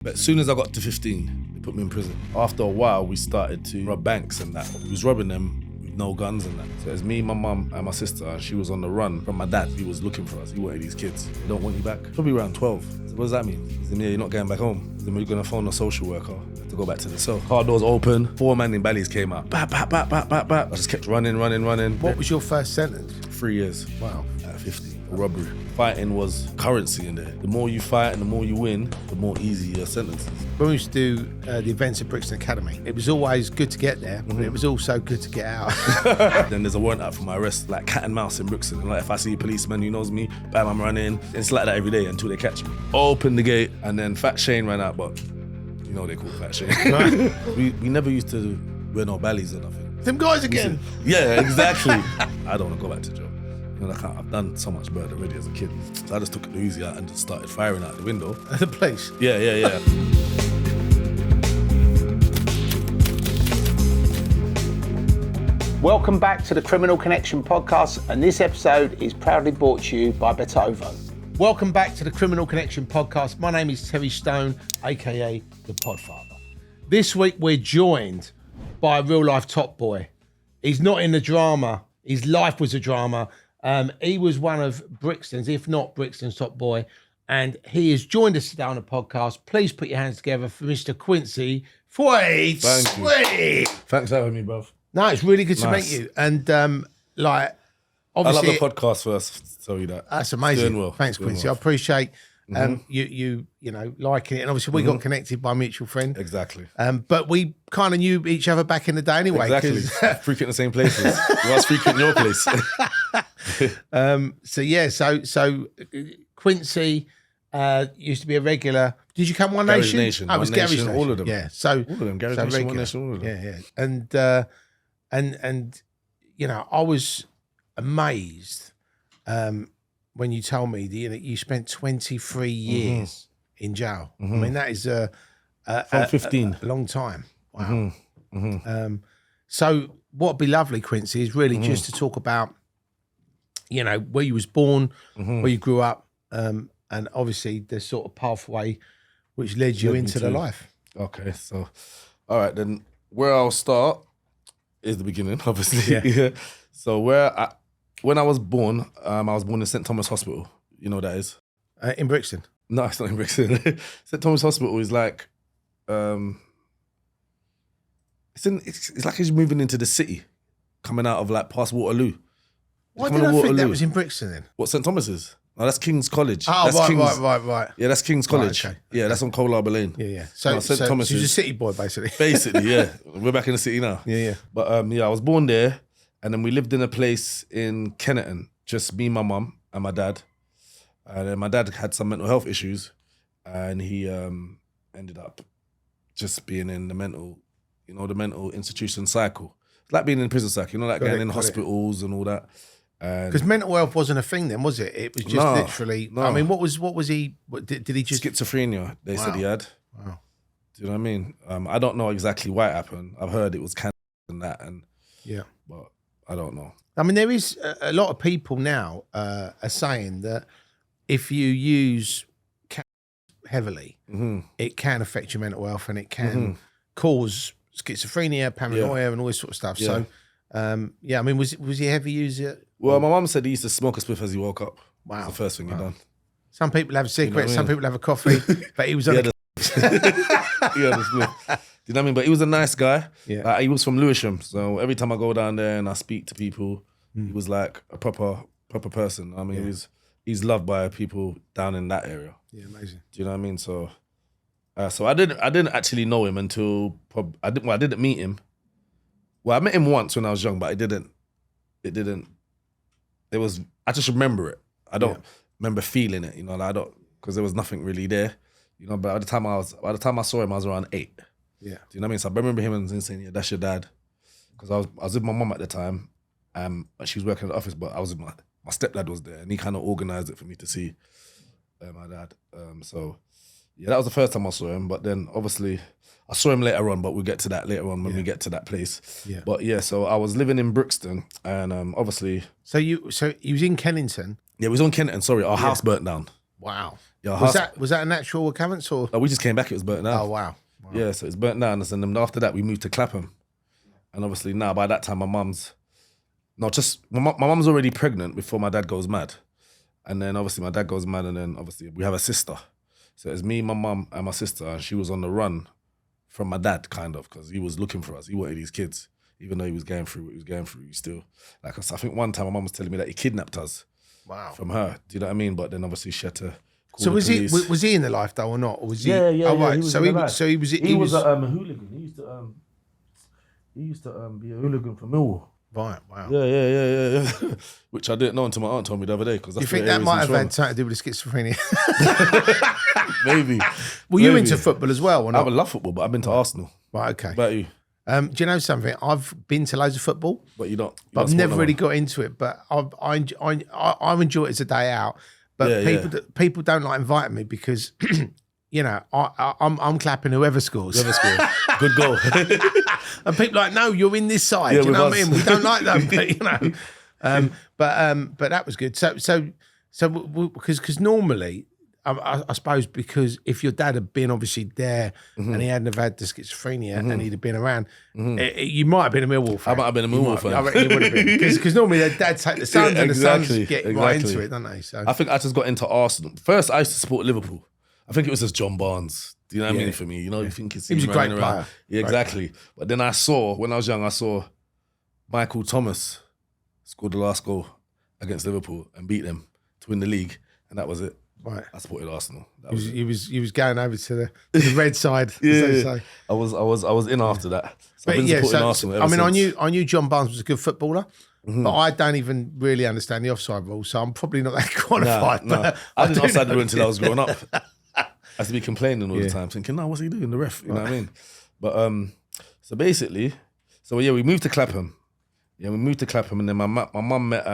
But as soon as I got to 15, they put me in prison. After a while, we started to rob banks and that. We was robbing them with no guns and that. So it's me, my mum, and my sister, and she was on the run from my dad. He was looking for us. He wanted these kids. They don't want you back. Probably around 12. So what does that mean? He said, yeah, you're not going back home. Then we're gonna phone a social worker to go back to the cell. Car doors open. 4 men in Bally's came out. Bap, bap, bap, bap, bap, bap. I just kept running. What was your first sentence? 3 years. Wow. At 15. Robbery. Fighting was currency in there. The more you fight and the more you win, the more easy your sentences. When we used to do the events at Brixton Academy, it was always good to get there, but it was also good to get out. Then there's a warrant out for my arrest, like cat and mouse in Brixton. And like if I see a policeman who knows me, bam, I'm running. It's like that every day until they catch me. Open the gate, and then Fat Shane ran out, but you know they call Fat Shane. Right. we never used to wear no ballies or nothing. Them guys again. Yeah, exactly. I don't want to go back to jail. You know, I've done so much murder already as a kid. So I just took it easy out and just started firing out the window. The place? Yeah. Welcome back to the Criminal Connection podcast, and this episode is proudly brought to you by Betovo. Welcome back to the Criminal Connection podcast. My name is Terry Stone, aka the Podfather. This week we're joined by a real life top boy. He's not in the drama. His life was a drama. He was one of Brixton's, if not Brixton's top boy, and he has joined us today on the podcast. Please put your hands together for Mr. Quincy Thwaites. Thank you. Thanks for having me, bruv. No, it's really good to Nice. meet you. And obviously, I love the podcast first, tell you that. that's amazing. Doing well. Thanks, Doing Quincy. well. I appreciate you liking it. And obviously, we got connected by a mutual friend. Exactly. But we kind of knew each other back in the day anyway. Exactly. 'cause- Frequent the same places. You was frequent your place. So Quincy used to be a regular. Did you come One Gary's Nation? Nation, Oh, it was One Gary's Nation, Nation. all of them. Yeah. So All of them. Gary's so Nation, One regular. Nation, all of them. Yeah. And you know, I was amazed when you told me that you spent 23 years in jail. I mean, that is From 15. a long time. Wow. So what'd be lovely, Quincy, is really just to talk about, you know, where you was born, where you grew up, and obviously the sort of pathway which led you into the life. Okay, so, all right, then where I'll start is the beginning, obviously. Yeah. So when I was born in St. Thomas Hospital. You know what that is? In Brixton. No, it's not in Brixton. St. Thomas Hospital is like, it's like he's moving into the city, coming out of like past Waterloo. Why Coming did I to think that Waterloo. was in Brixton then? What, St. Thomas's? No, that's King's College. Oh, That's King's, right. Yeah, that's King's College. okay. Yeah, that's on Coal Harbour Lane. Yeah. So, No, St. so Thomas's. you're a city boy, basically. Basically, yeah. We're back in the city now. Yeah. But I was born there, and then we lived in a place in Kennerton, just me, my mum, and my dad. And then my dad had some mental health issues, and he ended up just being in the mental institution cycle. It's like being in the prison cycle, you know, like Got going it, in got it. hospitals and all that. Because mental health wasn't a thing then, was it? It was just No, literally. no. I mean, what was he? Did he just? Schizophrenia, they said he had. Wow. Do you know what I mean? I don't know exactly why it happened. I've heard it was cancer and that, Yeah. but I don't know. I mean, there is a lot of people now are saying that if you use heavily, it can affect your mental health and it can cause schizophrenia, paranoia, and all this sort of stuff. Yeah. So, I mean, was he a heavy user? Well, my mum said he used to smoke a spliff as he woke up. Wow. That's the first thing he done. Some people have cigarettes, what I some mean? people have a coffee, but he was on. Yeah, the spliff. Do you know what I mean? But he was a nice guy. Yeah. Like, he was from Lewisham, so every time I go down there and I speak to people, he was like a proper person. I mean, he's loved by people down in that area. Yeah, amazing. Do you know what I mean? So I didn't actually know him until I didn't meet him. Well, I met him once when I was young, but I just remember it. I don't remember feeling it, you know, like because there was nothing really there, you know. But by the time I saw him, I was around 8. Yeah. Do you know what I mean? So I remember him and saying, "Yeah, that's your dad," because I was with my mum at the time, and she was working at the office, but I was with my stepdad was there, and he kind of organised it for me to see my dad. So yeah, that was the first time I saw him. But then obviously I saw him later on, but we'll get to that later on when we get to that place. Yeah. But yeah, so I was living in Brixton, and obviously So he was in Kennington. yeah, we was on Kennington. Sorry, our house burnt down. Wow. Yeah, Was that a natural occurrence or? No, we just came back. It was burnt down. Oh wow. Yeah, so it's burnt down, and then after that we moved to Clapham, and obviously now by that time my mum's already pregnant before my dad goes mad, and then obviously my dad goes mad, and then obviously we have a sister, so it's me, my mum, and my sister, and she was on the run from my dad kind of because he was looking for us. He wanted his kids, even though he was going through what he was going through. He still I think one time my mum was telling me that he kidnapped us. Wow. From her, do you know what I mean? But then obviously she had to. So was he in the life though or not? Or was he? Yeah. Oh, right. He was so he was a hooligan. He used to be a hooligan for Millwall. Right. Wow. Yeah. Which I didn't know until my aunt told me the other day. Because you think that might have had something to do with the schizophrenia? Maybe. Were you into football as well? Or not? I love football, but I've been to Arsenal. Right. Okay. What about you? Do you know something? I've been to loads of football, but But I've never really got into it. But I enjoy it as a day out. But people don't like inviting me because, you know, I'm clapping whoever scores. Good goal. And people are like, no, you're in this side. You know what I mean? We don't like them, but you know. But that was good. So because normally. I suppose because if your dad had been obviously there and he hadn't have had the schizophrenia and he'd have been around, you might have been a Millwall fan. I might have been a Millwall fan. I reckon you would have been. Because normally their dad take the sons and the sons get right into it, don't they? So I think I just got into Arsenal. First, I used to support Liverpool. I think it was just John Barnes. Do you know what I mean? For me, you know, you think he was a great player. Yeah, exactly. But then when I was young, I saw Michael Thomas scored the last goal against Liverpool and beat them to win the league, and that was it. Right, I supported Arsenal. He was going over to the red side. Yeah, I was in after that. So I've been supporting Arsenal ever since. I knew John Barnes was a good footballer, but I don't even really understand the offside rule, so I'm probably not that qualified. No. I didn't offside rule until I was growing up. I used to be complaining all the time, thinking, "No, what's he doing? The ref," you know what I mean? But so basically, we moved to Clapham. Yeah, we moved to Clapham, and then my mum met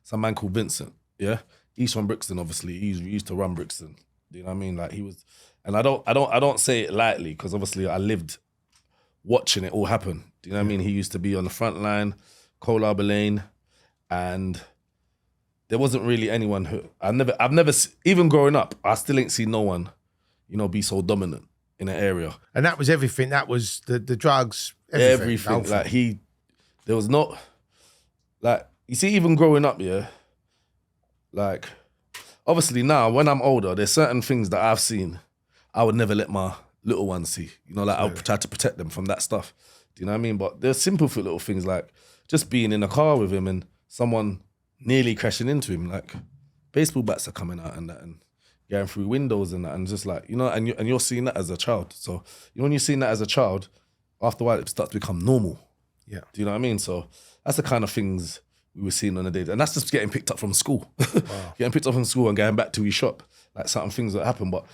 some man called Vincent. Yeah. He's from Brixton, obviously. He used to run Brixton. Do you know what I mean? Like he was, and I don't say it lightly because obviously I lived watching it all happen. Do you know what I mean? He used to be on the front line, Cole Harbour Lane, and there wasn't really anyone who I've never even growing up. I still ain't seen no one, you know, be so dominant in an area. And that was everything. That was the drugs. Everything. Like there was not like you see even growing up, yeah. Like, obviously now, when I'm older, there's certain things that I've seen I would never let my little ones see. You know, like I would try to protect them from that stuff. Do you know what I mean? But there's simple little things like just being in a car with him and someone nearly crashing into him. Like, baseball bats are coming out and that and going through windows and that. And just like, you know, and you're seeing that as a child. So, you know, when you're seeing that as a child, after a while, it starts to become normal. Yeah. Do you know what I mean? So, that's the kind of things we were seeing on a day, and that's just getting picked up from school. Wow. Getting picked up from school and going back to his shop, like certain things that happen. But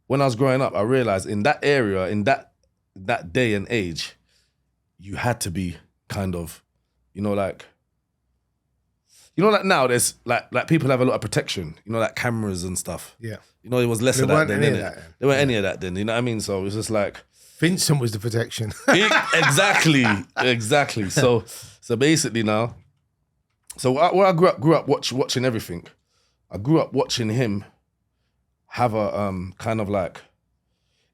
when I was growing up, I realized in that area, in that day and age, you had to be kind of, you know, like now there's like people have a lot of protection, you know, like cameras and stuff. Yeah. You know, there was less of that then, innit? There weren't any of that then, you know what I mean? So it was just like Vincent was the protection. Exactly. So basically now. So where I grew up watching everything. I grew up watching him have a kind of like,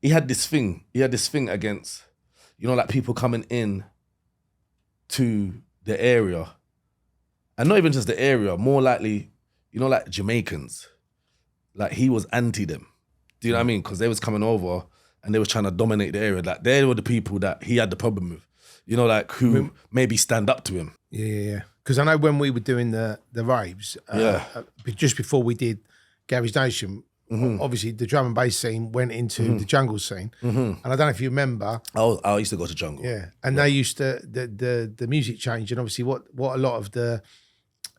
he had this thing against, you know, like people coming in to the area, and not even just the area, more likely, you know, like Jamaicans. Like he was anti them. Do you know what I mean? Because they was coming over and they was trying to dominate the area. Like they were the people that he had the problem with. You know, like who maybe stand up to him. Yeah. Because I know when we were doing the raves, just before we did Gary's Nation, obviously the drum and bass scene went into the jungle scene. And I don't know if you remember. I used to go to jungle. Yeah. And they used to, the music changed. And obviously what a lot of the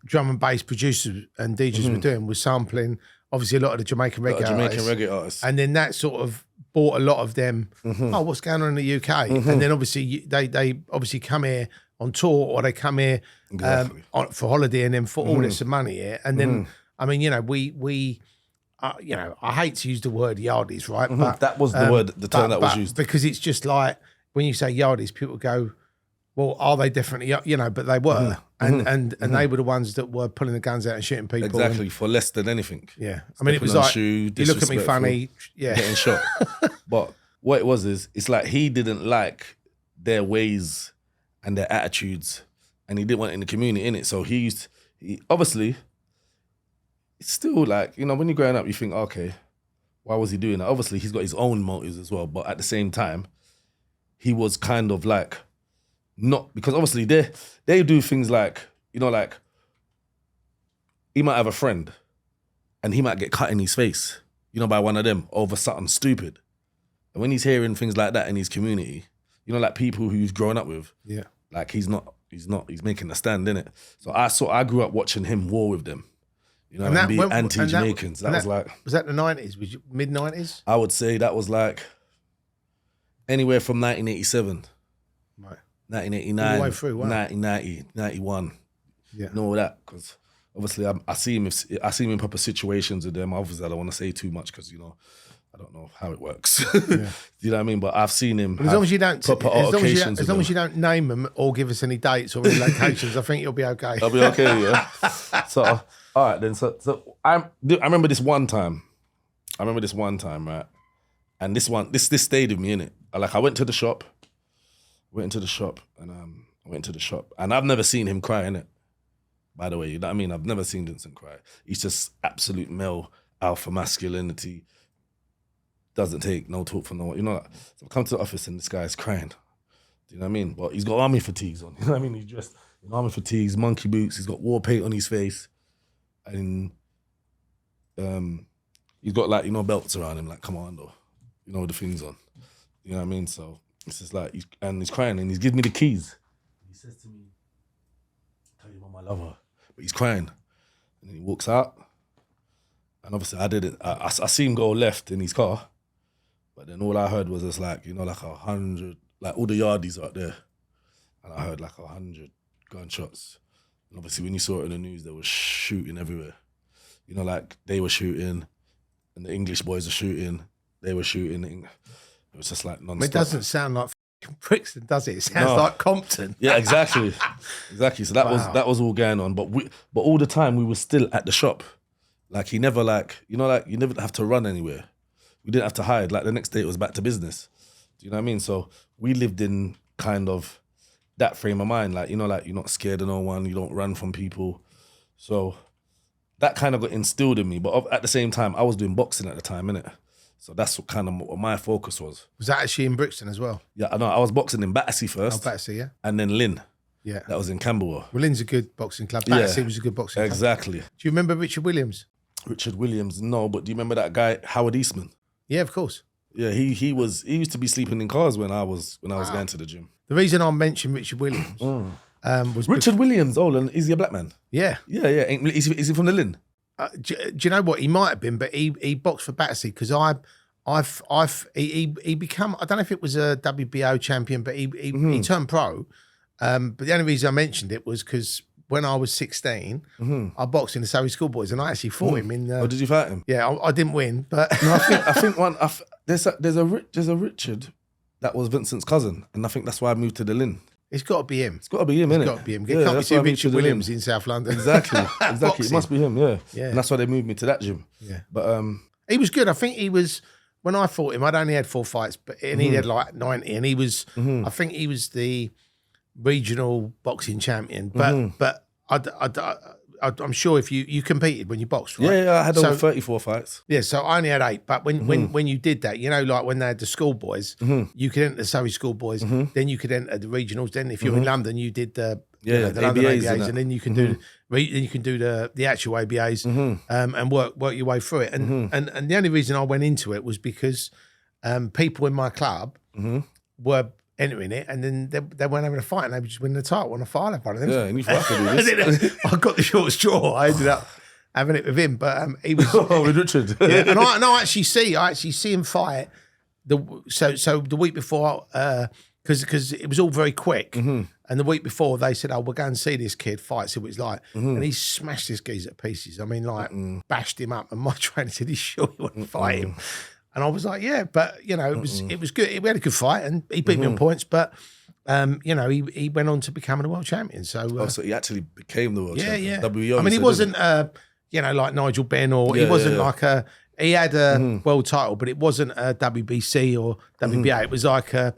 drum and bass producers and DJs were doing was sampling, obviously, a lot of the Jamaican reggae artists. And then that sort of brought a lot of them, what's going on in the UK? And then obviously they obviously come here on tour, or they come here for holiday and then for all this money here. And then, I mean, you know, we you know, I hate to use the word Yardis, right? But that was the term that was used. Because it's just like, when you say Yardis, people go, well, are they definitely, you know, but they were. and they were the ones that were pulling the guns out and shooting people. Exactly, and, for less than anything. yeah, I mean, it was Stepping on like, shoe, you look at me funny. Yeah. getting shot. But what it was is, it's like he didn't like their ways and their attitudes, and he didn't want it in the community, innit? So he obviously, it's still like, you know, when you're growing up, you think, okay, why was he doing that? Obviously, he's got his own motives as well, but at the same time, he was kind of like, not, because obviously they do things like, you know, like, he might have a friend and he might get cut in his face, you know, by one of them over something stupid. And when he's hearing things like that in his community, you know, like people who he's grown up with, Yeah. like he's making a stand, innit? So I grew up watching him war with them, you know, and be anti-Jamaicans. That was like... Was that the 90s? Was it mid-90s? I would say that was like anywhere from 1987. Right. 1989, All the way through, wow. 1990, 91. Yeah. You know that, because obviously I see him in proper situations with them. Obviously, I don't want to say too much because, you know, I don't know how it works. Yeah. You know what I mean? But I've seen him. But as long as you don't, as long as you don't name them or give us any dates or any locations, I think you'll be okay. I'll be okay. Yeah. So all right then. So I remember this one time. Right? And this stayed with me, innit? Like, I went into the shop, and I've never seen him cry, innit? By the way, you know what I mean? I've never seen Vincent cry. He's just absolute male alpha masculinity. Doesn't take no talk from no one. You know that? So I come to the office and this guy's crying. Do you know what I mean? But he's got army fatigues on. You know what I mean? He's dressed in army fatigues, monkey boots. He's got war paint on his face, and he's got, like, you know, belts around him, like commando. You know, with the things on. You know what I mean? So it's just like, he's crying and he's giving me the keys. He says to me, "Tell your mum I love her," but he's crying, and then he walks out. And obviously, I see him go left in his car. But then all I heard was just, like, you know, like 100, like all the Yardis out there. And I heard like 100 gunshots. And obviously when you saw it in the news, they were shooting everywhere. You know, like they were shooting and the English boys were shooting. They were shooting. It was just like non-stop. It doesn't sound like Brixton, does it? It sounds like Compton. Yeah, exactly. Exactly. So that was all going on. But all the time we were still at the shop. Like, he never, like, you know, like, you never have to run anywhere. We didn't have to hide. Like, the next day it was back to business. Do you know what I mean? So we lived in kind of that frame of mind. Like, you know, like, you're not scared of no one. You don't run from people. So that kind of got instilled in me. But at the same time, I was doing boxing at the time, innit? So that's what kind of what my focus was. Was that actually in Brixton as well? Yeah, I know. I was boxing in Battersea first. Oh, Battersea, yeah. And then Lynn. Yeah. That was in Camberwell. Well, Lynn's a good boxing club. Battersea was a good boxing club. Exactly. Do you remember Richard Williams? Richard Williams, no, but do you remember that guy, Howard Eastman? Yeah, of course. Yeah, he used to be sleeping in cars when I was going to the gym. The reason I mentioned Richard Williams was Richard Williams. Oh, and is he a black man? Yeah. Yeah. Is he from the Lynn? Do you know what? He might have been, but he boxed for Battersea because he become, I don't know if it was a WBO champion, but he turned pro. But the only reason I mentioned it was because when I was 16, I boxed in the Surrey Schoolboys, and I actually fought him in. Oh, did you fight him? Yeah, I didn't win, but no, I think there's a Richard that was Vincent's cousin, and I think that's why I moved to the Lynn. It's got to be him. It's got to be him, innit? It's got to be him. Can't you see Richard Williams in South London? Exactly. It must be him. Yeah. Yeah. And that's why they moved me to that gym. Yeah. But he was good. I think he was. When I fought him, I'd only had 4 fights, and he had like 90, and he was. I think he was the regional boxing champion. But I'm sure if you competed when you boxed, right? Yeah, I had over 34 fights. Yeah, so I only had 8. But when you did that, you know, like when they had the schoolboys, you could enter the Surrey schoolboys, then you could enter the regionals. Then if you're in London, you did the London ABAs, and then you can do the actual ABAs and work your way through it. And the only reason I went into it was because people in my club were entering it, and then they weren't having a fight, and they were just winning the title on a fight of one of them. Yeah, and you thought I could do this. I got the short straw. I ended up having it with him, but he was with Richard. Yeah, and I actually see him fight. So the week before, because it was all very quick, and the week before they said, "Oh, we'll go and see this kid fight, see what it's like," and he smashed this geezer to pieces. I mean, like bashed him up, and my trainer said, "He's sure you want to fight him?" And I was like, yeah, but you know, it was good. We had a good fight, and he beat me on points. But you know, he went on to becoming a world champion. So, So he actually became the world champion. yeah. WBO, I mean, he said, wasn't, you know, like Nigel Benn, or he wasn't like a. He had a world title, but it wasn't a WBC or WBA. It was like a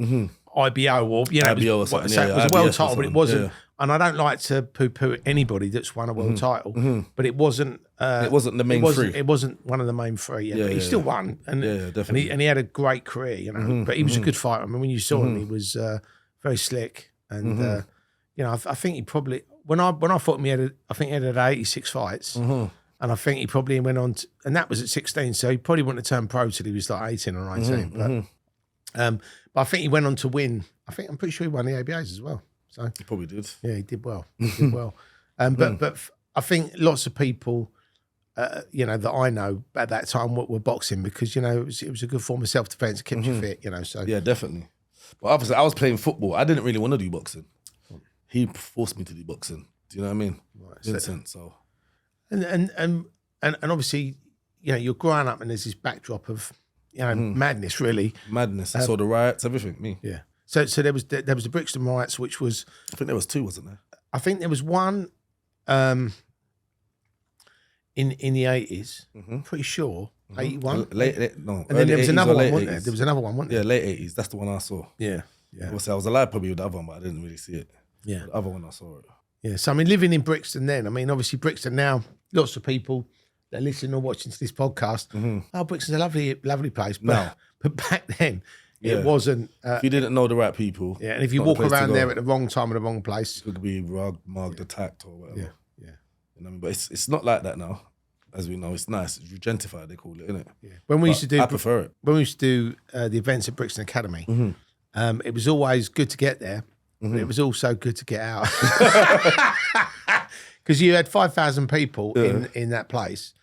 IBO, or you know, IBO or it something. was, Yeah, it was a IBS world or title, but it something. wasn't. Yeah. And I don't like to poo-poo anybody that's won a world title, but it wasn't. It wasn't the main three. It wasn't one of the main three. Yeah, but he still won, and definitely. and he had a great career, you know. But he was a good fighter. I mean, when you saw him, he was very slick, and you know, I think he probably when I fought him, I think he had 86 fights, and I think he probably went on, and that was at 16, so he probably wouldn't have turned pro till he was like 18 or 19. But I think he went on to win. I'm pretty sure he won the ABAs as well. So He probably did. yeah, he did well. He did well. But I think lots of people, you know, that I know at that time were boxing because, you know, it was a good form of self-defense. It kept you fit, you know. So Yeah, definitely. But obviously, I was playing football. I didn't really want to do boxing. He forced me to do boxing. Do you know what I mean? Right, Vincent. So and obviously, you know, you're growing up and there's this backdrop of, you know, madness, really. madness. I saw the riots, everything. Me. Yeah. So there was the Brixton Riots, which was, I think there was 2, wasn't there? I think there was one in the 80s. Pretty sure 81. No. And then there was another one, wasn't there? '80s. There was another one, wasn't Yeah, there? late 80s. That's the one I saw. Yeah. Obviously, I was alive probably with the other one, but I didn't really see it. Yeah. The other one, I saw it. Yeah. So I mean, living in Brixton then, I mean, obviously Brixton now, lots of people that are listening or watching to this podcast, oh, Brixton's a lovely place. But, but back then, it wasn't. If you didn't know the right people. Yeah, and if you not the walk place to around go. there at the wrong time or the wrong place. It could be mugged, attacked, or whatever. Yeah. You know what I mean? But it's not like that now. As we know, it's nice. It's gentrified, they call it, isn't it? Yeah. When we used to do, I prefer it. When we used to do the events at Brixton Academy, it was always good to get there, but it was also good to get out. Because you had 5,000 people in that place.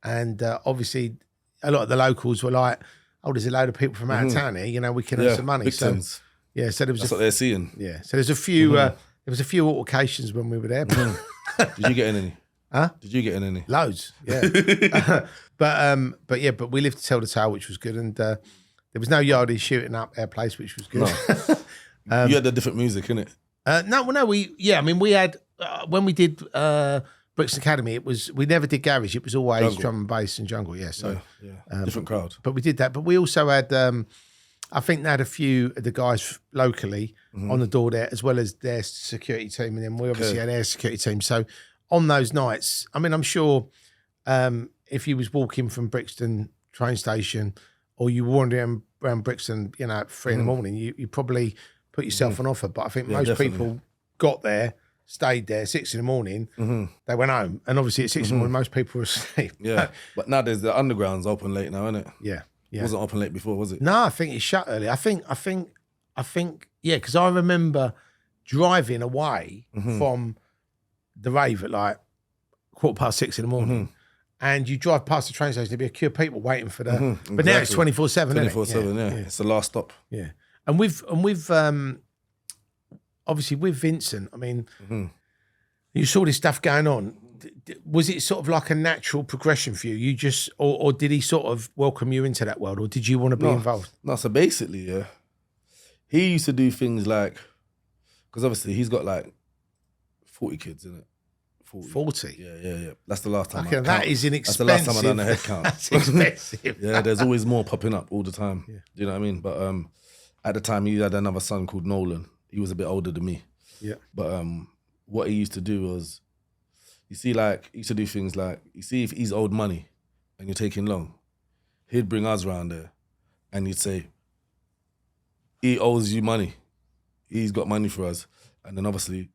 And obviously, a lot of the locals were like, oh, there's a load of people from out of town here, you know, we can earn some money. BRIXTON'S. So, yeah, so there was That's what they're seeing. yeah, so there's a few, there was a few altercations when we were there. Did you get in any? Huh? Did you get in any? Loads, yeah. but we lived to tell the tale, which was good. And there was no Yardis shooting up our place, which was good. No. You had the different music, innit? We had, when we did Brixton Academy, we never did garage. It was always Jungle. drum and bass and jungle, yeah. So, Different crowd. but we did that. But we also had, I think they had a few of the guys locally on the door there, as well as their security team. And then we obviously had our security team. So on those nights, I mean, I'm sure if you was walking from Brixton train station or you wandering around Brixton, you know, at 3 in the morning, you probably put yourself on offer. But I think most definitely. people got there, stayed there, 6 in the morning, they went home. And obviously at 6 in the morning, most people were asleep. Yeah. But now there's the underground's open late now, innit? Yeah. It wasn't open late before, was it? No, I think it shut early. I think, yeah, because I remember driving away from the rave at like 6:15 in the morning, and you drive past the train station, there'd be a queue of people waiting for the. But now it's 24/7. 24/7, yeah. It's the last stop. Yeah, and with obviously with Vincent, I mean, you saw this stuff going on. Was it sort of like a natural progression for you? You just, or did he sort of welcome you into that world, or did you want to be involved? No, so basically, yeah, he used to do things like, because obviously he's got like 40 kids, isn't it? 40. Yeah. That's the last time. Okay, I that count. is That's the inexpensive. last time I done a head count. That's expensive. Yeah, there's always more popping up all the time. Yeah. Do you know what I mean? But at the time, he had another son called Nolan. He was a bit older than me. Yeah. But what he used to do was, you see, like, he used to do things like, you see, if he's owed money and you're taking long, he'd bring us round there and he'd say, he owes you money. He's got money for us. And then obviously,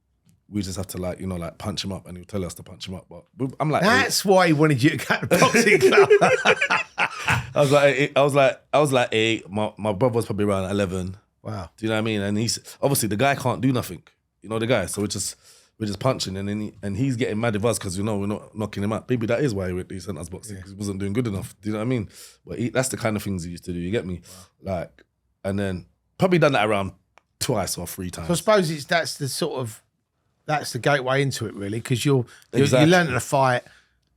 we just have to like, you know, like punch him up, and he'll tell us to punch him up. But I'm like, that's why he wanted you to go to the boxing club. I was like 8. My brother was probably around 11. Wow. Do you know what I mean? And he's obviously the guy can't do nothing. You know the guy, so we're just punching, and then he's getting mad at us because, you know, we're not knocking him out. Maybe that is why he sent us boxing, because he wasn't doing good enough. Do you know what I mean? But that's the kind of things he used to do. You get me? Wow. Like, and then probably done that around 2 or 3 times. So I suppose that's the gateway into it, really, because you're Exactly. learning to fight.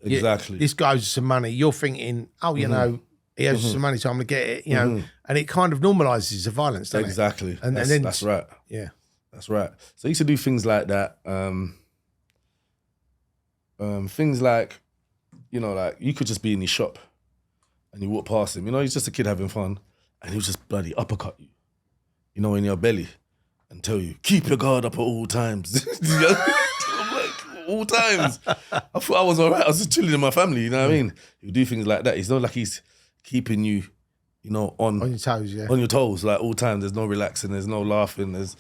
Exactly. This guy owes some money. You're thinking, oh, you know, he owes some money, so I'm going to get it, you know. And it kind of normalises the violence, doesn't Exactly. it? And that's, then that's right. Yeah. That's right. So I used to do things like that. Things like, like you could just be in his shop and you walk past him. He's just a kid having fun and he'll just bloody uppercut you, in your belly and tell you, keep your guard up at all times. I'm like, all times. I thought I was all right. I was just chilling in my family, you know what I mean? He'll do things like that. It's not like he's keeping you, on your toes, yeah. On your toes, like all times. There's no relaxing, there's no laughing, there's,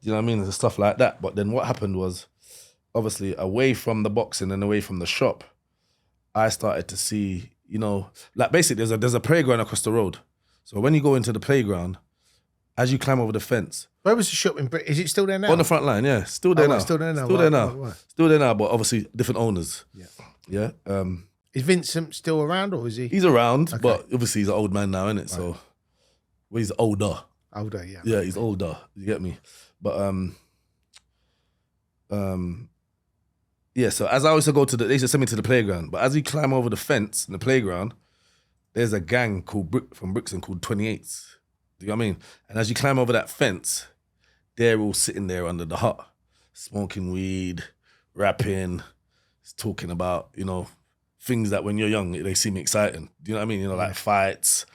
there's stuff like that. But then what happened was, obviously, away from the boxing and away from the shop, I started to see, like basically there's a playground across the road. So when you go into the playground, as you climb over the fence. Where was the shop in Britain? Is it still there now? On the front line, yeah. Still there now. Still there now. Still there now. Right. Still there now, but obviously different owners. Yeah. Yeah. Is Vincent still around or is he? He's around, but obviously he's an old man now, innit? Right. So, well, he's older. Older, yeah. Yeah, he's older. You get me? But, yeah, so as I used to go they used to send me to the playground, but as you climb over the fence in the playground, there's a gang from Brixton called 28s. Do you know what I mean? And as you climb over that fence, they're all sitting there under the hut, smoking weed, rapping, talking about, things that when you're young, they seem exciting. Do you know what I mean? Like fights,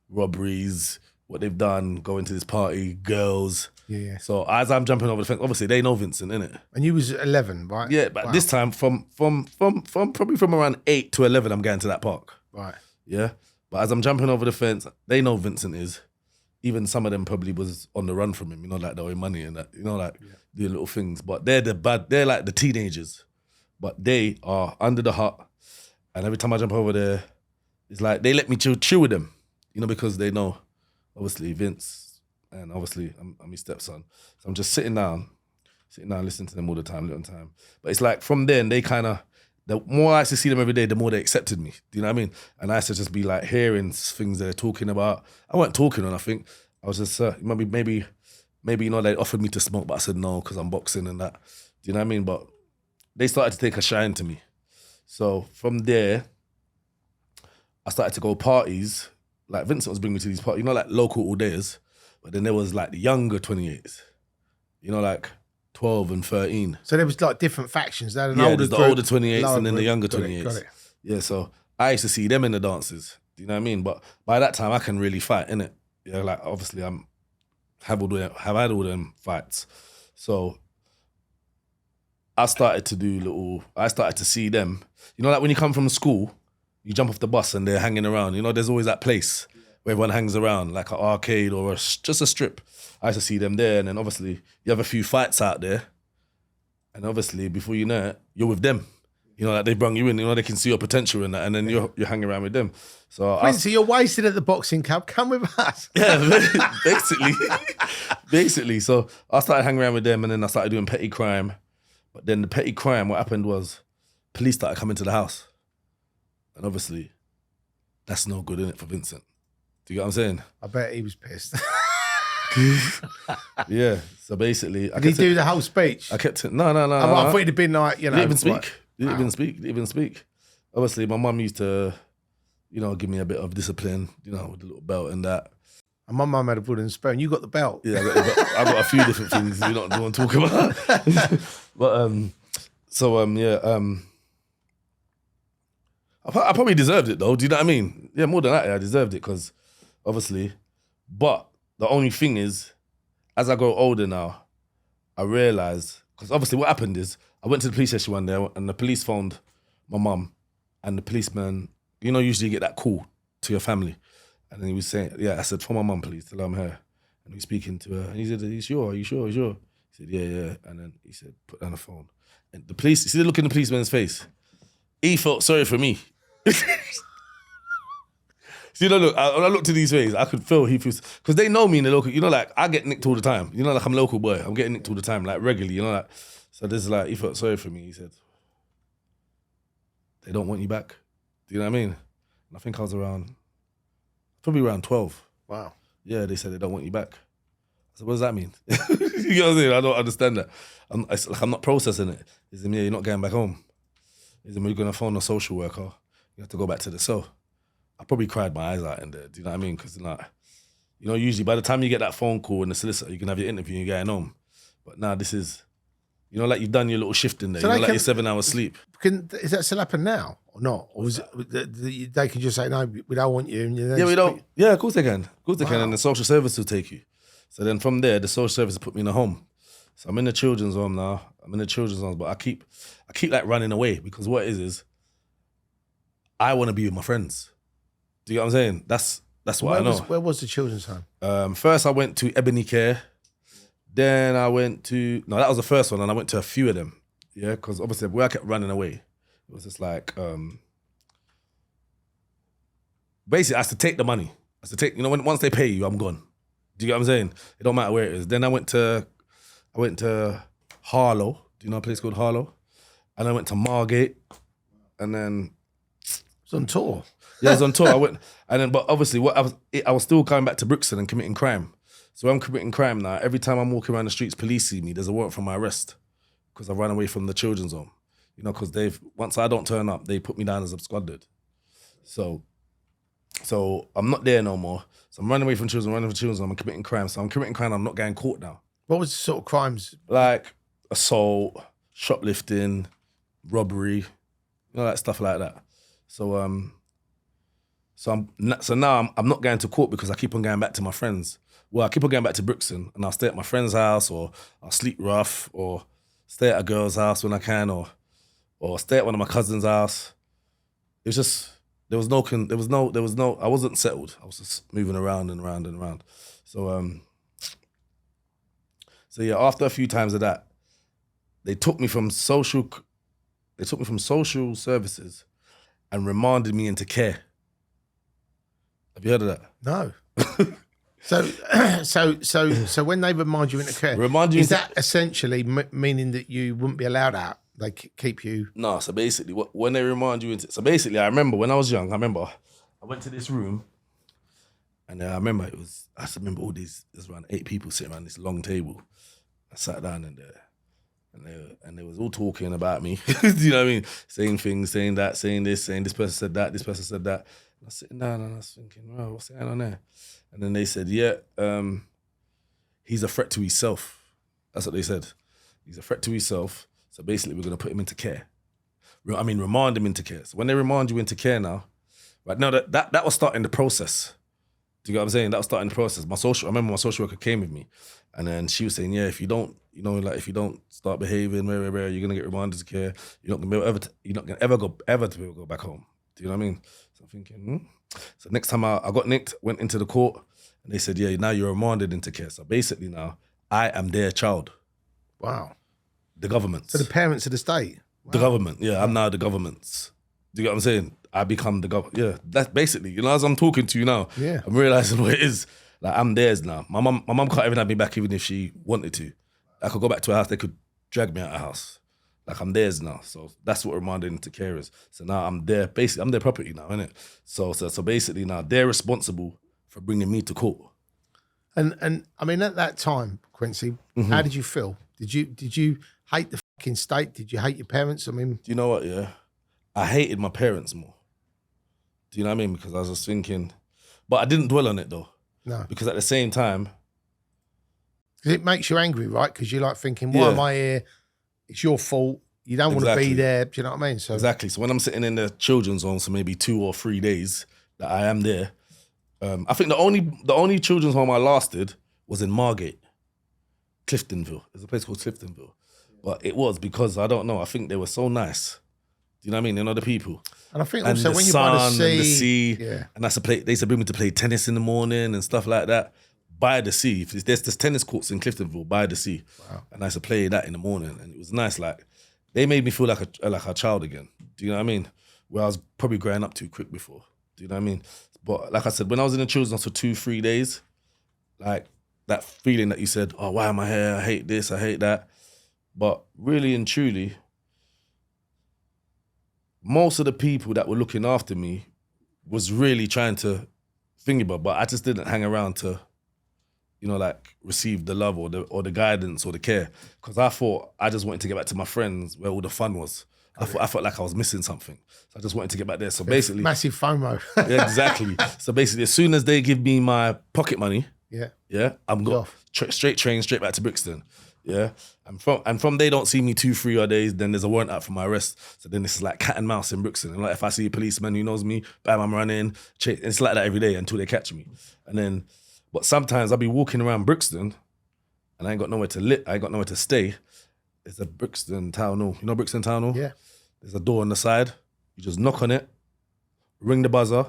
robberies, what they've done, going to this party, girls. Yeah. So as I'm jumping over the fence, obviously they know Vincent, innit? And you was 11, right? Yeah, but this time from probably from around 8 to 11, I'm going to that park. Right. Yeah. But as I'm jumping over the fence, they know Vincent is. Even some of them probably was on the run from him, like they owe him money and that, doing little things. But they're they're like the teenagers. But they are under the hut. And every time I jump over there, it's like they let me chill with them, because they know, obviously, Vince, and obviously I'm his stepson. So I'm just sitting down, listening to them all the time. But it's like from then, they kind of, the more I used to see them every day, the more they accepted me. Do you know what I mean? And I used to just be like hearing things they're talking about. I weren't talking or nothing. I was just, maybe, they offered me to smoke, but I said no because I'm boxing and that. Do you know what I mean? But they started to take a shine to me. So from there, I started to go parties. Like Vincent was bringing me to these parties, like local all-dayers. But then there was like the younger 28s, like 12 and 13. So there was like different factions. They had an older group, the older 28s and then group. the younger 28s. Got it. Yeah, so I used to see them in the dances. Do you know what I mean? But by that time, I can really fight, innit? Yeah, like obviously have had all them fights. So I started to see them. Like when you come from school, you jump off the bus and they're hanging around. There's always that place where everyone hangs around, like an arcade or just a strip. I used to see them there, and then obviously you have a few fights out there, and obviously before you know it, you're with them. Like they brung you in, they can see your potential in that, and then you're hanging around with them. So Quincy, you're wasted at the boxing club. Come with us. Yeah, basically. So I started hanging around with them, and then I started doing petty crime. But then the petty crime, what happened was, police started coming to the house, and obviously, that's no good, innit, for Vincent. Do you get what I'm saying? I bet he was pissed. Yeah. So basically, did he do the whole speech? I kept it. No. I thought it'd have been like, Didn't even speak. Didn't even speak. Obviously, my mum used to, give me a bit of discipline, with a little belt and that. And my mum had a wooden spoon. You got the belt. Yeah, I got a few different things we don't want to talk about. But I probably deserved it though. Do you know what I mean? Yeah, more than that, I deserved it because obviously. But the only thing is, as I grow older now, I realise, because obviously what happened is, I went to the police station one day and the police phoned my mum, and the policeman, usually you get that call to your family. And then he was saying, I said, for my mum, please, tell her I'm here. And he was speaking to her, and he said, are you sure? He said, yeah. And then he said, put down the phone. And the police, you see the look in the policeman's face? He felt sorry for me. See, look, when I looked at these ways, I could feel he feels, because they know me in the local, like I get nicked all the time. Like I'm a local boy. I'm getting nicked all the time, like regularly, like. So this is like, he felt sorry for me. He said, they don't want you back. Do you know what I mean? And I think I was probably around 12. Wow. Yeah, they said they don't want you back. I said, what does that mean? You know what I'm saying? I don't understand that. I'm not processing it. He said, yeah, you're not going back home. He said, we're going to phone a social worker. You have to go back to the cell. I probably cried my eyes out in there. Do you know what I mean? Because usually by the time you get that phone call and the solicitor, you can have your interview and you're going home. But now this is, you know, like you've done your little shift in there. So you know, they like can- your 7 hours sleep. Is that still happen now or not? Or is it they can just say no, we don't want you? And you then Yeah, we just don't. put- Yeah, of course they can. Of course they can, Wow. and the social service will take you. So then from there, the social service put me in a home. So I'm in the children's home now. I'm in the children's home, but I keep like running away because what it is I want to be with my friends. Do you get what I'm saying? That's what I know. Where was the children's home? First I went to Ebony Care. Then I went to that was the first one, and I went to a few of them. Yeah, because obviously where I kept running away, it was just like basically I had to take the money. I had to take, once they pay you, I'm gone. Do you get what I'm saying? It don't matter where it is. Then I went to Harlow. Do you know a place called Harlow? And I went to Margate, and then It's on tour. yeah, I was on tour. I went, and then but obviously I was still coming back to Brixton and committing crime. So I'm committing crime now. Every time I'm walking around the streets, police see me. There's a warrant for my arrest because I ran away from the children's home. Because once I don't turn up, they put me down as absconded. So I'm not there no more. So I'm running away from children, I'm committing crime. So I'm committing crime, I'm not getting caught now. What was the sort of crimes? Like assault, shoplifting, robbery, like stuff like that. So now I'm not going to court because I keep on going back to my friends. Well, I keep on going back to Brixton, and I'll stay at my friend's house, or I'll sleep rough, or stay at a girl's house when I can, or stay at one of my cousin's house. It was just there was no I wasn't settled. I was just moving around and around and around. So yeah, after a few times of that, they took me from social services and remanded me into care. Have you heard of that? No. So when they remind you into care, is that essentially meaning that you wouldn't be allowed out? They keep you. No, so basically, when they remind you into, so basically, I remember when I was young. I went to this room, and I remember all these. There's around 8 people sitting around this long table. I sat down and they was all talking about me. You know what I mean? Saying things, saying that, saying this, saying this person said that, this person said that. And I was sitting down and I was thinking, oh, what's going on there? And then they said, yeah, he's a threat to himself. That's what they said. He's a threat to himself. So basically, we're going to put him into care. Remand him into care. So when they remand you into care now, right now that was starting the process. Do you get what I'm saying? That was starting the process. I remember my social worker came with me, and then she was saying, yeah, if you don't start behaving, you're going to get remanded to care. You're not going to ever go back home. Do you know what I mean? So I'm thinking, So next time I got nicked, went into the court, and they said, yeah, now you're remanded into care. So basically now, I am their child. Wow. The government. So the parents of the state. Wow. The government, yeah. I'm now the government's. Do you get what I'm saying? I become the government. Yeah, that's basically, as I'm talking to you now, Yeah. I'm realising what it is. Like, I'm theirs now. My mum can't even have me back even if she wanted to. I could go back to her house, they could drag me out of the house. Like, I'm theirs now. So that's what remanded into care is. So now I'm their property now, innit? So basically now they're responsible for bringing me to court. And at that time, Quincy, how did you feel? Did you hate the fucking state? Did you hate your parents? Do you know what, yeah? I hated my parents more. Do you know what I mean? Because I was just thinking, but I didn't dwell on it though. No. Because at the same time, it makes you angry, right? Because you're like thinking, why am I here? It's your fault. You don't want to be there. Do you know what I mean? So exactly. So when I'm sitting in the children's home, so maybe 2 or 3 days that I am there, I think the only children's home I lasted was in Margate, Cliftonville. There's a place called Cliftonville. But it was because, I don't know, I think they were so nice. Do you know what I mean? The people. And I think and also the when you're by the sun sea, and the sea, yeah. and that's a place, they used to bring me to play tennis in the morning and stuff like that. By the sea. There's tennis courts in Cliftonville by the sea. Wow. And I used to play that in the morning. And it was nice. Like, they made me feel like a child again. Do you know what I mean? Where I was probably growing up too quick before. Do you know what I mean? But like I said, when I was in the children's for 2-3 days, like that feeling that you said, oh, why am I here? I hate this, I hate that. But really and truly, most of the people that were looking after me was really trying to think about, but I just didn't hang around to, receive the love or the guidance or the care. Because I thought I just wanted to get back to my friends where all the fun was. I felt like I was missing something. So I just wanted to get back there. So basically... Massive FOMO. Yeah, exactly. So basically, as soon as they give me my pocket money, I'm going straight train, straight back to Brixton. Yeah, and from they don't see me 2-3 odd days, then there's a warrant out for my arrest. So then this is like cat and mouse in Brixton. And like if I see a policeman who knows me, bam, I'm running. It's like that every day until they catch me. And then, but sometimes I'll be walking around Brixton, and I ain't got nowhere to stay. There's a Brixton Town Hall. You know Brixton Town Hall? Yeah. There's a door on the side. You just knock on it, ring the buzzer,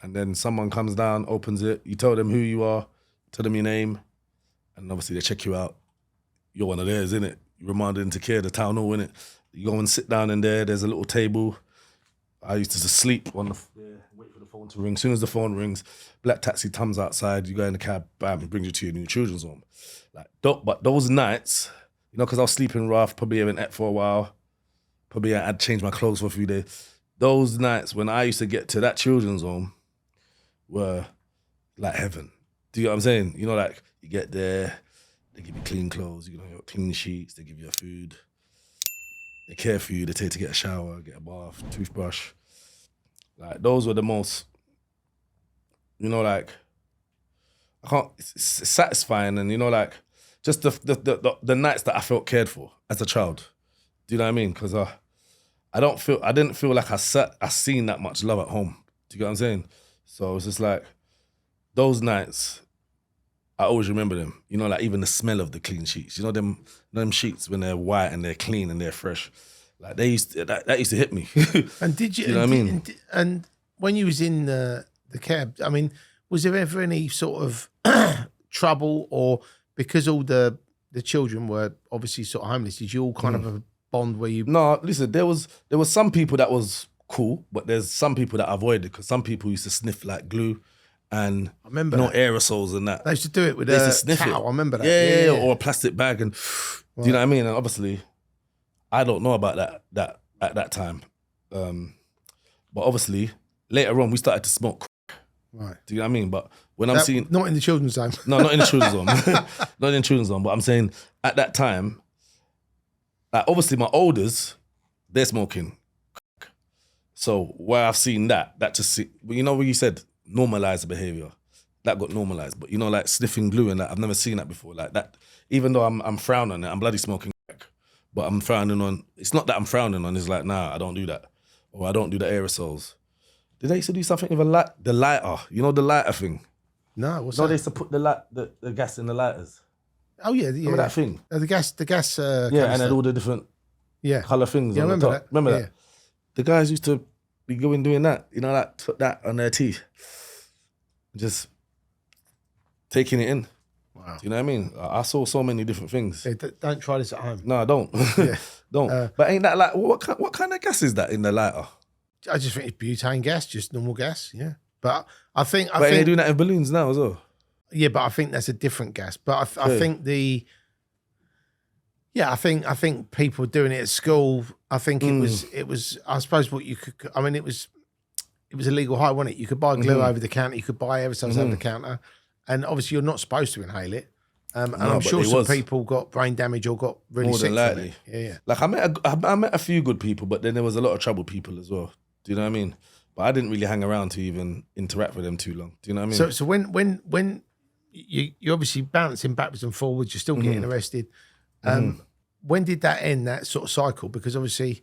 and then someone comes down, opens it. You tell them who you are, tell them your name, and obviously they check you out. You're one of theirs, innit? You're remanded into care, the town hall, innit? You go and sit down in there, there's a little table. I used to just sleep on the wait for the phone to ring. As soon as the phone rings, black taxi comes outside, you go in the cab, bam, it brings you to your new children's home. But those nights, you know, because I was sleeping rough, probably haven't ate for a while, probably I'd changed my clothes for a few days. Those nights when I used to get to that children's home were like heaven. Do you know what I'm saying? You know, like you get there, they give you clean clothes, you know, clean sheets, they give you food, they care for you, they take you to get a shower, get a bath, toothbrush. Like those were the most, you know, like it's satisfying, and you know, like just the nights that I felt cared for as a child. Do you know what I mean? Because I didn't feel like I seen that much love at home. Do you get what I'm saying? So it's just like those nights, I always remember them. You know, like even the smell of the clean sheets. You know them sheets when they're white and they're clean and they're fresh. Like that used to hit me. And did you? Do you know what I mean? And when you was in the cab, I mean, was there ever any sort of trouble, or because all the children were obviously sort of homeless, did you all kind of a bond where you? No, listen, there was some people that was cool, but there's some people that I avoided because some people used to sniff like glue. And I remember aerosols and that. They used to do it with they used a to sniff towel. it. I remember that. Yeah, or a plastic bag. And do you know what I mean? And obviously, I don't know about that at that time. But obviously, later on, we started to smoke crack. Right. Do you know what I mean? But when I'm seeing... Not in the children's home. No, not in the children's home. Not in the children's home. But I'm saying, at that time, like obviously my olders, they're smoking crack. So where I've seen that just... You know what you said? Normalize the behavior. That got normalized. But you know, like sniffing glue and that, I've never seen that before. Like that, even though I'm frowning on it, I'm bloody smoking crack. But I'm frowning on, it's not that I'm frowning on, it's like, nah, I don't do that. Or I don't do the aerosols. Did they used to do something with the lighter? You know the lighter thing? No, what's no, that? They used to put the gas in the lighters. Oh yeah, Remember that thing? The gas. Yeah, and then all the different colour things on remember the top. that. Remember Yeah. that? The guys used to be doing that. You know, like put that on their teeth. Just taking it in. Wow. Do you know what I mean? I saw so many different things. Yeah, don't try this at home. No, I don't. Yeah. Don't. But ain't that like, what kind of gas is that in the lighter? I just think it's butane gas, just normal gas. Yeah, but I think But they're doing that in balloons now as well. Yeah, but I think that's a different gas. But I think I think people doing it at school. I think it was. I suppose what you could. I mean, it was a legal high, wasn't it? You could buy glue over the counter. You could buy aerosols over the counter, and obviously you're not supposed to inhale it. And I'm sure some people got brain damage or got really More sick than from likely. it. Yeah. Like I met a few good people, but then there was a lot of trouble people as well. Do you know what I mean? But I didn't really hang around to even interact with them too long. Do you know what I mean? So when you're obviously bouncing backwards and forwards, you're still getting arrested. When did that end, that sort of cycle? Because obviously,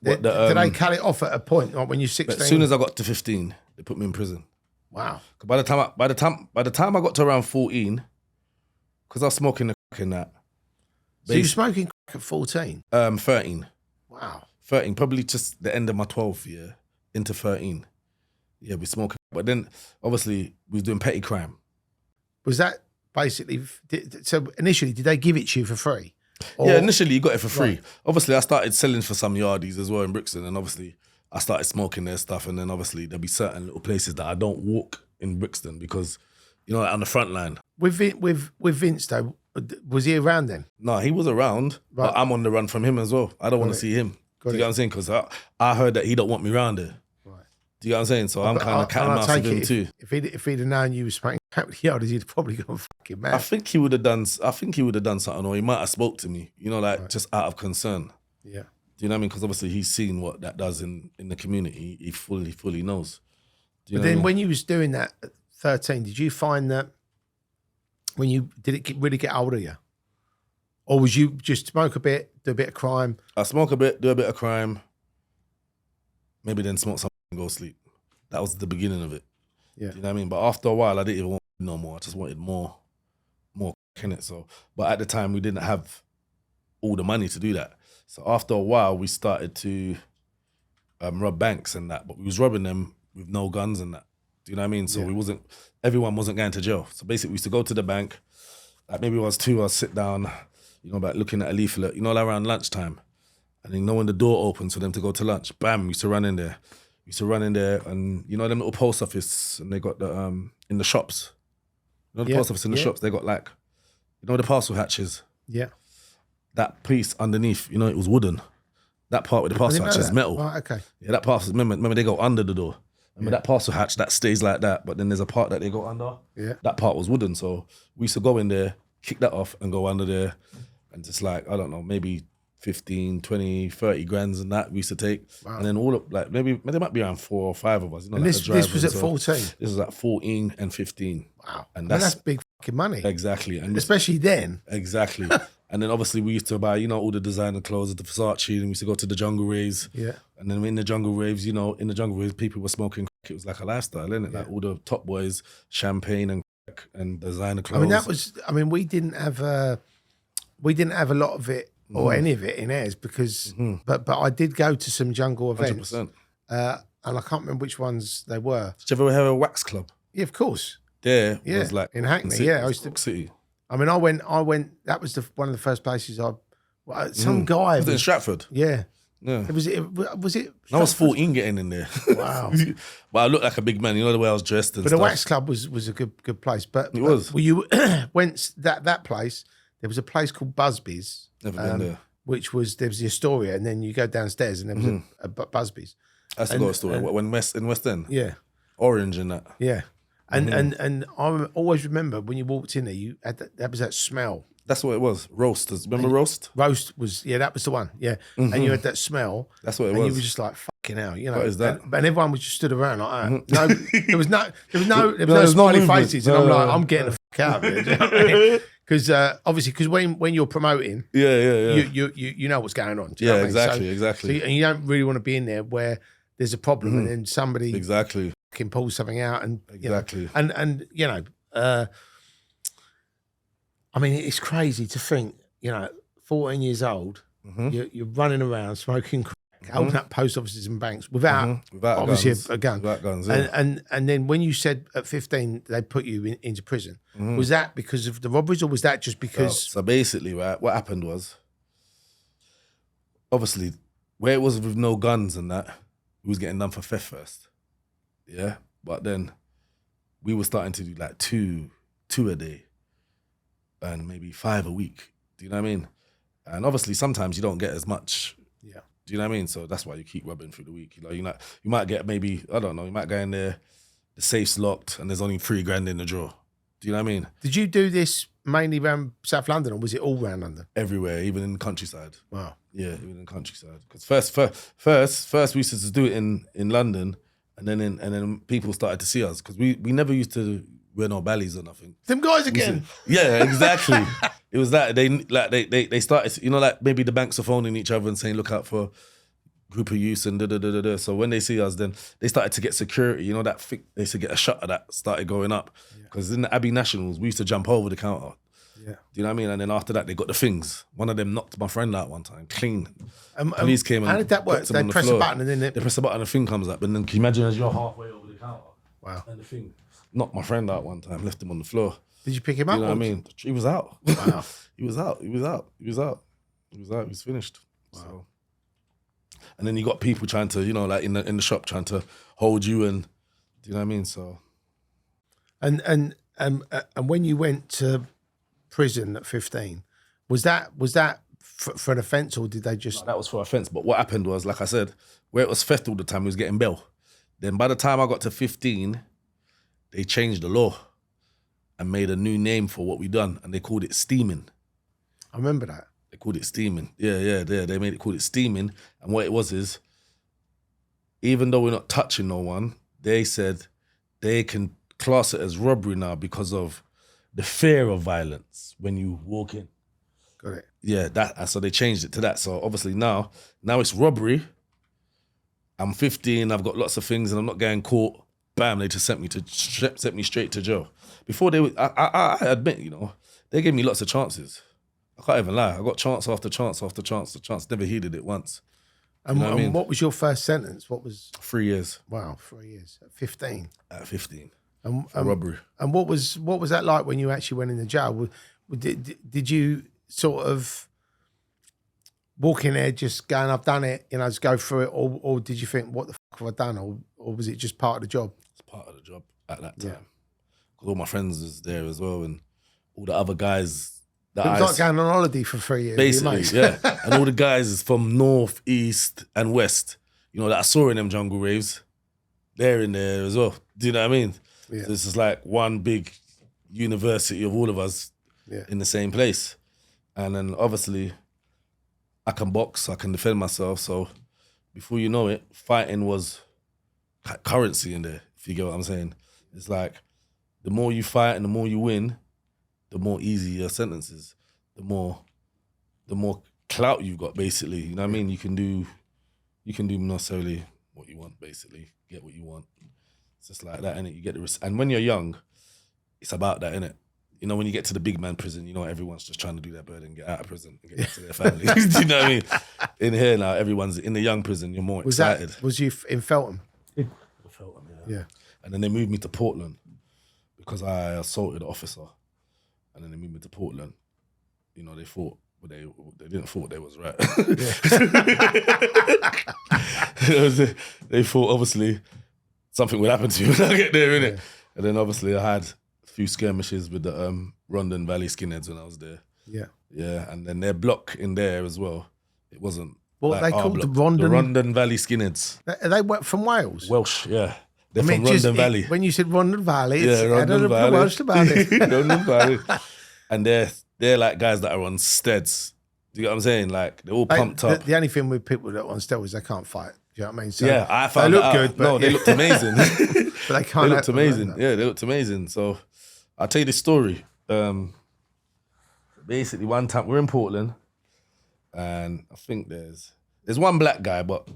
did they cut it off at a point, like when you're 16? As soon as I got to 15, they put me in prison. Wow. By the time I got to around 14, because I was smoking the crack in that. So you were smoking crack at 14? 13. Wow. 13, probably just the end of my 12th year into 13. Yeah, we smoking. But then, obviously, we was doing petty crime. Was that basically, so initially, did they give it to you for free? Or, yeah, initially you got it for free. Right. Obviously, I started selling for some Yardis as well in Brixton, and obviously I started smoking their stuff, and then obviously there'll be certain little places that I don't walk in Brixton because, you know, like on the front line. With Vince though, was he around then? No, he was around, Right. but I'm on the run from him as well. I don't want to see him. Do you get what I'm saying? Because I heard that he don't want me around there. Right. Do you get what I'm saying? So I'm kind of cat and mouse with him too. If he'd have known you were smoking crack with Yardis, he'd probably gone fucking mad. I think he would have done something, or he might have spoke to me. You know, like just out of concern. Yeah. Do you know what I mean? Because obviously he's seen what that does in the community. He fully knows. Do you But know then what I mean? when you was doing that at 13, did you find that did it really get hold of you? Or was you just smoke a bit, do a bit of crime? I smoke a bit, do a bit of crime, maybe then smoke something and go sleep. That was the beginning of it. Yeah. Do you know what I mean? But after a while, I didn't even want no more. I just wanted more in it. So, but at the time, we didn't have all the money to do that. So after a while, we started to rob banks and that, but we was robbing them with no guns and that. Do you know what I mean? So everyone wasn't going to jail. So basically, we used to go to the bank. Like maybe it was 2 hours, sit down, like looking at a leaflet, like around lunchtime. And then when the door opens for them to go to lunch, bam, we used to run in there. And them little post office, and they got the in the shops. The post office in the shops, they got like, the parcel hatches. Yeah. That piece underneath, it was wooden. That part with the parcel hatch is metal. Right, okay. Yeah, that part, remember they go under the door. Remember that parcel hatch, that stays like that, but then there's a part that they go under. Yeah. That part was wooden, so we used to go in there, kick that off and go under there, and just like, I don't know, maybe 15, 20, 30 grands and that we used to take. Wow. And then all of, like, maybe there might be around 4 or 5 of us. And this was at 14? This was at 14 and 15. Wow. And that's big fucking money. Exactly. And especially then. Exactly. And then obviously we used to buy, all the designer clothes, the Versace, and we used to go to the jungle raves. Yeah. And then in the jungle raves, people were smoking crack. It was like a lifestyle, innit? Yeah. Like all the top boys, champagne and crack and designer clothes. We didn't have a lot of it or any of it in ours because, but I did go to some jungle events. 100%. And I can't remember which ones they were. Did you ever have a wax club? Yeah, of course. There was like in Hackney. I used to City. I went. That was one of the first places some guy was it in Stratford? Yeah. Yeah. Was it? I was 14 getting in there. Wow. But I looked like a big man. The way I was dressed and stuff. But the wax club was a good place. But it was. Well, you went that place. There was a place called Busby's. Never been there. Which was, there was the Astoria, and then you go downstairs and there was a Busby's. That's the story. In West End? Yeah. Orange and that. Yeah. And I always remember when you walked in there, you had that was that smell. That's what it was. Roast. Remember roast? Roast was, that was the one. Yeah. And you had that smell. That's what it was. And you were just like, fucking hell, What is that? And everyone was just stood around like that. No, there was no smiley faces. And I'm like, I'm getting the fuck out of here. Because obviously, when you're promoting, you know what's going on. Yeah, exactly. So and you don't really want to be in there where there's a problem and then somebody can pull something out and it's crazy to think, 14 years old, you're running around smoking crack, holding up post offices and banks without obviously guns. a gun. Without guns, yeah. And then when you said at 15 they put you into prison, was that because of the robberies or was that just because? So basically, right, what happened was, obviously, where it was with no guns and that, we was getting done for theft first. Yeah? But then we were starting to do like two a day and maybe 5 a week. Do you know what I mean? And obviously sometimes you don't get as much. Yeah. Do you know what I mean? So that's why you keep robbing through the week. You might get maybe, I don't know, you might go in there, the safe's locked and there's only 3 grand in the drawer. Do you know what I mean? Did you do this mainly around South London or was it all around London? Everywhere, even in the countryside. Wow. Yeah, even in the countryside. Because first we used to do it in London, and then people started to see us because we never used to wear no ballies or nothing. Them guys again. Yeah, exactly. It was that they started, like maybe the banks are phoning each other and saying look out for group of youths and da. So when they see us, then they started to get security. They used to get a shutter that started going up because in the Abbey Nationals we used to jump over the counter. Yeah. Do you know what I mean? And then after that, they got the things. One of them knocked my friend out one time, clean. Police came and how did that work? They press a button and then they press a button and the thing comes up. And then can you imagine as you're halfway over the counter? Wow. And the thing knocked my friend out one time, left him on the floor. Did you pick him up? You know what I mean? He was out. Wow. He was out. He was finished. Wow. So, and then you got people trying to, like in the shop trying to hold you and, do you know what I mean? So. And when you went to prison at 15, was that for an offence or did they just? No, that was for offence. But what happened was, like I said, where it was theft all the time, we was getting bail. Then by the time I got to 15, they changed the law and made a new name for what we done, and they called it steaming. I remember that. They called it steaming. Yeah. They made it called it steaming, and what it was is, even though we're not touching no one, they said they can class it as robbery now because of the fear of violence when you walk in. Got it. Yeah, so they changed it to that. So obviously now it's robbery. I'm 15, I've got lots of things and I'm not getting caught. Bam, they just sent me straight to jail. Before I admit, you know, they gave me lots of chances. I can't even lie. I got chance after chance after chance after chance. Never heeded it once. And, you know what I mean? What was your first sentence? What was 3 years. Wow, 3 years at 15. At 15. For robbery. And what was that like when you actually went into jail? Did you sort of walk in there just going, I've done it, you know, just go through it, or did you think, what the fuck have I done, or was it just part of the job? It's part of the job at that time. Because all my friends was there as well, and all the other guys. It was like going on holiday for 3 years. Basically, yeah. And all the guys from north, east, and west, you know, that I saw in them jungle raves, they're in there as well. Do you know what I mean? Yeah. So this is like one big university of all of us in the same place. And then obviously, I can box, I can defend myself. So before you know it, fighting was currency in there, if you get what I'm saying. It's like the more you fight and the more you win, the more easy your sentence is, the more clout you've got, basically. You know what I mean? You can do necessarily what you want, basically. Get what you want. It's just like that, innit? You get the and when you're young, it's about that, innit? You know, when you get to the big man prison, you know, everyone's just trying to do their burden and get out of prison and get back to their family. Do you know what I mean? In here now, everyone's in the young prison, you're more excited. Was you in Feltham? Yeah. Feltham, yeah. And then they moved me to Portland because I assaulted an officer. And then they moved me to Portland. You know, they thought, but they didn't thought they was right. They thought, obviously, something would happen to you when I get there, innit? And then obviously I had a few skirmishes with the Rondon Valley skinheads when I was there. Yeah. Yeah, and then their block in there as well, it wasn't what like they called block. the Rondon Valley skinheads. Are they from Wales? Welsh, yeah. They're from Rondon Valley. When you said Rondon Valley, it's Rondon Valley. Welsh about it. Rondon Valley. And they're like guys that are on steads. Do you get what I'm saying? Like they're all pumped up. The only thing with people that are on steroids, they can't fight. Do you know what I mean? So yeah, I found they look good, but they looked amazing. But they can't. They looked amazing. Yeah, they looked amazing. So I'll tell you this story. Basically, one time we're in Portland, and I think there's one black guy, but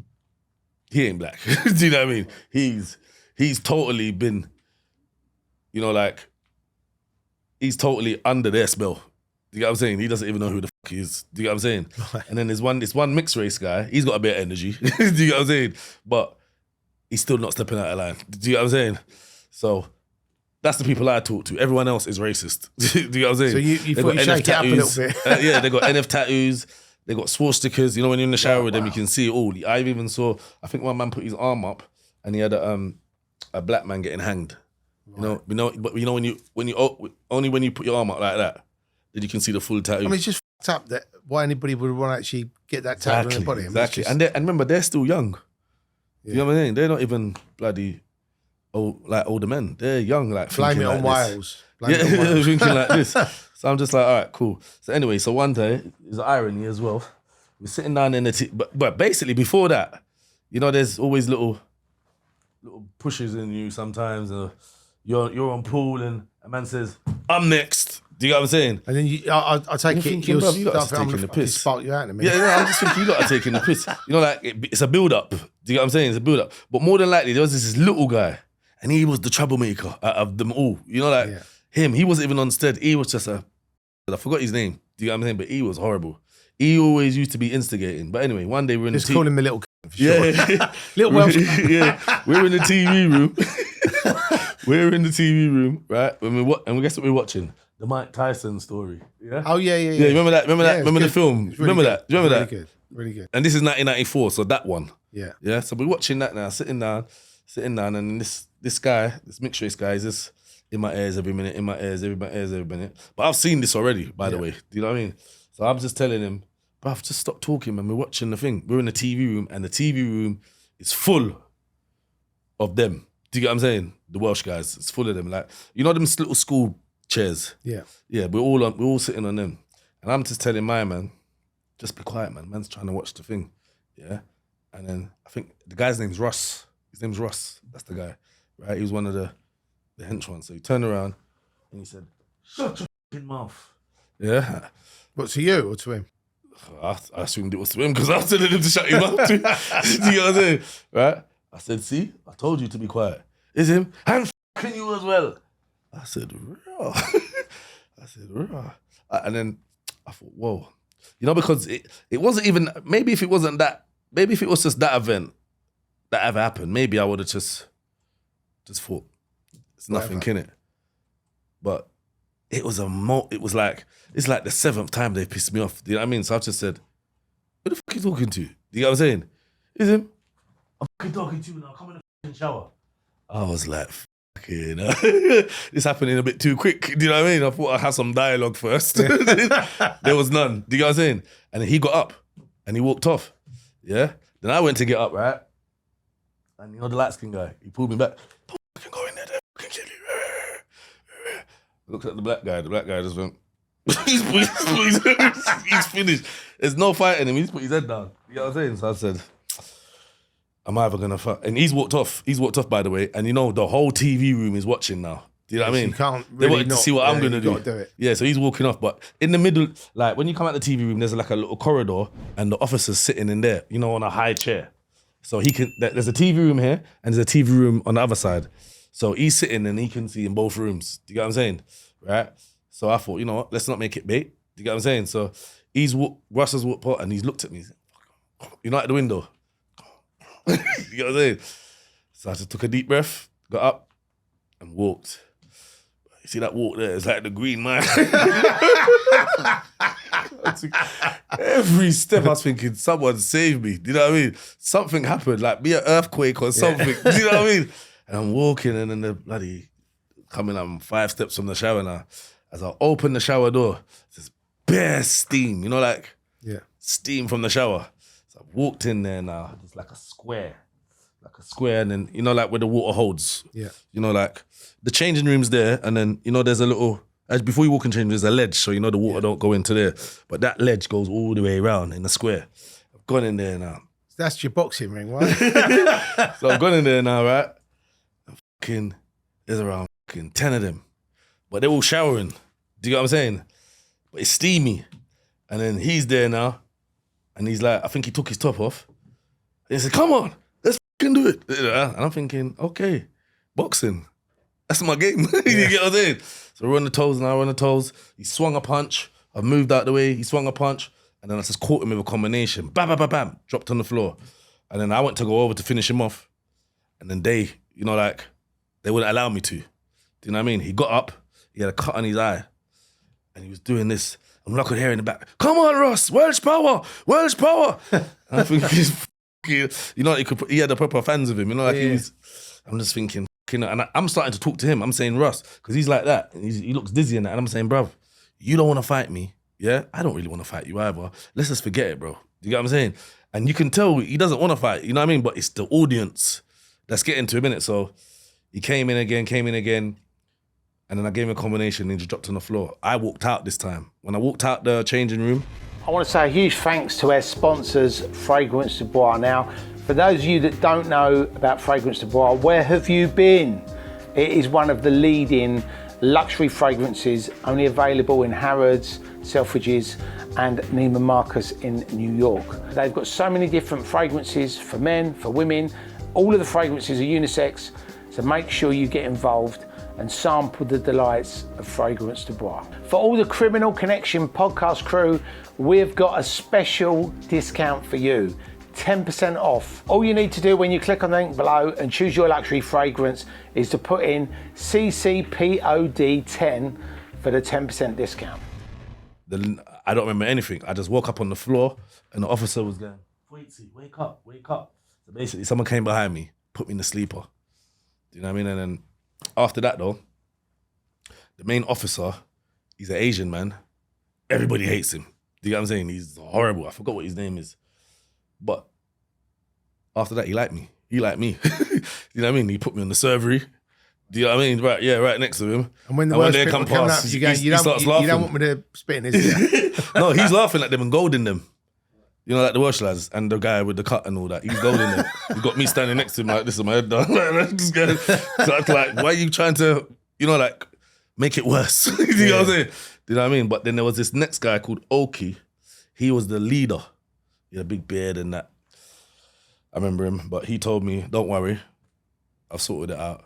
he ain't black. Do you know what I mean? He's totally been, you know, like, he's totally under their spell. Do you get what I'm saying? He doesn't even know who the fuck he is. Do you get what I'm saying? And then there's one mixed race guy. He's got a bit of energy. Do you get what I'm saying? But he's still not stepping out of line. Do you get what I'm saying? So that's the people I talk to. Everyone else is racist. Do you get what I'm saying? So you thought you shake it up a little bit. Yeah, they got NF tattoos. They got swore stickers. You know, when you're in the shower with them, you can see it all. I even saw, I think one man put his arm up and he had a black man getting hanged. Right. But when you put your arm up like that, then you can see the full tattoo. I mean, it's just fucked up that why anybody would want to actually get that tattoo on their body. Exactly. And remember, they're still young. Yeah. You know what I'm saying? They're not even bloody old, like older men. They're young, like blame it like on Wales. Thinking like this. So I'm just like, all right, cool. So anyway, so one day, there's an irony as well. We're sitting down in the but basically before that, you know, there's always little pushes in you sometimes. You're on pool and a man says, I'm next. Do you get what I'm saying? And then I take it, you got to taking the piss. Spark you out in a minute. Yeah, I'm just thinking you got to taking the piss. You know, like it's a build up. Do you get what I'm saying? It's a build up. But more than likely, there was this little guy, and he was the troublemaker of them all. You know, like him. He wasn't even on stead. He was just I forgot his name. Do you get what I'm saying? But he was horrible. He always used to be instigating. But anyway, one day we're in the call him a little. For sure. Yeah, little Welsh. Yeah, we're in the TV room. We're in the TV room, right? And guess what we're watching? The Mike Tyson story. Yeah. Oh yeah. Yeah, remember that? Remember the film? Remember that? Remember that? Really good. And this is 1994, so that one. Yeah. Yeah. So we're watching that now, sitting down, and this guy, this mixed race guy, is just in my ears every minute, every minute. But I've seen this already, by the way. Do you know what I mean? So I'm just telling him, bruv, just stop talking, man. We're watching the thing. We're in the TV room, and the TV room is full of them. Do you get what I'm saying? The Welsh guys, it's full of them. Like, you know them little school chairs? Yeah. Yeah, we're all sitting on them. And I'm just telling my man, just be quiet, man. Man's trying to watch the thing. Yeah. And then I think the guy's name's Russ. His name's Russ. That's the guy. Right? He was one of the hench ones. So he turned around and he said, shut your fucking mouth. Yeah. What, to you or to him? I assumed it was to him because I was telling him to shut him up too. Do you know what I'm saying? Right? I said, see, I told you to be quiet. Is him? And f***ing you as well. I said, raw. I said, raw. And then I thought, whoa. You know, because it wasn't even, maybe if it wasn't that, maybe if it was just that event that ever happened, maybe I would have just thought, it's nothing, innit? But it was it's like the 7th time they pissed me off. Do you know what I mean? So I just said, who the fuck are you talking to? Do you know what I'm saying? Is him? I'm fucking talking to you now. Come in the fucking shower. I was like, fucking, this happening a bit too quick. Do you know what I mean? I thought I had some dialogue first. There was none. Do you know what I'm saying? And then he got up and he walked off. Yeah? Then I went to get up, right? And you know the light skin guy, he pulled me back. Don't fucking go in there, they'll fucking kill you. I looked at the black guy just went, he's finished. There's no fighting him, he's put his head down. You know what I'm saying? So I said, I'm either gonna fuck. And he's walked off, by the way, and you know, the whole TV room is watching now. Do you know what I mean? You can't really they wanted to see what I'm gonna do. Do it. Yeah, so he's walking off, but in the middle, like when you come out the TV room, there's like a little corridor and the officer's sitting in there, you know, on a high chair. So there's a TV room here and there's a TV room on the other side. So he's sitting and he can see in both rooms. Do you get what I'm saying? Right? So I thought, you know what, let's not make it bait. Do you get what I'm saying? So Russ has walked out and he's looked at me. You know, at the window. You get what I'm saying? So I just took a deep breath, got up and walked. You see that walk there? It's like the Green Mile. Every step I was thinking, someone save me. Do you know what I mean? Something happened, like be an earthquake or something. Do you know what I mean? And I'm walking and then the bloody coming, I'm 5 steps from the shower now. As I open the shower door, there's bare steam, you know, like steam from the shower. So I walked in there now, it's like a square, and then, you know, like where the water holds. Yeah. You know, like the changing room's there, and then, you know, there's a little, before you walk in change, there's a ledge, so you know the water don't go into there. But that ledge goes all the way around in the square. I've gone in there now. That's your boxing ring, right? So I've gone in there now, right? There's around 10 of them. But they're all showering. Do you get what I'm saying? But it's steamy. And then he's there now. And he's like, I think he took his top off. And he said, come on, let's do it. And I'm thinking, okay, boxing. That's my game. You get what I'm saying? So we're on the toes now, we're on the toes. He swung a punch. I moved out the way. He swung a punch. And then I just caught him with a combination. Bam, bam, bam, bam. Dropped on the floor. And then I went to go over to finish him off. And then they, you know, like, they wouldn't allow me to. Do you know what I mean? He got up. He had a cut on his eye. And he was doing this. And I could hear in the back, come on, Ross, Welsh power, Welsh power. And I think you know, he had the proper fans of him. You know, like he was, I'm just thinking, and I'm starting to talk to him. I'm saying, Russ, because he's like that. And he looks dizzy and that. And I'm saying, bruv, you don't want to fight me. Yeah? I don't really want to fight you either. Let's just forget it, bro. You get what I'm saying? And you can tell he doesn't want to fight. You know what I mean? But it's the audience that's getting to him, innit? So he came in again. And then I gave him a combination and he just dropped on the floor. I walked out this time. When I walked out the changing room. I want to say a huge thanks to our sponsors, Fragrance Devoir. Now, for those of you that don't know about Fragrance Devoir, where have you been? It is one of the leading luxury fragrances, only available in Harrods, Selfridges, and Neiman Marcus in New York. They've got so many different fragrances for men, for women. All of the fragrances are unisex, so make sure you get involved and sample the delights of Fragrance Devoir. For all the Criminal Connection podcast crew, we've got a special discount for you, 10% off. All you need to do when you click on the link below and choose your luxury fragrance is to put in CCPOD10 for the 10% discount. I don't remember anything. I just woke up on the floor and the officer was going, Thwaites, wake up. So basically someone came behind me, put me in the sleeper. Do you know what I mean? And then after that though, the main officer, he's an Asian man. Everybody hates him. Do you get what I'm saying? He's horrible. I forgot what his name is. But after that, he liked me. You know what I mean? He put me on the servery. Do you know what I mean? Right, yeah, right next to him. And when the worst people come up, you don't want me to spit in his ear. No, he's laughing at them and goading them. You know, like the Welsh lads and the guy with the cut and all that. He's goading them. He's got me standing next to him like this with my head down. Just going, so I was like, why are you trying to, you know, like, make it worse? You know what I'm saying? Do you know what I mean? But then there was this next guy called Oki. He was the leader. He had a big beard and that. I remember him, but he told me, don't worry, I've sorted it out.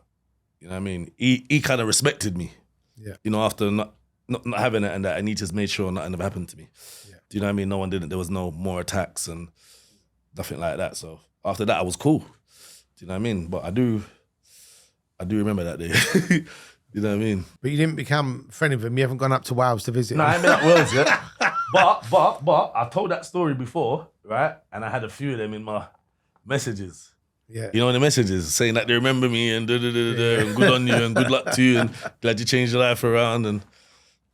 You know what I mean? He kind of respected me. Yeah. You know, after not having it and that, and he just made sure nothing ever happened to me. Yeah. Do you know what I mean? No one didn't. There was no more attacks and nothing like that. So after that, I was cool. Do you know what I mean? But I do remember that day. You know what I mean? But you didn't become a friend of him. You haven't gone up to Wales to visit No, him. I ain't been at Wales yet. But I told that story before, right? And I had a few of them in my messages. Yeah. You know, in the messages saying that they remember me and and good on you and good luck to you and glad you changed your life around and do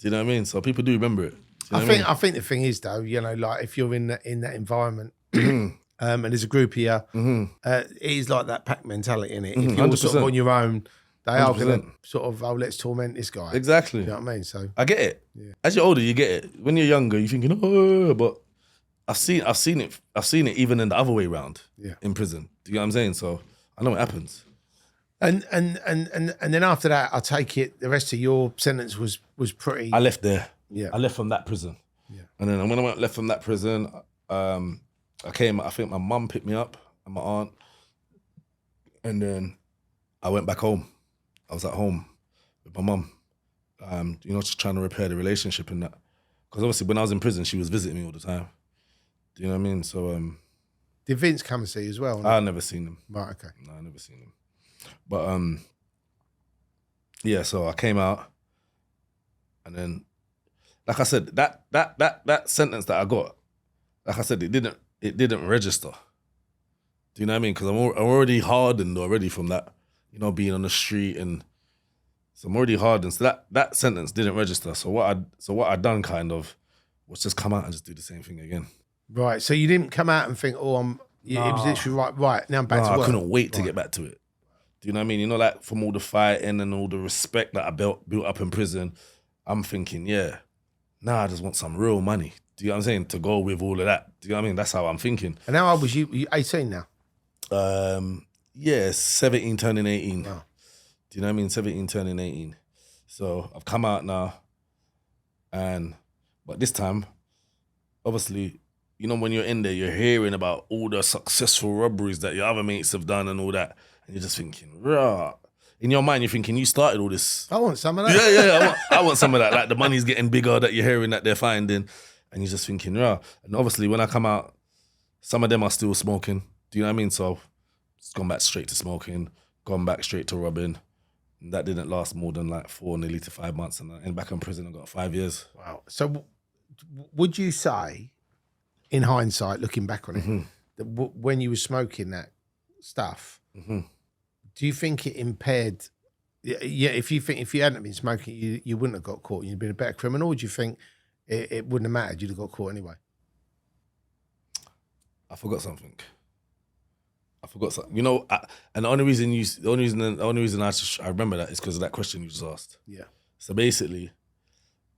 you know what I mean? So people do remember it. Do you know what I think the thing is though, you know, like if you're in that environment and there's a group here, it is like that pack mentality in it. If you're 100%. sort of on your own, they are going 100%. to sort of, oh, let's torment this guy. Exactly. You know what I mean? So I get it. Yeah. As you're older, you get it. When you're younger, you're thinking, oh, but I've seen it even in the other way round. Yeah. In prison. Do you know what I'm saying? So I know what happens. and then after that, I take it the rest of your sentence was pretty. I left there. Yeah. I left from that prison. Yeah. And then when I left from that prison, I think my mum picked me up and my aunt. And then I went back home. I was at home with my mum, you know, just trying to repair the relationship and that. Because obviously when I was in prison, she was visiting me all the time. Do you know what I mean? So Did Vince come and see you as well? I never seen him. Right, okay. No, I never seen him. But yeah, so I came out and then, like I said, that sentence that I got, like I said, it didn't register. Do you know what I mean? Because I'm already hardened already from that, you know, being on the street, and so I'm already hardened. So that sentence didn't register. So what I done kind of was just come out and just do the same thing again. Right, so you didn't come out and think, oh, it was literally right, now I'm back to work. I couldn't wait to get back to it. Do you know what I mean? You know, like from all the fighting and all the respect that I built up in prison, I'm thinking, yeah, now I just want some real money. Do you know what I'm saying? To go with all of that. Do you know what I mean? That's how I'm thinking. And how old was you? You 18 now? Yeah, 17 turning 18. Wow. Do you know what I mean? 17 turning 18. So I've come out now, but this time, obviously, you know, when you're in there, you're hearing about all the successful robberies that your other mates have done and all that, and you're just thinking, rah. In your mind, you're thinking, you started all this. I want some of that. Yeah, I want some of that. Like the money's getting bigger that you're hearing that they're finding, and you're just thinking, rah. And obviously, when I come out, some of them are still smoking. Do you know what I mean? So it's gone back straight to smoking, gone back straight to robbing. And that didn't last more than like 4, nearly to 5 months, and I ended back in prison and got 5 years. Wow. So would you say, in hindsight, looking back on it, that when you were smoking that stuff, do you think it impaired? Yeah, if you hadn't been smoking, you wouldn't have got caught. You'd been a better criminal. Or do you think it wouldn't have mattered? You'd have got caught anyway. I forgot something. You know, and the only reason I remember that is because of that question you just asked. Yeah. So basically,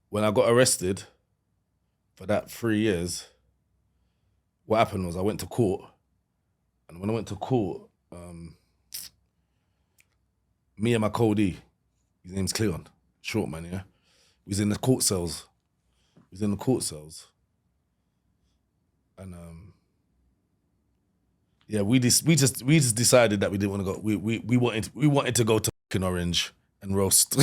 when I got arrested for that 3 years, what happened was I went to court, and when I went to court, me and my Cody, his name's Cleon, short man, yeah, we was in the court cells. And yeah, we just decided that we didn't want to go. We wanted to go to fucking Orange and roast.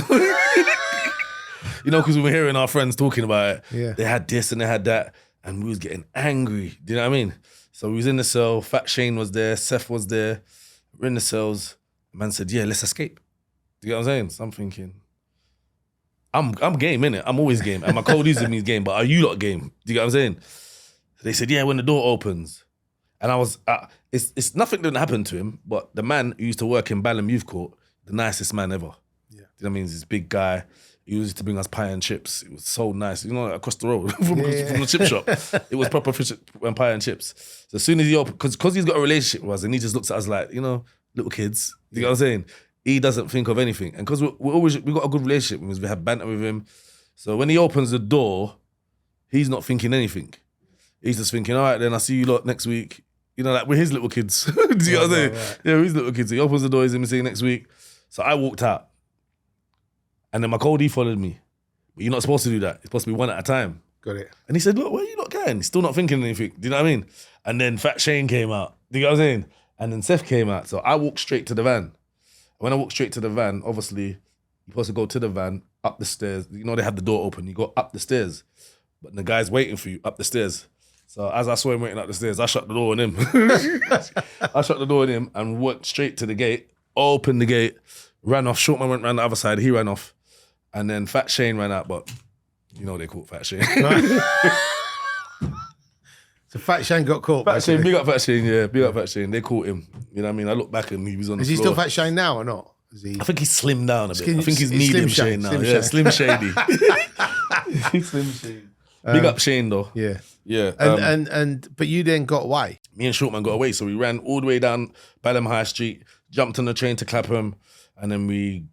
You know, because we were hearing our friends talking about it. Yeah. They had this and they had that, and we was getting angry. Do you know what I mean? So we was in the cell. Fat Shane was there. Seth was there. We're in the cells. Man said, "Yeah, let's escape." Do you know what I'm saying? So I'm thinking, I'm game, innit? I'm always game, and my Cody's with me game. But are you lot game? Do you get what I'm saying? They said, "Yeah, when the door opens." And I was, it's nothing didn't happen to him, but the man who used to work in Balham Youth Court, the nicest man ever. Yeah. Do you know what I mean? He's this big guy. He used to bring us pie and chips. It was so nice. You know, across the road from the chip shop. It was proper fish and pie and chips. So as soon as he opened, because he's got a relationship with us, and he just looks at us like, you know, little kids. You know what I'm saying? He doesn't think of anything. And because we got a good relationship with him, we have banter with him. So when he opens the door, he's not thinking anything. He's just thinking, all right, then I'll see you lot next week. You know, like we're his little kids. Do you know what I'm saying? Right. Yeah, we're his little kids. He opens the door, he's going to see you next week. So I walked out. And then my Cody followed me. But you're not supposed to do that. It's supposed to be one at a time. Got it. And he said, look, where are you not going? He's still not thinking anything. Do you know what I mean? And then Fat Shane came out. Do you know what I'm saying? And then Seth came out. So I walked straight to the van. When I walked straight to the van, obviously, you're supposed to go to the van, up the stairs. You know, they have the door open. You go up the stairs. But the guy's waiting for you up the stairs. So as I saw him waiting up the stairs, I shut the door on him. I shut the door on him and walked straight to the gate, opened the gate, ran off. Shortman went round the other side. He ran off. And then Fat Shane ran out, but you know they caught Fat Shane. So Fat Shane got caught. Fat Shane, big up Fat Shane, yeah, big up Fat Shane. They caught him. You know what I mean? I look back and he was on the floor. Is he still Fat Shane now or not? Is he? I think he's slimmed down a bit. Skin- I think he's Slim medium Shane, Shane now. Slim Yeah, Shane. Slim Shady. Slim Shane. Big up Shane though. Yeah. Yeah. But you then got away. Me and Shortman got away, so we ran all the way down Balham High Street, jumped on the train to Clapham, and then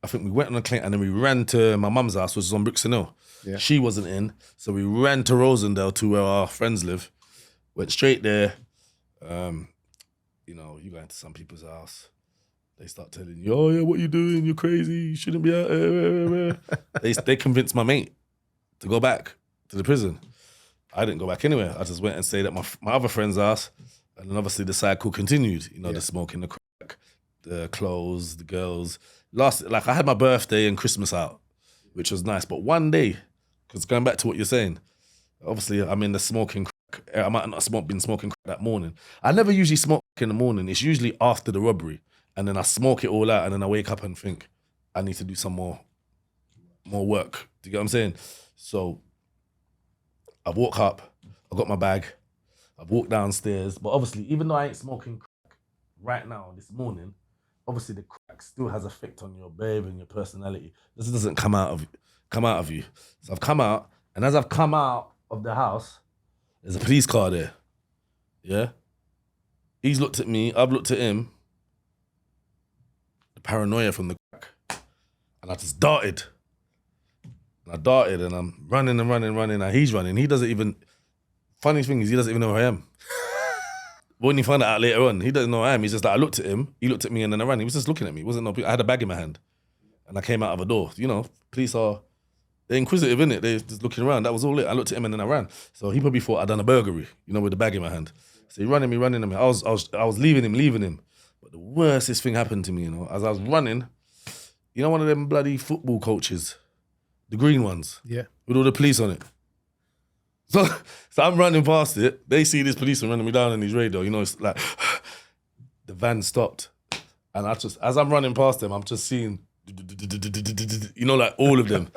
I think we went on a train, and then we ran to my mum's house, which was on Brixton Hill. Yeah. She wasn't in, so we ran to Rosendale to where our friends live. Went straight there. You know, you go into some people's house, they start telling you, oh yeah, what you doing? You're crazy. You shouldn't be out here. They convinced my mate to go back to the prison. I didn't go back anywhere. I just went and stayed at my other friend's house, and then obviously the cycle continued. You know, the smoking, the crack, the clothes, the girls. Like I had my birthday and Christmas out, which was nice. But one day, because going back to what you're saying, obviously I'm in the smoking crack. I might not have been smoking crack that morning. I never usually smoke in the morning. It's usually after the robbery, and then I smoke it all out, and then I wake up and think I need to do some more work. Do you get what I'm saying? So I woke up, I got my bag, I've walked downstairs, but obviously, even though I ain't smoking crack right now, this morning, obviously the crack still has effect on your babe and your personality. This doesn't come out of you. So I've come out, and as I've come out of the house, there's a police car there. Yeah? He's looked at me, I've looked at him. The paranoia from the crack. And I just darted. And I darted, and I'm running and running, and he's running. He doesn't even, funny thing is, he doesn't even know who I am. When he found it out later on, he doesn't know who I am. He's just like, I looked at him, he looked at me, and then I ran. He was just looking at me. I had a bag in my hand. And I came out of a door. You know, police they're inquisitive, innit? They're just looking around. That was all it. I looked at him and then I ran. So he probably thought I'd done a burglary, you know, with the bag in my hand. So he running me. I was leaving him. But the worstest thing happened to me, you know, as I was running, you know, one of them bloody football coaches, the green ones, with all the police on it. So I'm running past it. They see this policeman running me down on his radar. You know, it's like the van stopped, and as I'm running past them, I'm just seeing, you know, like all of them.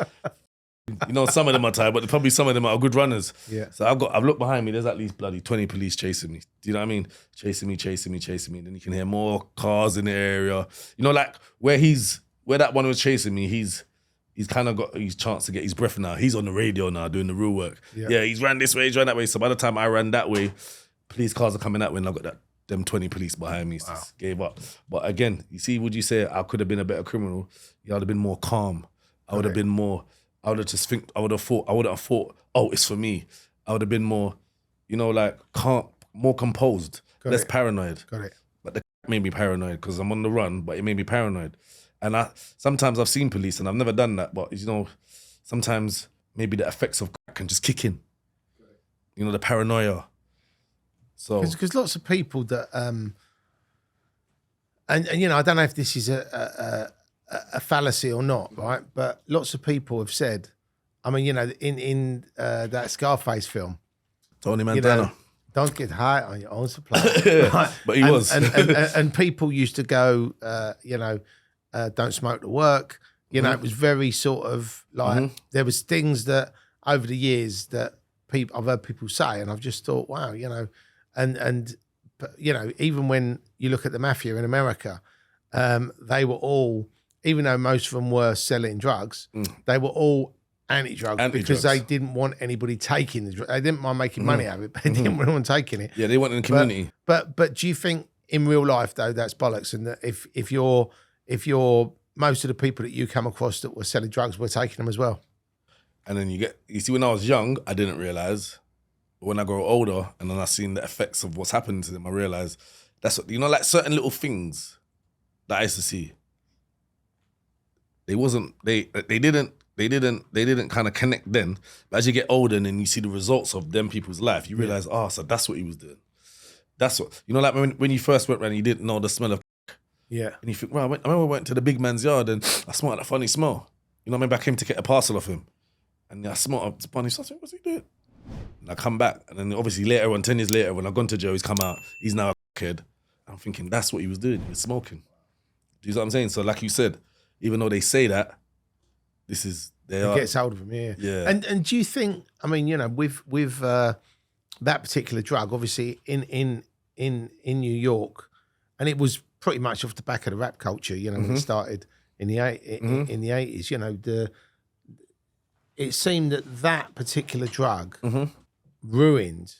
You know, some of them are tired, but probably some of them are good runners. Yeah. So I've looked behind me. There's at least bloody 20 police chasing me. Do you know what I mean? Chasing me. Then you can hear more cars in the area. You know, like where that one was chasing me, he's kind of got his chance to get his breath now. He's on the radio now doing the real work. Yeah, he's ran this way, he's ran that way. So by the time I ran that way, police cars are coming that way, and I've got them 20 police behind me. So just gave up. But again, you see, would you say I could have been a better criminal? I would have been more calm. I would have been more. I would have thought, oh, it's for me. I would have been more, you know, like calm, more composed, less paranoid. Got it. But the made me paranoid because I'm on the run, but it made me paranoid. And sometimes I've seen police and I've never done that, but you know, sometimes maybe the effects of crack can just kick in. You know, the paranoia. So because lots of people that and you know, I don't know if this is a fallacy or not, right? But lots of people have said, I mean, you know, in that Scarface film, Tony Montana. You know, don't get high on your own supply. Right? But he was. And people used to go, you know, don't smoke to work. You know, it was very sort of like, there was things that over the years that I've heard people say, and I've just thought, wow, you know, and you know, even when you look at the mafia in America, they were all, even though most of them were selling drugs, they were all anti-drugs because they didn't want anybody taking the drugs. They didn't mind making money out of it, but they didn't want anyone taking it. Yeah, they wanted in the community. But do you think in real life though that's bollocks, and that if you're most of the people that you come across that were selling drugs were taking them as well? And then you see, when I was young, I didn't realise. But when I grow older and then I seen the effects of what's happening to them, I realised that's what, you know, like certain little things that I used to see. They didn't they didn't kind of connect then. But as you get older and then you see the results of them people's life, you realize, so that's what he was doing. That's what, like when you first went around, you didn't know the smell of. Yeah. And you think, I remember I went to the big man's yard and I smelled that funny smell. You know, maybe I came to get a parcel off him. And I smelled a funny smell. What's he doing? And I come back. And then obviously later on, 10 years later, when I've gone to jail, he's come out. He's now a kid. I'm thinking, that's what he was doing. He was smoking. Do you know what I'm saying? So like you said, even though they say that, it gets hold of him, yeah. And do you think, I mean, you know, with that particular drug, obviously in New York, and it was pretty much off the back of the rap culture, you know, when it started in the 80s, you know, it seemed that particular drug ruined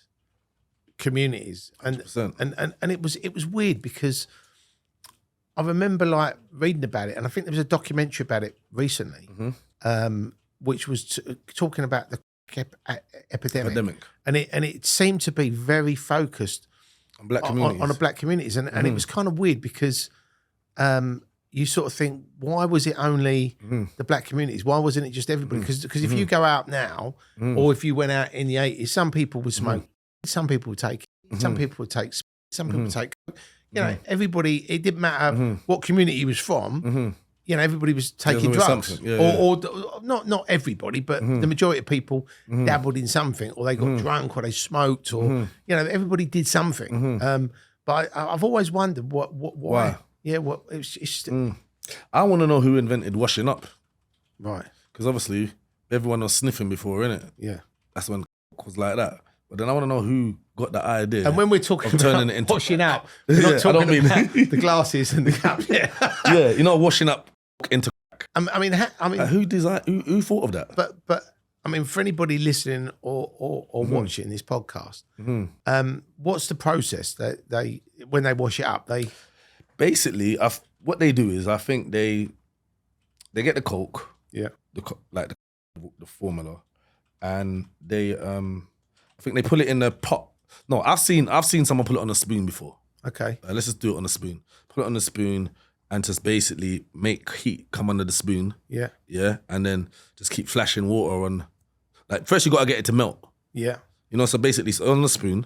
communities, and it was weird because I remember like reading about it, and I think there was a documentary about it recently, which was talking about the epidemic, and it seemed to be very focused on black communities, on the black communities, and it was kind of weird because you sort of think, why was it only the black communities? Why wasn't it just everybody? Because if you go out now, or if you went out in the 80s, some people would smoke, some people would take, some people would take, some people would take. You know, everybody. It didn't matter what community he was from. You know, everybody was taking drugs, or not everybody, but the majority of people dabbled in something, or they got drunk, or they smoked, or you know, everybody did something. But I've always wondered why. Yeah, it's just. I want to know who invented washing up, right? Because obviously everyone was sniffing before, innit? Yeah, that's when it was like that. But then I want to know who got the idea. And when we're talking about washing up, we're not talking about the glasses and the cups. Yeah, yeah, you know, washing up into crack. I mean, who designed? Who thought of that? But I mean, for anybody listening or watching this podcast, what's the process that they when they wash it up? They basically, what they do is, I think they get the coke, the formula, and they I think they put it in a pot. No, I've seen someone put it on a spoon before. Okay, let's just do it on a spoon. Put it on a spoon and just basically make heat come under the spoon. Yeah, yeah, and then just keep flashing water on. Like first, you got to get it to melt. Yeah, you know. So basically, on the spoon,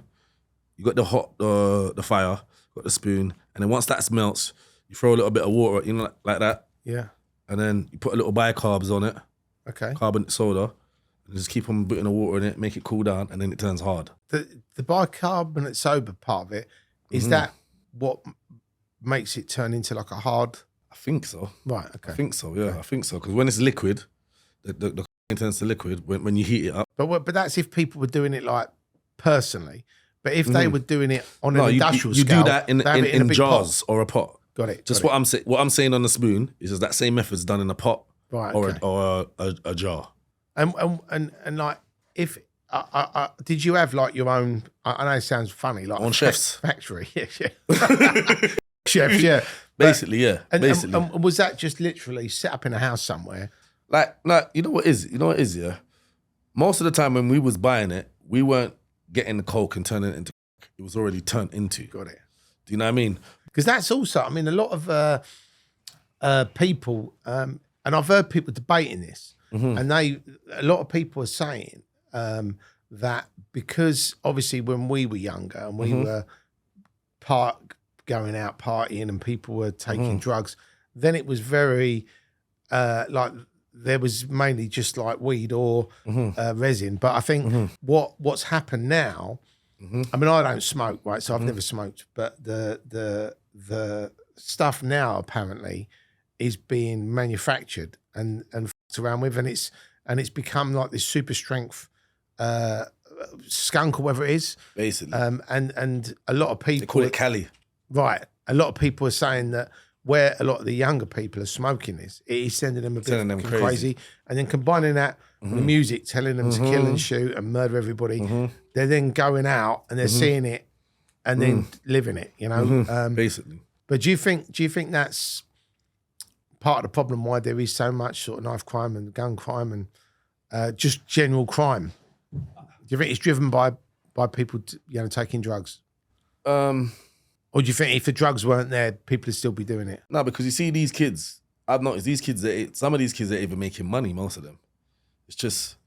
you got the fire, got the spoon, and then once that melts, you throw a little bit of water, you know, like that. Yeah, and then you put a little bicarbs on it. Okay, carbonate soda. And just keep on putting the water in it, make it cool down, and then it turns hard. The bicarbonate soda part of it, is that what makes it turn into like a hard? I think so. Right, okay. I think so, yeah. Okay. I think so. Because when it's liquid, the turns to liquid when you heat it up. But that's if people were doing it like personally. But if they were doing it on an industrial scale, you do that in jars or a pot. Got it. Just what I'm saying on the spoon is just that same method's done in a pot, right? Or a jar. And like, if did you have like your own? I know it sounds funny, like own chefs factory, yeah, chefs, yeah. Basically, yeah. And was that just literally set up in a house somewhere? Like, you know what is? Yeah. Most of the time when we was buying it, we weren't getting the coke and turning it into. It was already turned into. Got it. Do you know what I mean? Because that's also, I mean, a lot of people, and I've heard people debating this. And a lot of people are saying that because obviously when we were younger and we were going out partying and people were taking drugs, then it was very like there was mainly just like weed or resin. But I think what's happened now, I mean, I don't smoke, right? So I've never smoked, but the stuff now apparently is being manufactured and around with, and it's become like this super strength skunk or whatever it is, basically. And a lot of people they call it Cali, right? A lot of people are saying that where a lot of the younger people are smoking this, it is sending them a bit crazy, and then combining that with the music, telling them to kill and shoot and murder everybody. They're then going out and they're seeing it and then living it, you know, basically. But do you think that's part of the problem why there is so much sort of knife crime and gun crime and just general crime? Do you think it's driven by people, taking drugs? Or do you think if the drugs weren't there, people would still be doing it? No, because you see these kids, I've noticed these kids, some of these kids are even making money, most of them. It's just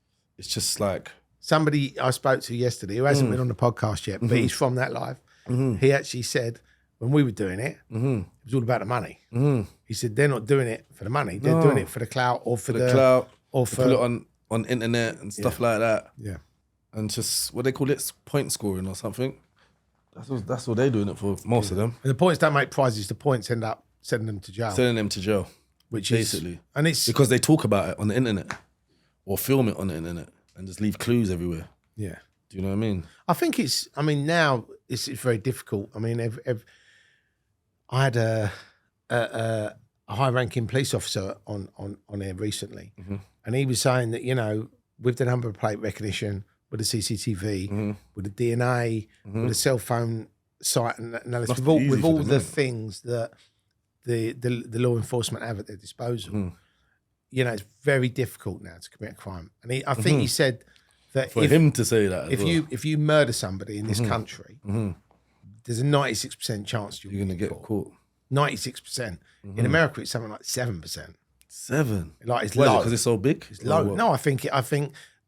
like... Somebody I spoke to yesterday who hasn't been on the podcast yet, but he's from that life. He actually said, when we were doing it, it was all about the money. He said, they're not doing it for the money. They're doing it for the clout or for the clout, or to for... put it on internet and stuff like that. Yeah. And just, what they call it, point scoring or something. That's what they're doing it for, most of them. And the points don't make prizes. The points end up sending them to jail. Sending them to jail. Which basically. Is... And it's... Because they talk about it on the internet or film it on the internet and just leave clues everywhere. Yeah. Do you know what I mean? I think now it's very difficult. I mean, I had a high-ranking police officer on here recently, and he was saying that, you know, with the number plate recognition, with the CCTV, with the DNA, with the cell phone site analysis, with all the things that the law enforcement have at their disposal, you know, it's very difficult now to commit a crime. And I think he said that for him to say that, if you murder somebody in this country, there's a 96% chance you're going to get caught. 96%. In America, it's something like 7%. 7. Like it's low because it's so big. It's low. No, I think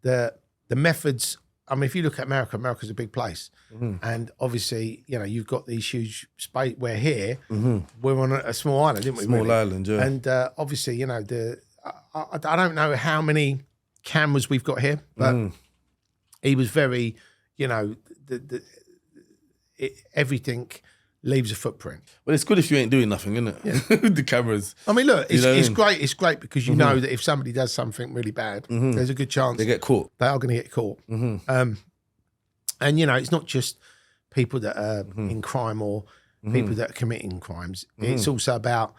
the methods. I mean, if you look at America, America's a big place, and obviously, you know, you've got these huge space. We're here. We're on a small island, didn't we? Small island, yeah. And obviously, you know, I don't know how many cameras we've got here, but he was very, you know, everything leaves a footprint. Well, it's good if you ain't doing nothing, isn't it? Yeah. The cameras. I mean, look, it's great. It's great because you know that if somebody does something really bad, there's a good chance they get caught. They are going to get caught. And you know, it's not just people that are in crime or people that are committing crimes. It's also about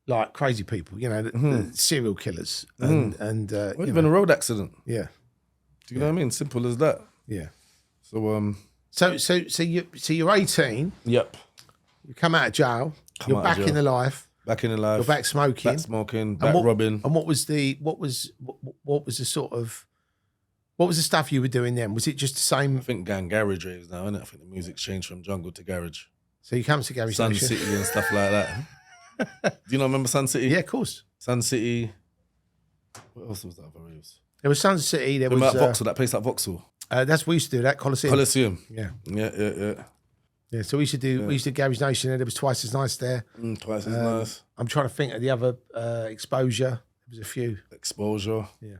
like crazy people. You know, the serial killers and even a road accident. Yeah. Do you know what I mean? Simple as that. Yeah. So So you're 18. Yep. You come out of jail. You're back in the life. Back in the life. You're back smoking. Back smoking. Back robbing. And what was the stuff you were doing then? Was it just the same? I think gang garage raves now, isn't it? I think the music's changed from jungle to garage. So you come to Garage Sun Station. City and stuff like that. Do you not remember Sun City? Yeah, of course. Sun City. What else was that other raves? There was Sun City. There remember was Vauxhall, that place at Vauxhall. That's we used to do that Coliseum. Yeah. Yeah, so we used to do Garage Nation there. There was Twice as Nice there. Twice as Nice. I'm trying to think of the other Exposure. There was a few. Exposure. Yeah.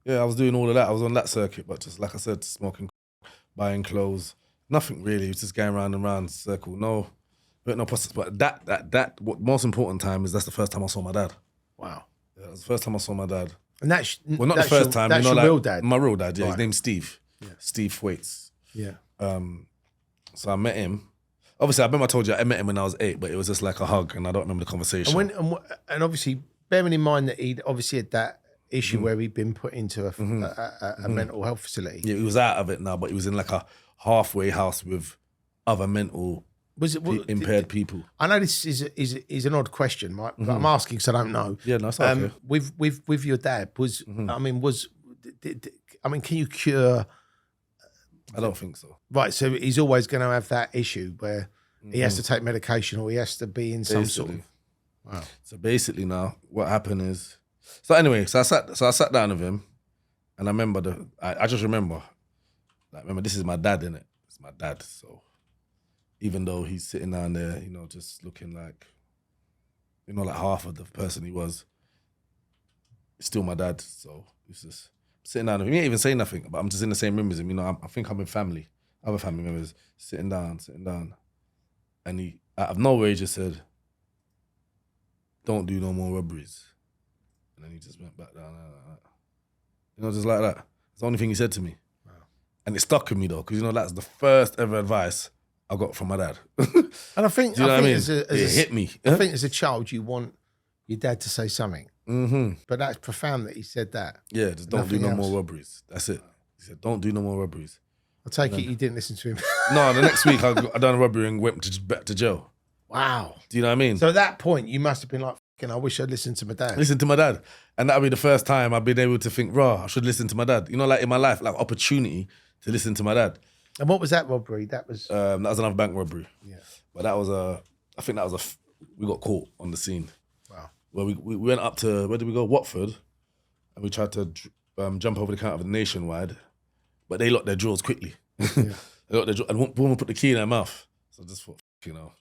Yeah, I was doing all of that. I was on that circuit, but just like I said, smoking, buying clothes, nothing really. It was just going round and round circle. No process. But that what most important time is that's the first time I saw my dad. Wow. Yeah, that was the first time I saw my dad. And that's well, not the first time. That's you know, your real like, dad. My real dad. Yeah, right. His name's Steve. Yeah. Steve Thwaites. Yeah. So I met him. Obviously, I remember I told you I met him when I was 8, but it was just like a hug, and I don't remember the conversation. And obviously, bearing in mind that he'd obviously had that issue where he'd been put into a mental health facility. Yeah, he was out of it now, but he was in like a halfway house with other mental impaired people. I know this is an odd question, right? But I'm asking because I don't know. Yeah, no, it's okay. With your dad, can you cure? I don't think so. Right, so he's always going to have that issue where he has to take medication or he has to be in some sort of... Wow. So basically now, what happened is... So anyway, I sat down with him and I remember I just remember, this is my dad, innit? It's my dad, so even though he's sitting down there, you know, just looking like, you know, like half of the person he was, it's still my dad, so it's just... Sitting down, he didn't even say nothing, but I'm just in the same room as him. You know, I think I'm with family, other family members, sitting down. And he, out of nowhere, he just said, "Don't do no more robberies." And then he just went back down like that. You know, just like that. It's the only thing he said to me. Wow. And it stuck with me though, because, you know, that's the first ever advice I got from my dad. And I think, it hit me. I think as a child, you want your dad to say something. But that's profound that he said that. Yeah, just don't do no more robberies. That's it. He said, don't do no more robberies. I take it you didn't listen to him. No, the next week I done a robbery and went back to jail. Wow. Do you know what I mean? So at that point, you must have been like, I wish I'd listened to my dad. Listen to my dad. And that'll be the first time I've been able to think, I should listen to my dad. You know, like in my life, like opportunity to listen to my dad. And what was that robbery? That was another bank robbery. Yeah. But we got caught on the scene. Wow. Well, we went up to, where did we go? Watford. And we tried to jump over the counter of the Nationwide. But they locked their drawers quickly. They locked their and woman put the key in her mouth. So I just thought, you know,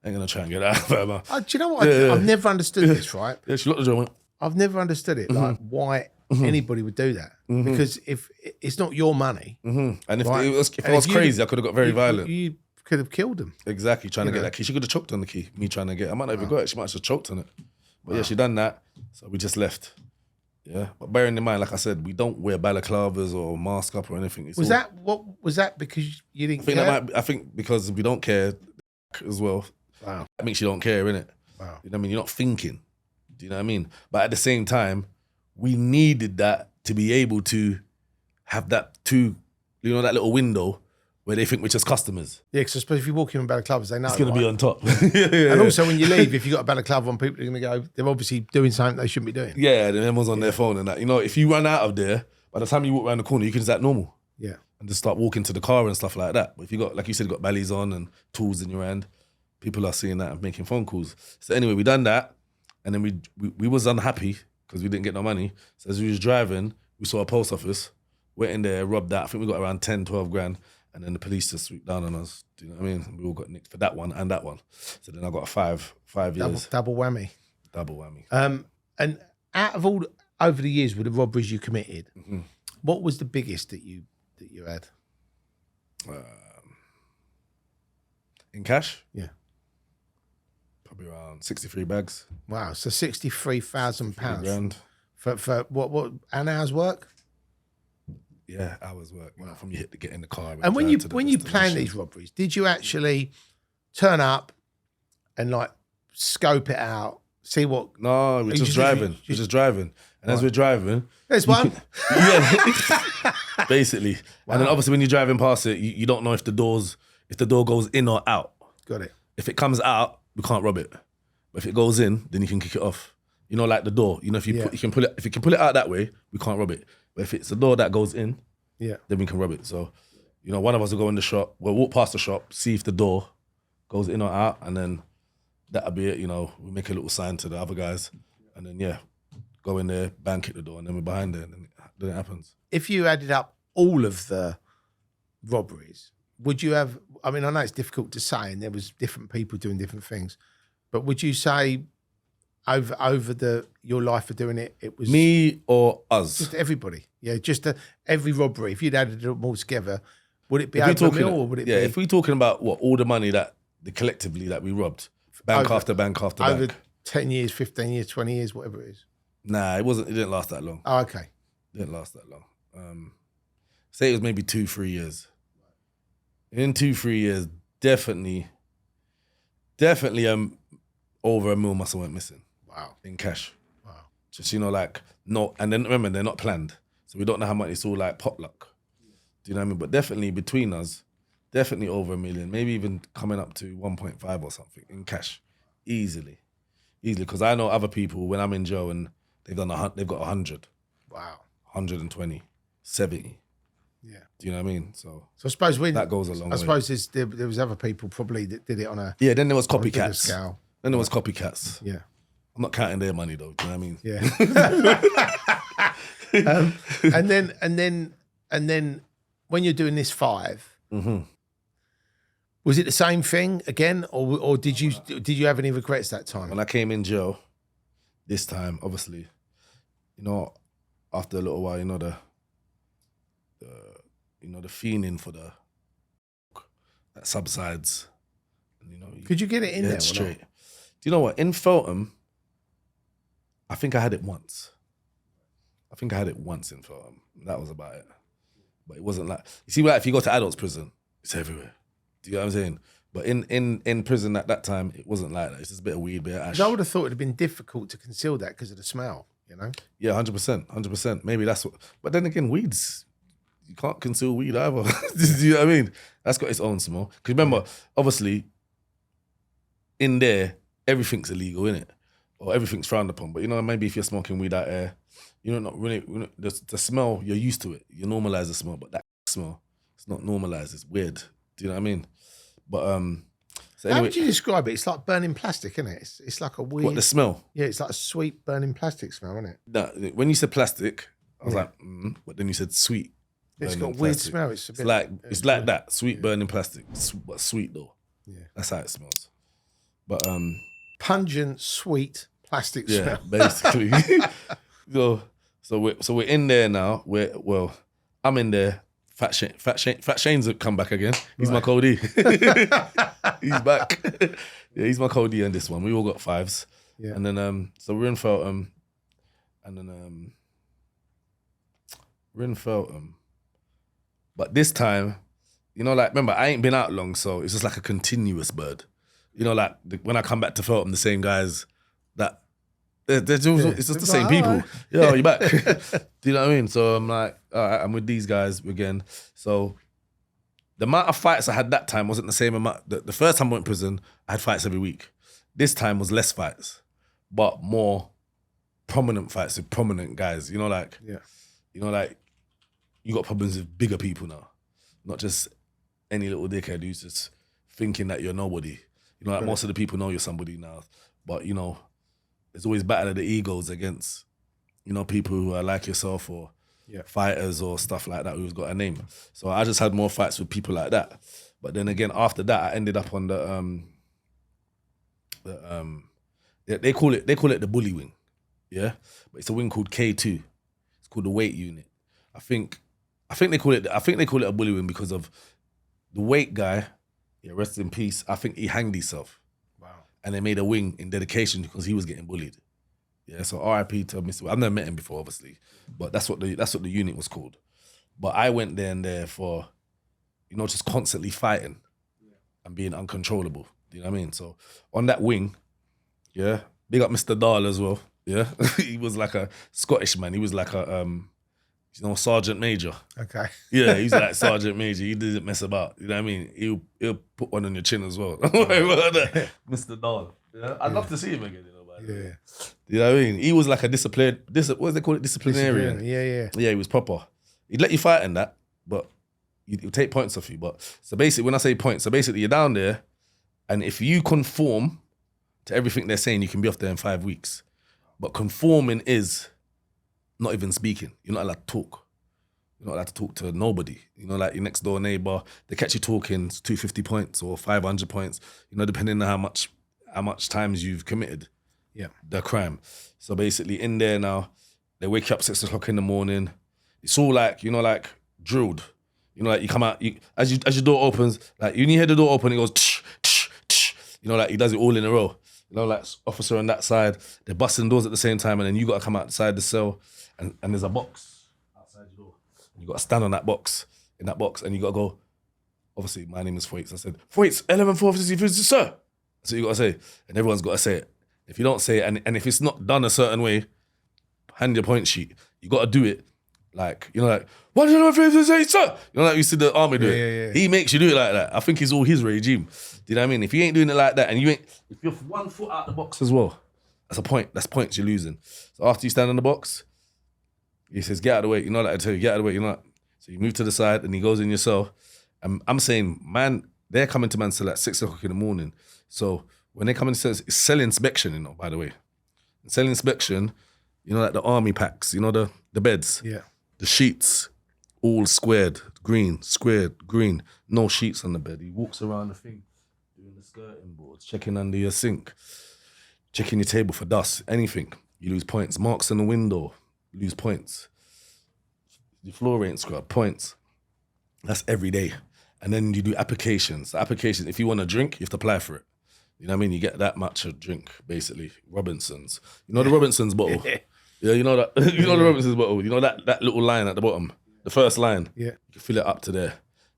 I ain't gonna try and get out of her mouth. Do you know what? I've never understood this, right? Yeah, she locked the drawer and went, I've never understood it, like why anybody would do that. Because if it's not your money, and if right? I was crazy, I could have got very violent. You could have killed them. Exactly, trying to get that key. She could have choked on the key, me trying to get it. I might not even got it, she might have just choked on it. But yeah, she done that, so we just left. Yeah, but bearing in mind, like I said, we don't wear balaclavas or mask up or anything. It's was that because you didn't care? I think because we don't care as well. Wow. That makes you don't care, innit? Wow. You know what I mean? You're not thinking. Do you know what I mean? But at the same time, we needed that to be able to have that that little window where they think we're just customers. Yeah, because I suppose if you walk in with balaclavas, they know. It's going to be on top. And also when you leave, if you've got a balaclava on, people are going to go, they're obviously doing something they shouldn't be doing. Yeah, and everyone's on their phone and that. You know, if you run out of there, by the time you walk around the corner, you can just act normal. Yeah. And just start walking to the car and stuff like that. But if you got, like you said, got bellies on and tools in your hand, people are seeing that and making phone calls. So anyway, we done that, and then we was unhappy because we didn't get no money. So as we was driving, we saw a post office, went in there, robbed that. I think we got around 10, 12 grand. And then the police just swooped down on us. Do you know what I mean? We all got nicked for that one and that one. So then I got a five years. Double whammy. Double whammy. And out of all over the years with the robberies you committed, what was the biggest that you had? In cash? Yeah. Probably around 63 bags. Wow. So £63,000 grand. For what an hour's work? Yeah, hours work. You know, from you hit to get in the car. And when you plan these robberies, did you actually turn up and like scope it out, see what? No, we're just driving. We're just driving, and as we're driving, there's one. Basically. Wow. And then obviously when you're driving past it, you don't know if the door goes in or out. Got it. If it comes out, we can't rob it. But if it goes in, then you can kick it off. You know, like the door. You know, if you can pull it, if you can pull it out that way, we can't rob it. But if it's a door that goes in, then we can rob it. So, you know, one of us will go in the shop, we'll walk past the shop, see if the door goes in or out, and then that'll be it. You know, we make a little sign to the other guys, and then go in there, bang, kick the door, and then we're behind there, and then it happens. If you added up all of the robberies, would you have? I mean, I know it's difficult to say, and there was different people doing different things, but would you say over your life of doing it, it was me or us? Just everybody. Yeah, just every robbery. If you'd added them all together, would it be over a mil, or would it be? Yeah, if we're talking about all the money that collectively that we robbed, bank after bank after bank. Over 10 years, 15 years, 20 years, whatever it is. Nah, it didn't last that long. Oh, okay. It didn't last that long. Say it was maybe 2-3 years. In 2-3 years, definitely over a mil must have went missing. Wow. In cash. Wow. Just, you know, like, no, and then remember, they're not planned. So we don't know how much, it's all like potluck. Do you know what I mean? But definitely between us, definitely over $1 million, maybe even coming up to 1.5 or something in cash. Easily. Because I know other people, when I'm in jail and they've got 100. Wow. 120, 70. Yeah. Do you know what I mean? So I suppose that goes a long way. I suppose there was other people probably that did it on a... Yeah, then there was copycats. Scale. Then there was copycats. Yeah. I'm not counting their money though, do you know what I mean? Yeah. And then when you're doing this 5, was it the same thing again, or did you have any regrets that time? When I came in jail, this time, obviously, you know, after a little while, you know, the fiending for that subsides. And, you know, could you get it in there? Straight. Do you know what? In Feltham, I think I had it once. In Feltham. That was about it. But it wasn't like, you see, like if you go to adults prison, it's everywhere. Do you know what I'm saying? But in prison at that time, it wasn't like that. It's just a bit of weed, bit of ash. I would have thought it'd have been difficult to conceal that because of the smell, you know? Yeah, 100%. Maybe that's what, but then again, weeds, you can't conceal weed either. Do you know what I mean? That's got its own smell. Because remember, obviously, in there, everything's illegal, innit? Or everything's frowned upon. But you know, maybe if you're smoking weed out there, you're not really, the smell, you're used to it. You normalize the smell, but that smell, it's not normalized, it's weird. Do you know what I mean? But So How anyway, would you describe it? It's like burning plastic, isn't it? It's like a weird. what, the smell? Yeah, it's like a sweet burning plastic smell, isn't it? No, when you said plastic, I was like, but then you said sweet. It's got a burning weird plastic. smell. It's like that, sweet burning plastic, but sweet though. Yeah. That's how it smells. But Pungent, sweet plastic yeah, smell. basically. so we're in there now. I'm in there. Fat Shane's come back again. He's my Cody. He's back. Yeah, he's my Cody on this one. We all got 5s. Yeah. And then so we're in Feltham, and then we're in Feltham. But this time, you know, like, remember, I ain't been out long, so it's just like a continuous bird. You know, like when I come back to Feltham, the same guys that it's just the same people. Yo, you back? Do you know what I mean? So I'm like, all right, I'm with these guys again. So the amount of fights I had that time wasn't the same amount. The first time I went to prison, I had fights every week. This time was less fights, but more prominent fights with prominent guys. You know, like, you got problems with bigger people now, not just any little dickhead who's just thinking that you're nobody. You know, like most of the people know you're somebody now, but you know, there's always battle of the egos against, you know, people who are like yourself or fighters or stuff like that who's got a name. So I just had more fights with people like that. But then again, after that, I ended up on they call it the bully wing, yeah. But it's a wing called K2. It's called the weight unit. I think they call it a bully wing because of the weight guy. Yeah, rest in peace. I think he hanged himself. And they made a wing in dedication because he was getting bullied. Yeah, so R.I.P. to Mr. I've never met him before, obviously, but that's what the unit was called. But I went there for, you know, just constantly fighting and being uncontrollable. Do you know what I mean? So on that wing, yeah, big up Mr. Dahl as well. Yeah, he was like a Scottish man. He was like a sergeant major. Okay. Yeah, he's like sergeant major. He didn't mess about. You know what I mean? He'll put one on your chin as well. Mr. Dawn. Yeah? I'd love to see him again, you know, by the way. You know what I mean? He was like a what do they call it? Disciplinarian. Yeah. Yeah, he was proper. He'd let you fight in that, but he'd take points off you. But so basically, when I say points, so basically you're down there, and if you conform to everything they're saying, you can be off there in 5 weeks. But conforming is not even speaking. You're not allowed to talk. You're not allowed to talk to nobody. You know, like your next door neighbor, they catch you talking 250 points or 500 points, you know, depending on how much times you've committed the crime. So basically in there now, they wake you up 6 o'clock in the morning. It's all like, you know, like drilled. You know, like you come out, as your door opens, like when you hear the door open, it goes tsh, tsh, tsh. You know, like he does it all in a row. You know, like officer on that side, they're busting doors at the same time, and then you got to come outside the cell, and there's a box outside your door. And you got to stand on that box, and you got to go, obviously, my name is Thwaites. I said, Thwaites, 11-4, sir. That's what you got to say. And everyone's got to say it. If you don't say it, and if it's not done a certain way, hand your point sheet. You got to do it like, you know, like, what did I say, sir? You know, like you see the army do it. Yeah. He makes you do it like that. I think it's all his regime. Do you know what I mean? If you ain't doing it like that, and if you're 1 foot out the box as well, that's a point. That's points you're losing. So after you stand on the box, he says, get out of the way. You know, like I tell you, get out of the way. You know, so you move to the side, and he goes in your cell. And I'm saying, man, they're coming to man's cell at 6 o'clock in the morning. So when they come in, it's cell inspection, you know, by the way. Cell inspection, you know, like the army packs, you know, the beds. Yeah. The sheets, all squared, green, squared, green. No sheets on the bed. He walks around the thing, doing the skirting boards, checking under your sink, checking your table for dust, anything. You lose points. Marks on the window, lose points. The floor ain't scrubbed, points. That's every day. And then you do applications. Applications, if you want a drink, you have to apply for it. You know what I mean? You get that much a drink, basically. Robinson's. You know the Robinson's bottle? Yeah, you know that. You know the Robinson's bottle. You know that little line at the bottom, the first line. Yeah. You can fill it up to there,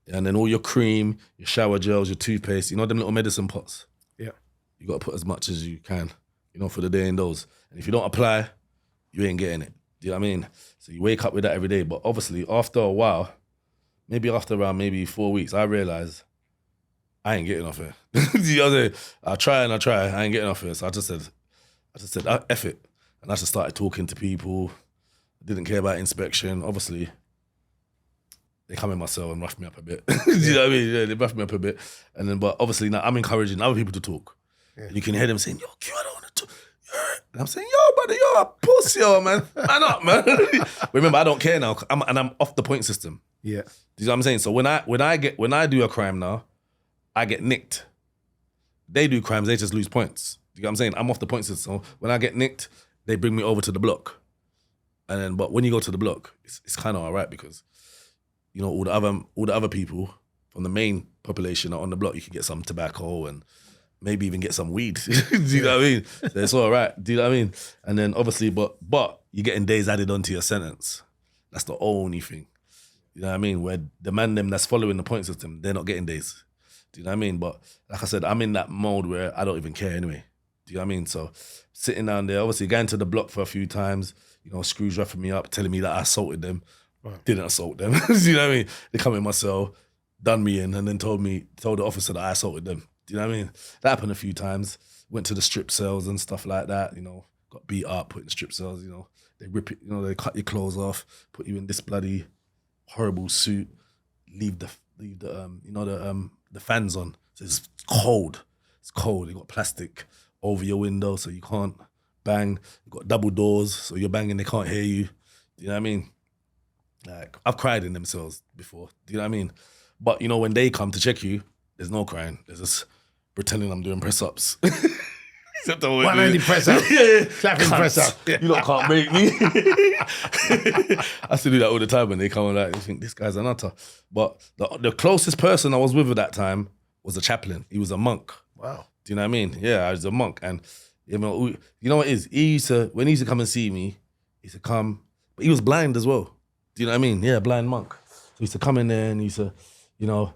and then all your cream, your shower gels, your toothpaste. You know them little medicine pots. Yeah. You got to put as much as you can, you know, for the day in those. And if you don't apply, you ain't getting it. Do you know what I mean? So you wake up with that every day. But obviously, after a while, maybe after around 4 weeks, I realized I ain't getting off here. You know what I'm saying? I try, I ain't getting off here. So I just said, F it. And I just started talking to people. I didn't care about inspection. Obviously, they come in my cell and rough me up a bit. Do you know what I mean? Yeah, they rough me up a bit. And then, but obviously now I'm encouraging other people to talk. Yeah. You can hear them saying, yo, Q, I don't want to talk. And I'm saying, yo, brother, you're a pussy, yo, man. Man up, man. Remember, I don't care now. I'm off the point system. Yeah. Do you know what I'm saying? So when I do a crime now, I get nicked. They do crimes, they just lose points. Do you know what I'm saying? I'm off the point system. So when I get nicked, they bring me over to the block. And then, but when you go to the block, it's kind of all right because, you know, all the other people from the main population are on the block. You can get some tobacco and maybe even get some weed. Do you know what I mean? So it's all right. Do you know what I mean? And then obviously, but you're getting days added onto your sentence. That's the only thing. You know what I mean? Where the man them that's following the point system, they're not getting days. Do you know what I mean? But like I said, I'm in that mode where I don't even care anyway. Do you know what I mean? So sitting down there, obviously going to the block for a few times, you know, screws roughing me up, telling me that I assaulted them. Right. Didn't assault them. Do you know what I mean? They come in my cell, done me in, and then told the officer that I assaulted them. Do you know what I mean? That happened a few times. Went to the strip cells and stuff like that, you know, got beat up, put in strip cells, you know. They rip it, you know, they cut your clothes off, put you in this bloody horrible suit, leave the fans on. So it's cold. It's cold. You got plastic over your window so you can't bang. You got double doors, so you're banging, they can't hear you. Do you know what I mean? Like, I've cried in them cells before. Do you know what I mean? But, you know, when they come to check you, there's no crying. There's just pretending I'm doing press-ups. One-handed press-up. Yeah. Clapping press-up. You lot can't make me. I used to do that all the time when they come and like, you think this guy's a nutter. But the closest person I was with at that time was a chaplain. He was a monk. Wow. Do you know what I mean? Yeah, I was a monk. And you know what it is? When he used to come and see me, he used to come, but he was blind as well. Do you know what I mean? Yeah, blind monk. So he used to come in there and he used to, you know,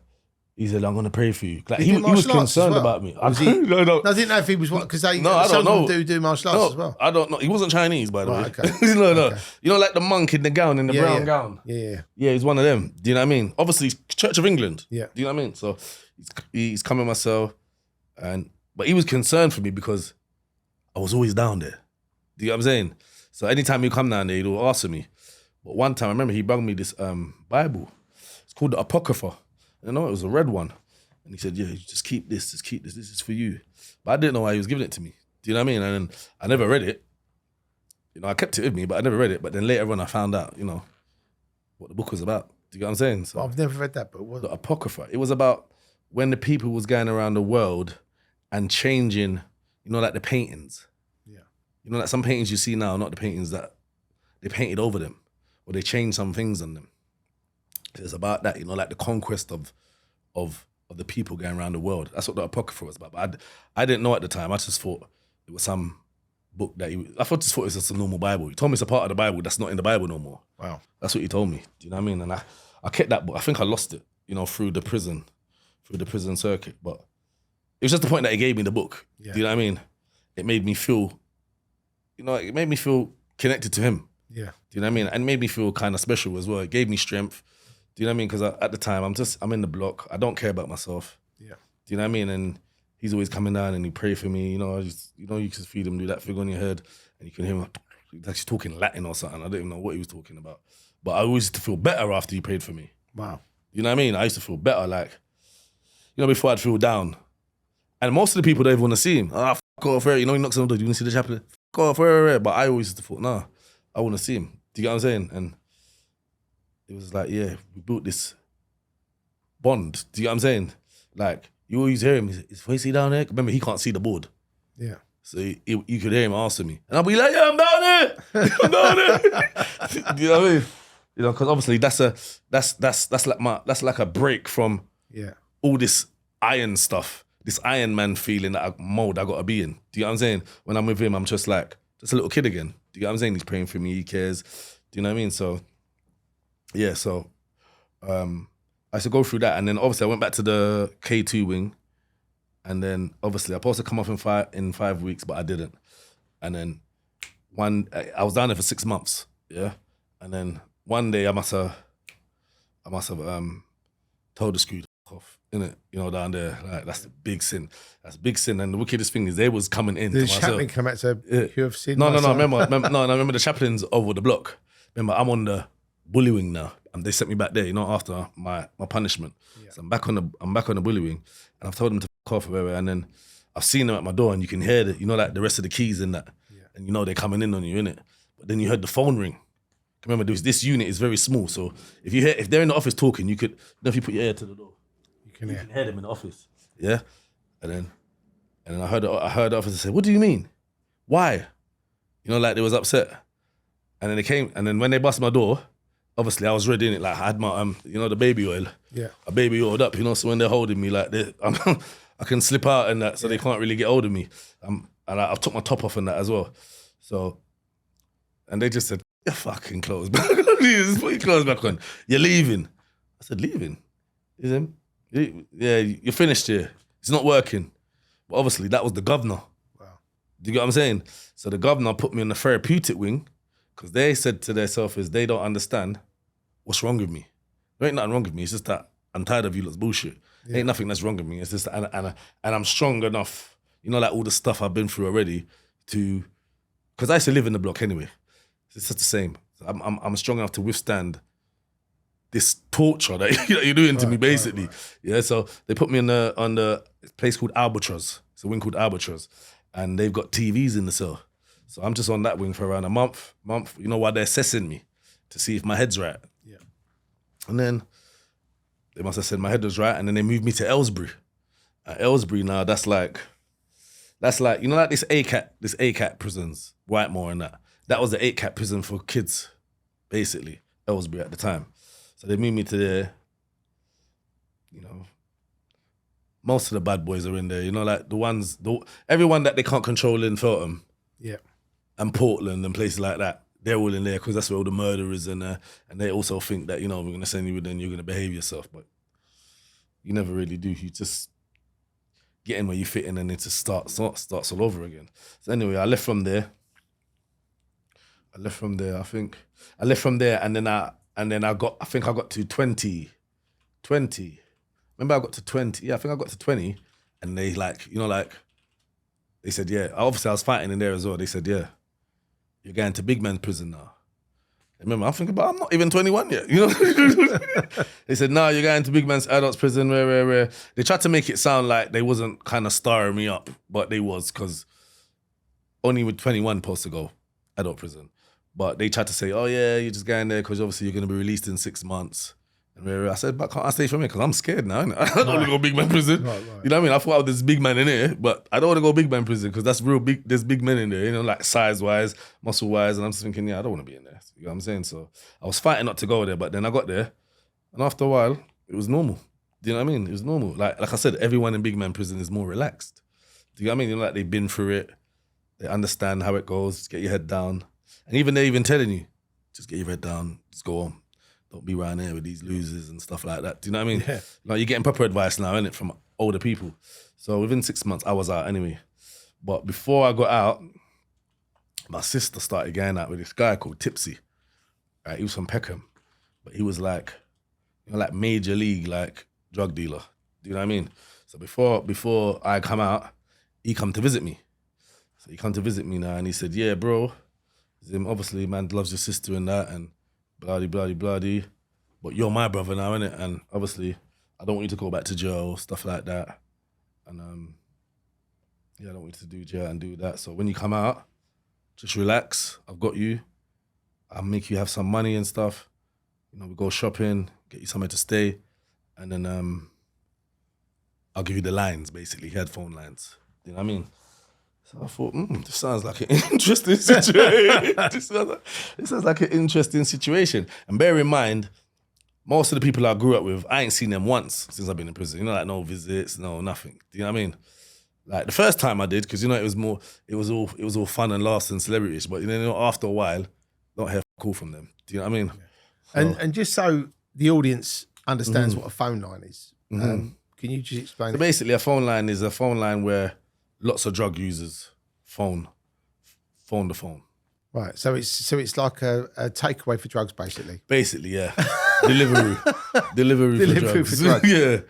he said, I'm going to pray for you. Like, he was concerned about me. I didn't know if he was what, because some of them do martial arts as well. I don't know. He wasn't Chinese, by the way. Okay. No. Okay. You know, like the monk in the gown, in the brown gown? Yeah. Yeah, he's one of them. Do you know what I mean? Obviously, Church of England. Yeah. Do you know what I mean? So he's come in my cell, but he was concerned for me because I was always down there. Do you know what I'm saying? So anytime he come down there, he'd ask me. But one time, I remember he brought me this Bible. It's called the Apocrypha. I know it was a red one. And he said, yeah, just keep this, this is for you. But I didn't know why he was giving it to me. Do you know what I mean? And then I never read it. You know, I kept it with me, but I never read it. But then later on I found out, you know, what the book was about. Do you get what I'm saying? So, I've never read that book. The Apocrypha. It was about when the people was going around the world and changing, you know, like the paintings. Yeah. You know, like some paintings you see now, not the paintings that they painted over them. Or they changed some things on them. It's about that, you know, like the conquest of the people going around the world. That's what the Apocrypha was about. But I didn't know at the time. I just thought it was some book that I thought it was just a normal Bible. He told me it's a part of the Bible that's not in the Bible no more. Wow. That's what he told me. Do you know what I mean? And I kept that book. I think I lost it, you know, through the prison circuit. But it was just the point that he gave me the book. Yeah. Do you know what I mean? It made me feel, you know, connected to him. Yeah. Do you know what I mean? And it made me feel kind of special as well. It gave me strength. Do you know what I mean? Because at the time, I'm in the block. I don't care about myself. Yeah. Do you know what I mean? And he's always coming down and he pray for me. You know, you can feed him, do that thing on your head, and you can hear him he's actually talking Latin or something. I don't even know what he was talking about. But I always used to feel better after he prayed for me. Wow. You know what I mean? I used to feel better, like, you know, before I'd feel down. And most of the people don't even want to see him. Fuck off, you know, he knocks on the door, do you want to see the chaplain? Fuck off, But I always used to thought, nah, I want to see him. Do you get what I'm saying? And it was like, yeah, we built this bond. Do you get what I'm saying? Like, you always hear him, is Thwaites down there? Remember, he can't see the board. Yeah. So you could hear him answer me. And I'll be like, yeah, I'm down there. I'm down there. Do you know what I mean? You know, because obviously that's like a break from all this iron stuff, this Iron Man feeling that mode I got to be in. Do you know what I'm saying? When I'm with him, I'm just like, just a little kid again. Do you get what I'm saying? He's praying for me, he cares. Do you know what I mean? So, yeah, I used to go through that. And then obviously I went back to the K2 wing. And then obviously I was supposed to come off in 5 weeks, but I didn't. And then I was down there for 6 months, yeah? And then one day I must have told the screw off, innit? You know, down there. Like, that's the big sin. That's a big sin. And the wickedest thing is they was coming in. The chaplain come out to you have seen No, remember the chaplain's over the block. Remember, I'm on the bullying now. And they sent me back there, after my punishment. Yeah. So I'm back on the bullying, and I've told them to fuck off, whatever. And then I've seen them at my door, and you can hear the rest of the keys in that, and they're coming in on you, innit? But then you heard the phone ring. Remember, this unit is very small, so if they're in the office talking, you could, if you put your ear to the door, you can hear them in the office. Yeah, and then I heard the officer say, "What do you mean? Why?" Like they was upset. And then they came, and then when they bust my door, obviously I was ready in it. Like I had my the baby oil. Yeah. A baby oiled up, so when they're holding me like I can slip out and that, so they can't really get hold of me. And I took my top off and that as well. So, and they just said, "Your fucking clothes back on. Just put your clothes back on. You're leaving." I said, "Leaving?" He said, "Yeah, you're finished here. It's not working." But obviously that was the governor. Wow. Do you get what I'm saying? So the governor put me in the therapeutic wing, because they said to themselves, they don't understand what's wrong with me. There ain't nothing wrong with me. It's just that I'm tired of you lot's bullshit. Yeah. Ain't nothing that's wrong with me. It's just and I'm strong enough, like all the stuff I've been through already because I used to live in the block anyway. It's just the same. I'm strong enough to withstand this torture that you're doing to me, basically. Right. Yeah, so they put me on the place called Albatross. It's a wing called Albatross, and they've got TVs in the cell. So I'm just on that wing for around a month, while they're assessing me to see if my head's right. Yeah. And then they must have said my head was right, and then they moved me to Aylesbury. At Aylesbury now, that's like this ACAT prisons, Whitemore and that. That was the ACAT prison for kids, basically, Aylesbury at the time. So they moved me to there. Most of the bad boys are in there, like everyone that they can't control in Feltham. Yeah. And Portland and places like that, they're all in there because that's where all the murderers and they also think that, we're going to send you and then you're going to behave yourself. But you never really do. You just get in where you fit in and it just starts all over again. So anyway, I left from there. And then I got to 20. Remember I got to 20? Yeah, I think I got to 20. And they they said, yeah, obviously I was fighting in there as well. They said, yeah, you're going to big man's prison now. Remember, I'm thinking, but I'm not even 21 yet, They said, no, you're going to big man's adults prison, where. They tried to make it sound like they wasn't kind of starring me up, but they was, because only with 21 supposed to go adult prison. But they tried to say, oh yeah, you're just going there because obviously you're going to be released in 6 months. And I said, but can't I stay from here? Because I'm scared now, innit? I don't want to go big man prison. Right. You know what I mean? I thought there's big man in here, but I don't want to go big man prison because that's real big. There's big men in there, like size-wise, muscle-wise, and I'm just thinking, yeah, I don't want to be in there. You know what I'm saying? So I was fighting not to go there, but then I got there, and after a while, it was normal. Do you know what I mean? It was normal. Like I said, everyone in big man prison is more relaxed. Do you know what I mean? Like they've been through it. They understand how it goes. Just get your head down. And they're even telling you, just get your head down, just go on. Don't be around here with these losers and stuff like that. Do you know what I mean? Yeah. Like you're getting proper advice now, innit, from older people. So within 6 months, I was out anyway. But before I got out, my sister started going out with this guy called Tipsy. Right, he was from Peckham, but he was like major league, like drug dealer. Do you know what I mean? So before I come out, he come to visit me. So he come to visit me now, and he said, "Yeah, bro, obviously man loves your sister and that, and bloody, but you're my brother now, innit? And obviously, I don't want you to go back to jail, stuff like that. And I don't want you to do jail and do that. So when you come out, just relax. I've got you. I'll make you have some money and stuff. We go shopping, get you somewhere to stay, and then I'll give you the lines, basically, headphone lines. You know what I mean? So I thought, this sounds like an interesting situation. This sounds like an interesting situation. And bear in mind, most of the people I grew up with, I ain't seen them once since I've been in prison. Like no visits, no nothing. Do you know what I mean? Like the first time I did, because it was all fun and laughs and celebrities. But after a while, don't hear call from them. Do you know what I mean? Yeah. And just so the audience understands what a phone line is, can you just explain? So basically, a phone line is a phone line where lots of drug users phone the phone. Right, so it's like a takeaway for drugs, basically. Basically, yeah. Delivery for drugs. Yeah.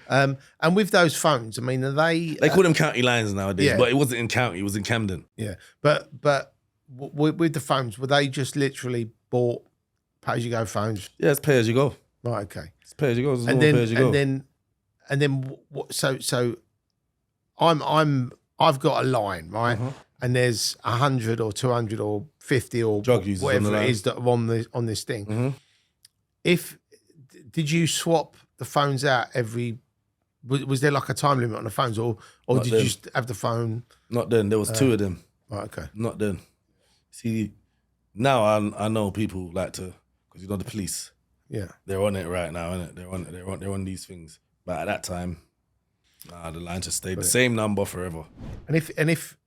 And with those phones, I mean, are they? They call them county lines nowadays, but it wasn't in county; it was in Camden. Yeah, but with the phones, were they just literally bought pay-as-you-go phones. Yeah, it's pay as you go. Right, okay. It's pay as you go. It's pay as you go. And then what? So I've got a line, right? And there's 100 or 200 or 50 or Drug users whatever it is that are on this thing. Did you swap the phones out every? Was there like a time limit on the phones, or did you just have the phone? Not then. There was two of them. Right, okay. Not then. See, now I know people like to, because you know the police. Yeah. They're on it right now, innit? They're on these things. But at that time, the line just stayed the same number forever. And if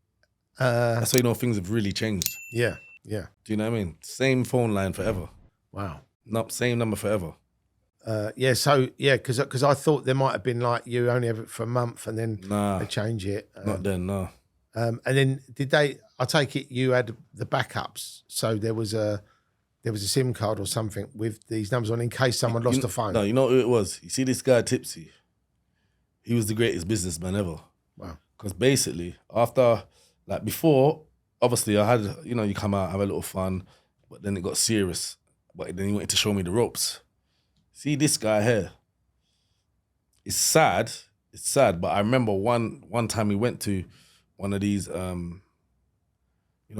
that's why you know things have really changed. Yeah. Do you know what I mean? Same phone line forever. Wow. No, same number forever. Because I thought there might have been like you only have it for a month and then they change it. Not then, no. And then did they? I take it you had the backups, so there was a SIM card or something with these numbers on in case someone lost the phone. No, you know who it was? You see this guy Tipsy? He was the greatest businessman ever. Wow. Because basically, after, like before, obviously I had, you come out, have a little fun, but then it got serious. But then he wanted to show me the ropes. See this guy here? It's sad, but I remember one time we went to one of these,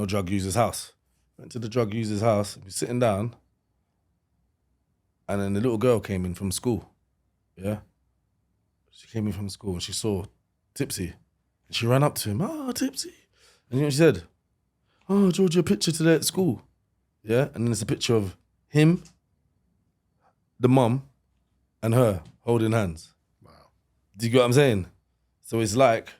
drug users' house. Went to the drug user's house, we were sitting down, and then the little girl came in from school, yeah? She came in from school and she saw Tipsy, and she ran up to him, "Oh, Tipsy." And you know what she said? "Oh, George, your picture today at school." Yeah? And then it's a picture of him, the mum, and her holding hands. Wow. Do you get what I'm saying? So it's like,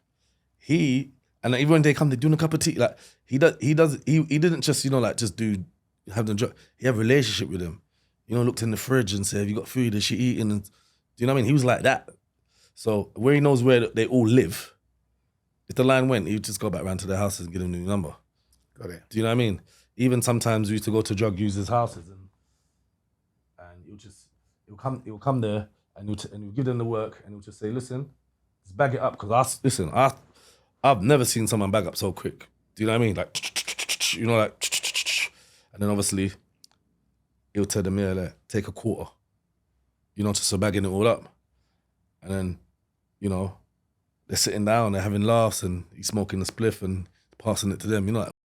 and even when they come, they're doing a cup of tea. Like he didn't just, have them drug. He had a relationship with them. Looked in the fridge and said, "Have you got food? Is she eating?" And do you know what I mean? He was like that. So where he knows where they all live, if the line went, he would just go back round to their houses and give them the number. Got it. Do you know what I mean? Even sometimes we used to go to drug users' houses and he'll come there and he'll give them the work and he'll just say, "Listen, let's bag it up," because I've never seen someone bag up so quick. Do you know what I mean? And then obviously he'll tell them, "Yeah, take a quarter," just for bagging it all up. And then, they're sitting down, they're having laughs, and he's smoking a spliff and passing it to them.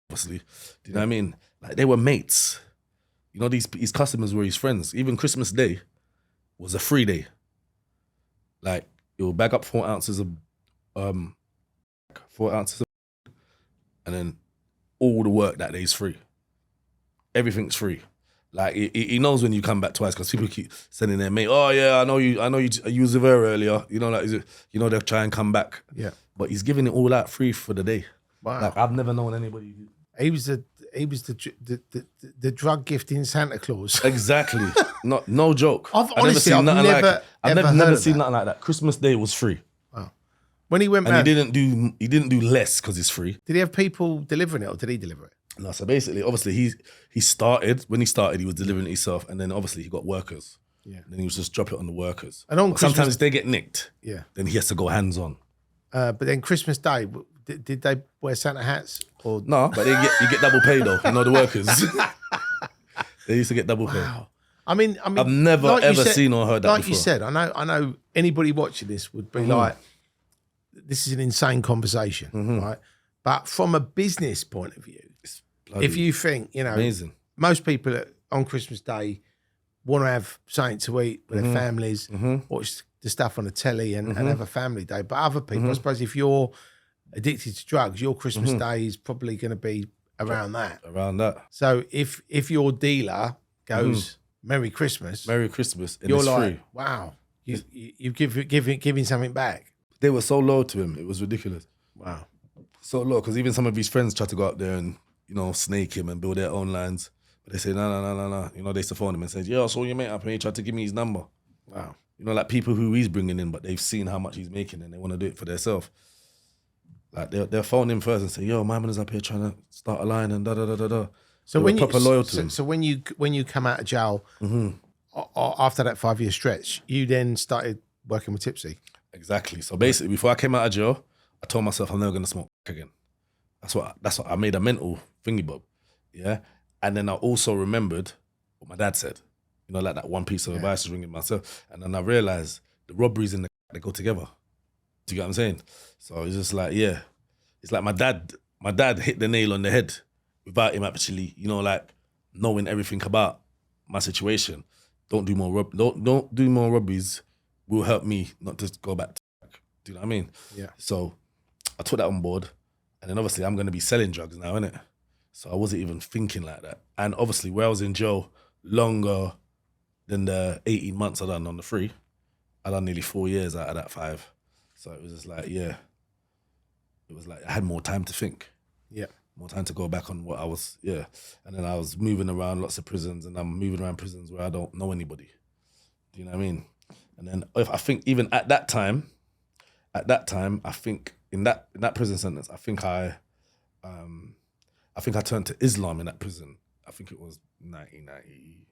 Obviously, do you know what I mean? Like they were mates. These customers were his friends. Even Christmas Day was a free day. Like he'll bag up 4 ounces of, and then all the work that day is free. Everything's free. Like he knows when you come back twice because people keep sending their mate, "Oh yeah, I know you was there earlier." They'll try and come back. Yeah. But he's giving it all out free for the day. Wow. Like I've never known anybody. He was the drug gifting Santa Claus. Exactly. No joke. I've never seen nothing like that. Christmas Day was free. Wow. When he went and round, he didn't do less because it's free. Did he have people delivering it or did he deliver it? No, so basically, obviously, he started, he was delivering it himself, and then obviously he got workers. Yeah. And then he was just drop it on the workers. And on Christmas, sometimes they get nicked. Yeah. Then he has to go hands on. But then Christmas Day, did they wear Santa hats? Or no, but you get double pay though. The workers. They used to get double pay. Wow. I mean, I've never like ever seen or heard that like before. You said, I know anybody watching this would be like, this is an insane conversation, right? But from a business point of view, if you think, amazing. Most people on Christmas Day want to have something to eat with their families, watch the stuff on the telly and have a family day. But other people, I suppose if you're addicted to drugs, your Christmas Day is probably going to be around that. Around that. So if your dealer goes, "Merry Christmas," and you're like, free. Wow, you're giving something back. They were so low to him, it was ridiculous. Wow. So low, because even some of his friends tried to go up there and, snake him and build their own lines. But they say, no. They used to phone him and say, "Yeah, I saw your mate up and he tried to give me his number." Wow. Like people who he's bringing in, but they've seen how much he's making and they want to do it for themselves. Like they'll phone him first and say, "Yo, my man is up here trying to start a line and da-da-da-da-da." So when proper loyal to him. So when you come out of jail, after that 5-year stretch, you then started working with Tipsy. Exactly. So basically, before I came out of jail, I told myself I'm never gonna smoke again. That's what I made a mental thingy bob. Yeah. And then I also remembered what my dad said. You know, like that one piece of advice is ringing myself. And then I realized the robberies and they go together. Do you get what I'm saying? So it's just like, yeah. It's like my dad hit the nail on the head without him actually, you know, like knowing everything about my situation. Don't do more robberies will help me not to go back to back. Do you know what I mean? Yeah. So I took that on board, and then obviously I'm going to be selling drugs now, innit? So I wasn't even thinking like that. And obviously where I was in jail longer than the 18 months I done on the free, I done nearly 4 years out of that 5. So it was just like, yeah, it was like I had more time to think. Yeah. More time to go back on what I was, yeah. And then I was moving around lots of prisons, and I'm moving around prisons where I don't know anybody. Do you know what I mean? And then I think even at that time, I think in that prison sentence, I think I turned to Islam in that prison. I think it was 1990.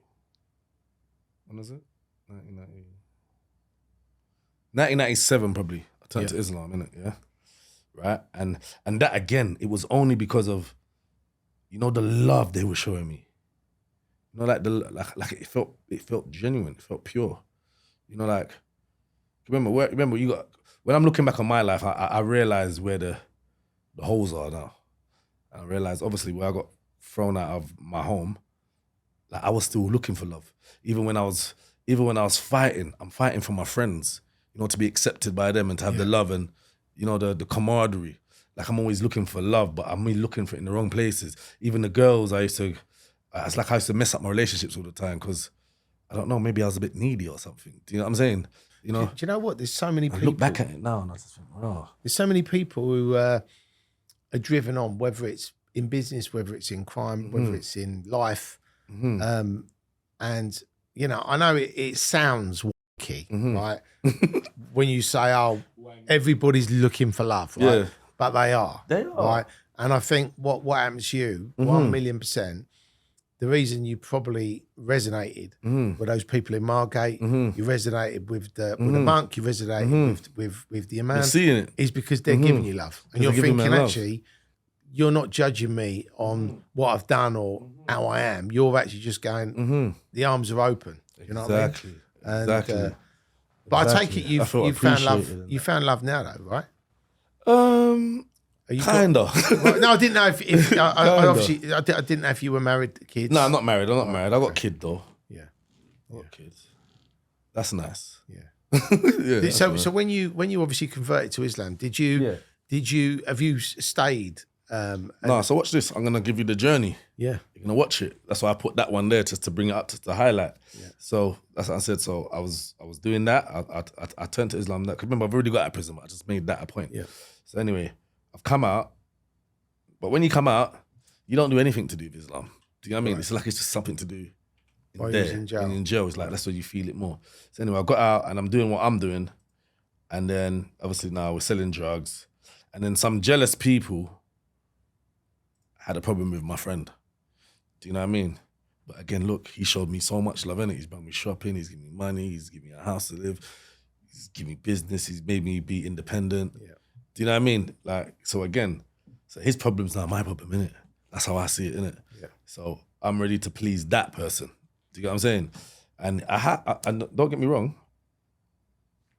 When was it? 1997 probably. I turned to Islam, innit? Yeah. Right? And that again, it was only because of, you know, the love they were showing me. You know, like it felt genuine, it felt pure. You know, like remember you got, when I'm looking back on my life, I realize where the holes are now. And I realized obviously where I got thrown out of my home, like I was still looking for love. Even when I was fighting, I'm fighting for my friends, you know, to be accepted by them and to have the love and, you know, the camaraderie. Like I'm always looking for love, but I'm really looking for it in the wrong places. Even the girls it's like I used to mess up my relationships all the time because, I don't know, maybe I was a bit needy or something. Do you know what I'm saying? You know? Do you know what? There's so many people. I look back at it now and I just think, oh. There's so many people who are driven on, whether it's in business, whether it's in crime, whether it's in life. And, you know, I know it sounds wacky, right? When you say, oh, everybody's looking for love, right? Yeah. But they are. They are. Right? And I think what happens to you, 1,000,000%, the reason you probably resonated with those people in Margate, you resonated with the monk, you resonated with the imam, seeing it. is because they're giving you love. And you're giving thinking, me love. actually, you're not judging me on what I've done or how I am. You're actually just going, the arms are open. You know what I mean? And, Exactly. but I take it I felt you found love. appreciated in You found love now, though, right? Are you Kinda. Well, no, I didn't know if I obviously I didn't know if you were married, kids. No, I'm not married. I'm not married. I got a kid though. Yeah. I got kids. That's nice. Yeah. Yeah. So when you obviously converted to Islam, have you stayed? No, so watch this. I'm gonna give you the journey. Yeah. You're gonna watch it. That's why I put that one there just to bring it up to highlight. Yeah. So that's what I said. So I was doing that. I turned to Islam. Cause remember, I've already got out of prison, but I just made that a point. Yeah. So anyway, I've come out, but when you come out, you don't do anything to do with Islam. Do you know what I mean? Right. It's like it's just something to do While there. you was in jail. And in jail, it's like that's where you feel it more. So anyway, I got out and I'm doing what I'm doing, and then obviously now we're selling drugs, and then some jealous people had a problem with my friend. Do you know what I mean? But again, look, he showed me so much love, innit? He's brought me shopping, he's given me money, he's given me a house to live, he's given me business, he's made me be independent. Yeah. Do you know what I mean? Like, so again, so his problem's not my problem, innit? That's how I see it, innit? Yeah. So I'm ready to please that person. Do you get what I'm saying? And and don't get me wrong,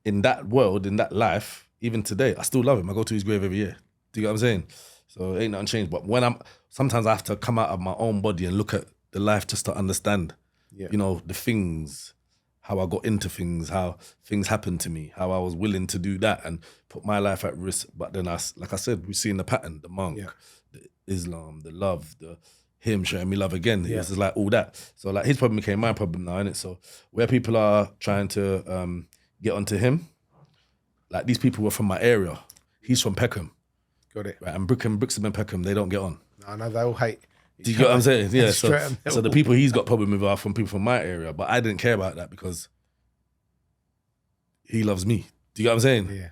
in that world, in that life, even today, I still love him. I go to his grave every year. Do you get what I'm saying? So ain't nothing changed. But sometimes I have to come out of my own body and look at the life just to understand, you know, the things, how I got into things, how things happened to me, how I was willing to do that and put my life at risk. But then, like I said, we've seen the pattern, the monk, the Islam, the love, him showing me love again. Yeah. It's just like all that. So like his problem became my problem now, innit? So where people are trying to get onto him, like these people were from my area. He's from Peckham. Got it. Right, and Brixton and Peckham, they don't get on. I know they all hate. Do you get what I'm saying? Yeah. Straight So the people he's got problem with are from people from my area, but I didn't care about that because he loves me. Do you get what I'm saying? Yeah.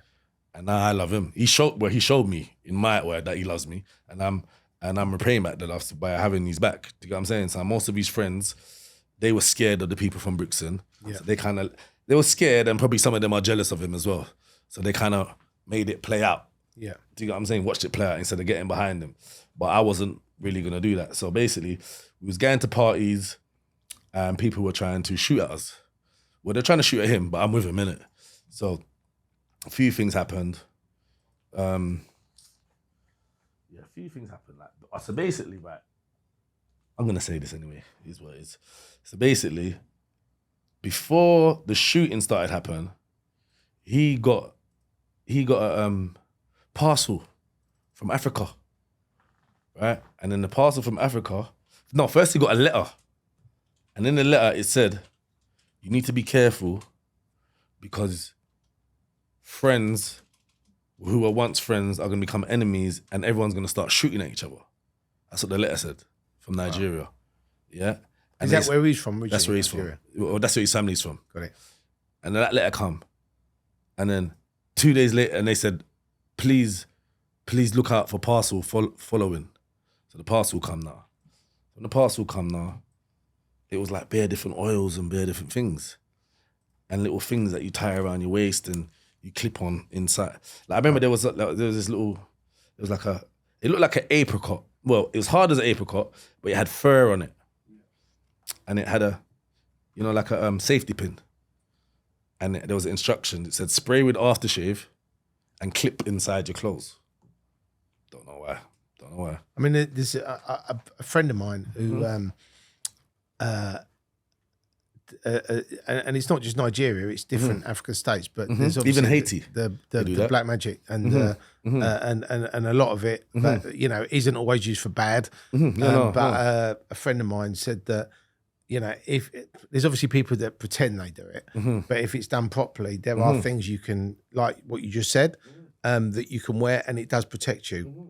And now I love him. He showed me in my way that he loves me, and I'm repaying back the love by having his back. Do you get what I'm saying? So most of his friends, they were scared of the people from Brixton. Yeah. So they were scared, and probably some of them are jealous of him as well. So they kind of made it play out. Yeah. Do you get what I'm saying? Watched it play out instead of getting behind him. But I wasn't really gonna do that. So basically, we was going to parties, and people were trying to shoot at us. Well, they're trying to shoot at him, but I'm with him, innit? So a few things happened. A few things happened. Like, so basically, right, I'm gonna say this anyway, is what it is. So basically, before the shooting started happening, he got a parcel from Africa, right? And then the parcel from Africa, no, first he got a letter. And in the letter it said, you need to be careful because friends who were once friends are gonna become enemies and everyone's gonna start shooting at each other. That's what the letter said from Nigeria. Wow. Yeah. And is that where he's from? That's where he's Nigeria? From. Well, that's where his family's from. Got it. And then that letter come. And then 2 days later, and they said, please look out for parcel following. So the parcel come now. When the parcel come now, it was like bare different oils and bare different things. And little things that you tie around your waist and you clip on inside. Like I remember there was this little, it looked like an apricot. Well, it was hard as an apricot, but it had fur on it. And it had a, like a safety pin. And there was an instruction. It said spray with aftershave and clip inside your clothes. Don't know why. I mean, there's a friend of mine who, and it's not just Nigeria; it's different African states. But there's obviously even Haiti, the black magic, and and a lot of it, that, isn't always used for bad. But a friend of mine said that, if there's obviously people that pretend they do it, but if it's done properly, there are things you can, like what you just said, that you can wear, and it does protect you.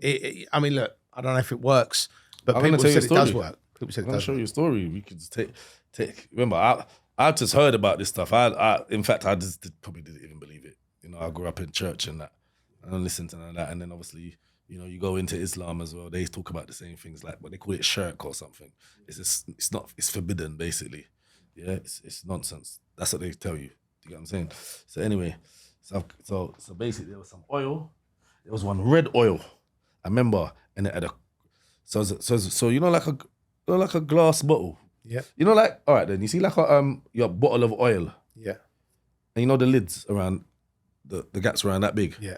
I mean, look, I don't know if it works, but people said it does work. People said it does. I'm gonna show you a story. We could just take. Remember, I just heard about this stuff. In fact, I just probably didn't even believe it. I grew up in church and that, and I listened to that, and then obviously, you go into Islam as well. They talk about the same things, like what they call it shirk or something. It's forbidden basically. Yeah, it's nonsense. That's what they tell you. You get what I'm saying? So anyway, so basically there was some oil. There was one red oil, I remember, and it had a so like a glass bottle. Yeah. All right then, you see like your bottle of oil. Yeah. And the lids around the gaps around that big. Yeah.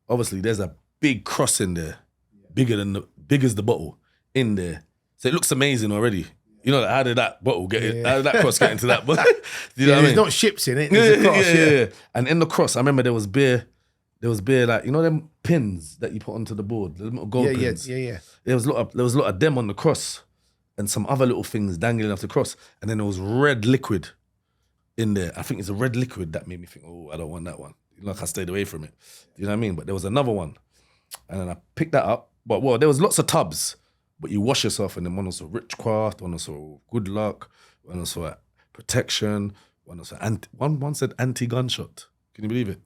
Obviously there's a big cross in there, big as the bottle in there. So it looks amazing already. How did that bottle get it? How did that cross get into that bottle? You know what I mean? There's not ships in it. There's a cross. Yeah. And in the cross, I remember there was beer, like, them pins that you put onto the board, the little gold pins. Yeah. There was a lot of them on the cross and some other little things dangling off the cross. And then there was red liquid in there. I think it's a red liquid that made me think, oh, I don't want that one. I stayed away from it. Do you know what I mean? But there was another one. And then I picked that up. But there was lots of tubs. But you wash yourself, and then one was for witchcraft, one was for good luck, one was for protection, one was for one said anti-gunshot. Can you believe it?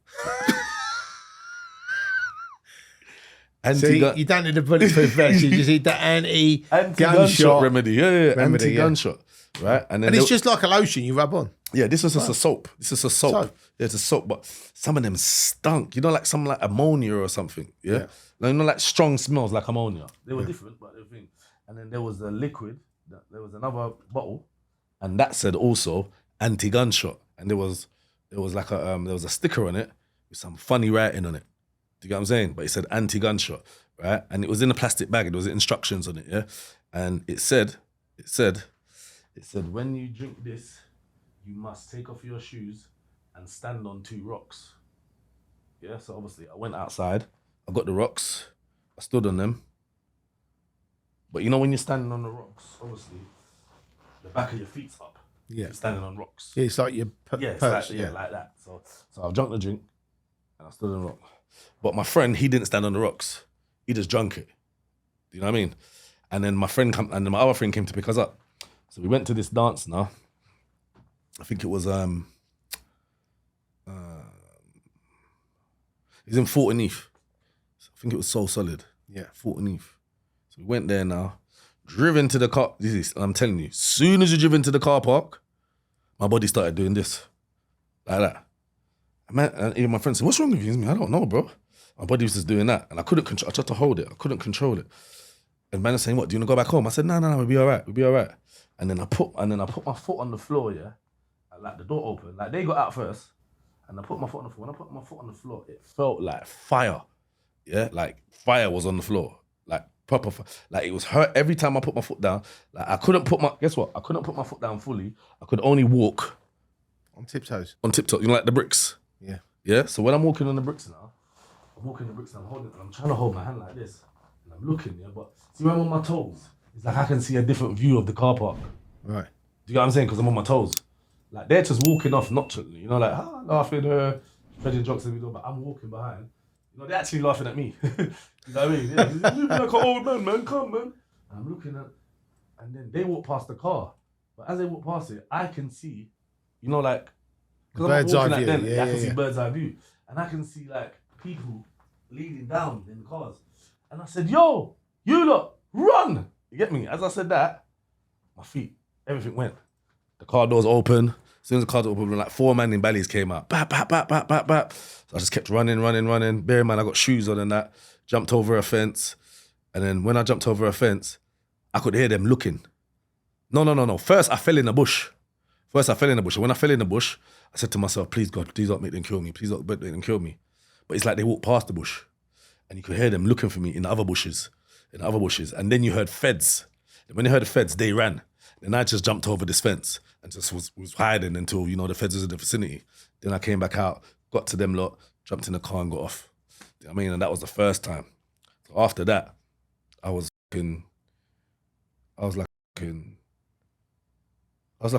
So you don't need a bulletproof vest, you just need the anti-gunshot remedy. Yeah, anti-gunshot. Right? And it's just like a lotion you rub on. Yeah, this was just a soap. This is a soap. Yeah, it's a soap, but some of them stunk. Like some like ammonia or something. Yeah. Like strong smells like ammonia. They were different, but they were things. And then there was a liquid. There was another bottle, and that said also anti-gunshot. And there was like there was a sticker on it with some funny writing on it. Do you get what I'm saying? But it said anti-gunshot, right? And it was in a plastic bag. There was instructions on it, yeah. And it said, when you drink this, you must take off your shoes and stand on 2 rocks. Yeah, so obviously I went outside, I got the rocks, I stood on them. But when you're standing on the rocks, obviously, the back of your feet's up. Yeah. You're standing on rocks. Yeah, it's like you're like that. So I drunk the drink and I stood on the rock. But my friend, he didn't stand on the rocks. He just drunk it. Do you know what I mean? And then my other friend came to pick us up. So we went to this dance now. I think it was he's in Fort Neath. I think it was So Solid. Yeah. Fort Neath. So we went there now, driven to the car. I'm telling you, soon as you driven to the car park, my body started doing this, like that. And even my friend said, "What's wrong with you?" I don't know, bro. My body was just doing that, and I couldn't control. I tried to hold it. I couldn't control it. And man was saying, "What? Do you want to go back home?" I said, "No, we'll be all right. We'll be all right." and then I put my foot on the floor, yeah, and like the door open, like they got out first, and I put my foot on the floor. When I put my foot on the floor, it felt like fire, yeah, like fire was on the floor, like proper, like it was hurt every time I put my foot down. Like I couldn't put my foot down fully. I could only walk on tiptoes. On tiptoes, you know, like the bricks. Yeah. Yeah. So when I'm walking on the bricks now, I'm holding it, and I'm trying to hold my hand like this, and I'm looking, yeah. But see, when I'm on my toes, it's like I can see a different view of the car park. Right. Do you get what I'm saying? Because I'm on my toes. Like they're just walking off nocturnally, you know, like laughing, spreading jokes in the middle, but I'm walking behind. You know, they're actually laughing at me. You know what I mean? Yeah, he's moving like an old man, come man. And I'm looking at, and then they walk past the car. But as they walk past it, I can see, you know, like, because I'm not walking at them, I can see bird's eye view. And I can see like people leaning down in the cars. And I said, yo, you lot, run! You get me? As I said that, my feet, everything went. The car doors open. As soon as the car doors open, like 4 men in Bally's came out. Bap, bap, bap, bap, bap, bap. So I just kept running. Bear in mind, I got shoes on and that. Jumped over a fence. And then when I jumped over a fence, I could hear them looking. No. First, I fell in a bush. And when I fell in the bush, I said to myself, please God, please don't make them kill me. Please don't make them kill me. But it's like they walked past the bush. And you could hear them looking for me in the other bushes. And then you heard feds. And when you heard the feds, they ran. Then I just jumped over this fence and just was hiding until, you know, the feds was in the vicinity. Then I came back out, got to them lot, jumped in the car and got off. You know what I mean? And that was the first time. So after that, I was like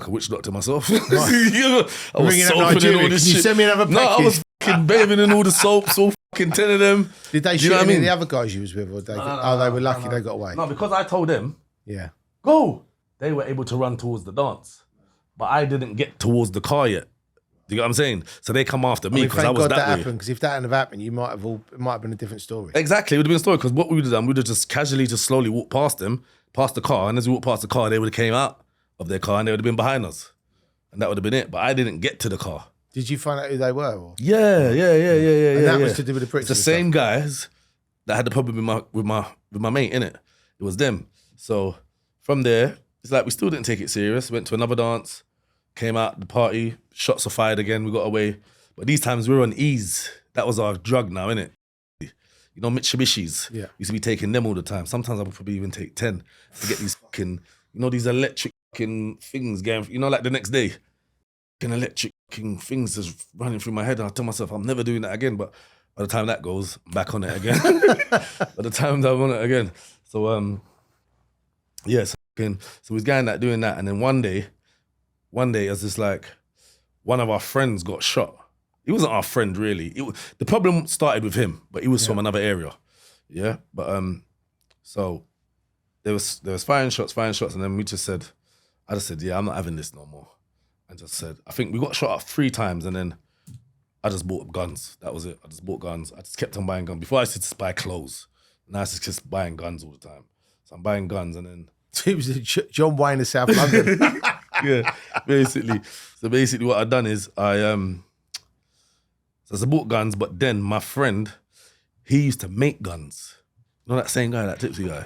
a witch doctor myself. Right. I was soaping in all this shit. You send me another package? No, I was fucking bathing in all the soaps, all fucking 10 of them. Did they shoot any of the other guys you was with? Or they were lucky they got away? No, because I told them, yeah, go. They were able to run towards the dance. But I didn't get towards the car yet. Do you get what I'm saying? So they come after me because I was that way. Happened, because if that hadn't have happened, it might have been a different story. Exactly, it would have been a story, because what we would have done, we would have just casually just slowly walked past them, past the car, and as we walked past the car, they would have came out of their car and they would have been behind us. And that would have been it. But I didn't get to the car. Did you find out who they were? Or? Yeah. And that was to do with the bricks. It's the same guys that had the problem with my mate, innit? It was them. So from there, it's like we still didn't take it serious. Went to another dance, came out the party, shots were fired again, we got away. But these times we were on ease. That was our drug now, innit? You know, Mitsubishis. Yeah. Used to be taking them all the time. Sometimes I would probably even take 10 to get these fucking, you know, these electric fucking things going, you know, like the next day. Fucking electric fucking things just running through my head. And I tell myself, I'm never doing that again. But by the time that goes, I'm back on it again. By the time that I'm on it again. So, yes. So we was going that, doing that, and then one day, it was just like, one of our friends got shot. He wasn't our friend really. The problem started with him, but he was from another area. Yeah, but so there was firing shots, and then I just said, yeah, I'm not having this no more. And just said, I think we got shot up 3 times, and then I just bought guns. That was it. I just bought guns. I just kept on buying guns. Before I used to just buy clothes. Now I just buying guns all the time. So I'm buying guns, and then he was John Wayne of South London. Yeah, basically. So basically what I've done is I bought guns, but then my friend, he used to make guns. You know that same guy, that tipsy guy?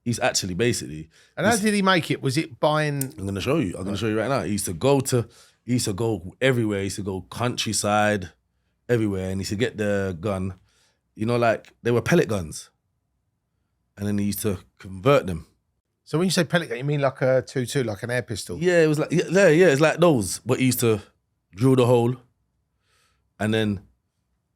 He's actually basically. And how did he make it? Was it buying? I'm gonna show you. I'm gonna show you right now. He used to go everywhere. He used to go countryside, everywhere, and he used to get the gun. You know, like they were pellet guns. And then he used to convert them. So when you say pellet gun, you mean like a 2.2, like an air pistol? Yeah, it was like it's like those. But he used to drill the hole, and then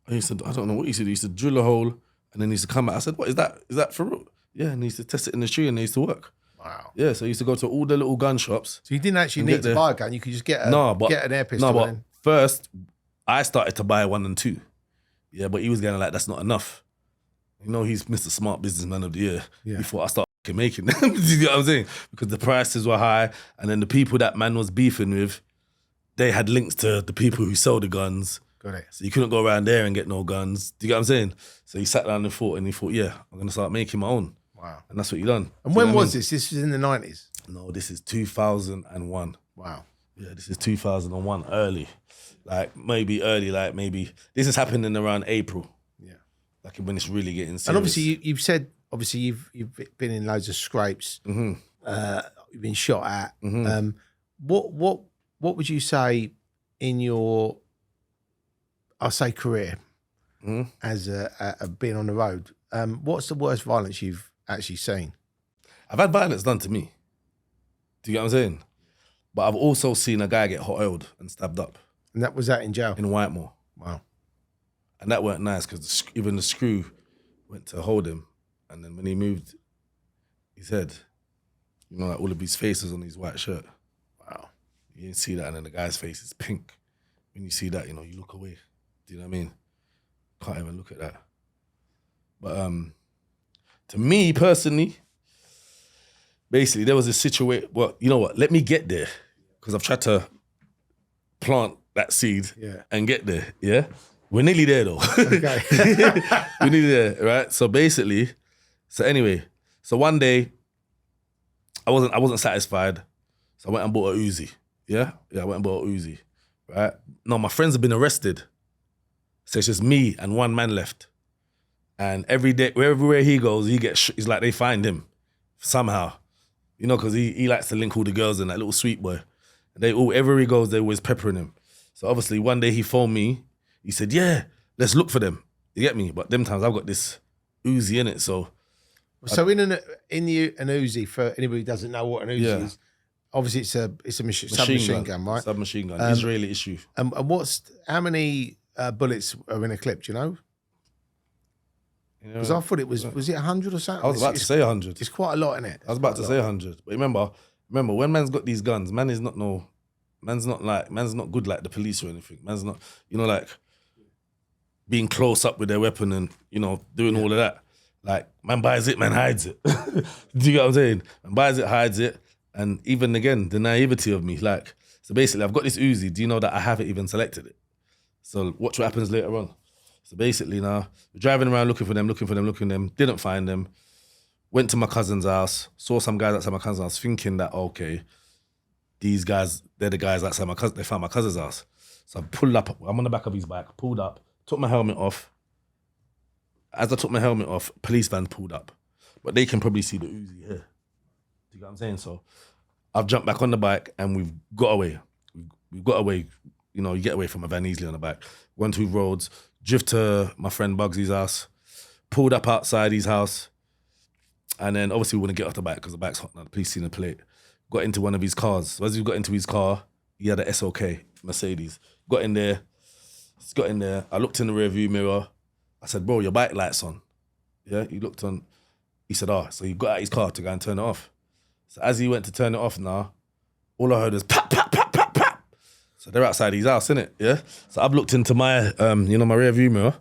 I don't know what he said. He used to drill a hole, and then he used to come out. I said, "What is that? Is that for real?" Yeah, and he used to test it in the tree, and it used to work. Wow. Yeah, so he used to go to all the little gun shops. So you didn't actually need to buy a gun. You could just get an air pistol. No, but first I started to buy 1 and 2. Yeah, but he was going like, that's not enough. You know, he's Mr. Smart Businessman of the Year before I started making them. You know what I'm saying? Because the prices were high, and then the people that man was beefing with, they had links to the people who sell the guns. Got it. So you couldn't go around there and get no guns. Do you get what I'm saying? So he sat down and thought, yeah, I'm going to start making my own. Wow. And that's what he done. And when was this? This was in the 90s? No, this is 2001. Wow. Yeah, this is 2001, early. Maybe this is happening around April. Yeah. Like when it's really getting serious. And obviously you've said, you've been in loads of scrapes. Mm-hmm. you've been shot at. What would you say in your, I'll say career, as being on the road? What's the worst violence you've actually seen? I've had violence done to me. Do you get what I'm saying? But I've also seen a guy get hot oiled and stabbed up. And that was that in jail? In Whitemore. Wow. And that weren't nice because even the screw went to hold him. And then when he moved his head, you know, like all of his faces on his white shirt. Wow. You didn't see that, and then the guy's face is pink. When you see that, you know, you look away. Do you know what I mean? Can't even look at that. But to me personally, basically there was a situation, well, you know what, let me get there. Because I've tried to plant that seed and get there, yeah? We're nearly there though. Okay. We're nearly there, right? So basically, so one day, I wasn't satisfied. So I went and bought a Uzi. Yeah, I went and bought a Uzi. Right? No, my friends have been arrested. So it's just me and one man left. And every day, everywhere he goes, it's like they find him somehow. You know, because he likes to link all the girls and that little sweet boy. And everywhere he goes, they're always peppering him. So obviously one day he phoned me. He said, yeah, let's look for them. You get me? But them times I've got this Uzi in it, so. So in an Uzi, for anybody who doesn't know what an Uzi is, obviously it's a submachine gun, right? Submachine gun, Israeli issue. And how many bullets are in a clip? Do you know? Because I thought it was it 100 or something? I was about to say 100. It's quite a lot, isn't it? I was about to say 100. But remember when man's got these guns, man's not good like the police or anything. Man's not, you know, like being close up with their weapon and, you know, doing all of that. Like, man buys it, man hides it. Do you get what I'm saying? Man buys it, hides it. And even again, the naivety of me, like, so basically I've got this Uzi. Do you know that I haven't even selected it? So watch what happens later on. So basically now, we're driving around looking for them, didn't find them. Went to my cousin's house, saw some guys outside my cousin's house, thinking that, okay, these guys, they're the guys outside my cousin, they found my cousin's house. So I pulled up, I'm on the back of his bike, pulled up, took my helmet off. As I took my helmet off, police van pulled up. But they can probably see the Uzi here. Do you get what I'm saying? So I've jumped back on the bike and we've got away. We've got away, you know, you get away from a van easily on the bike. 1-2 roads, drift to my friend Bugsy's house, pulled up outside his house, and then obviously we want to get off the bike because the bike's hot now, the police seen the plate. Got into one of his cars. So as we got into his car, he had a SOK, Mercedes. Got in there, I looked in the rear view mirror. I said, bro, your bike light's on. Yeah, he looked on. He said, so he got out his car to go and turn it off. So as he went to turn it off now, all I heard was pop, pop, pop, pop, pop. So they're outside his house, innit? Yeah? So I've looked into my, my rear view mirror.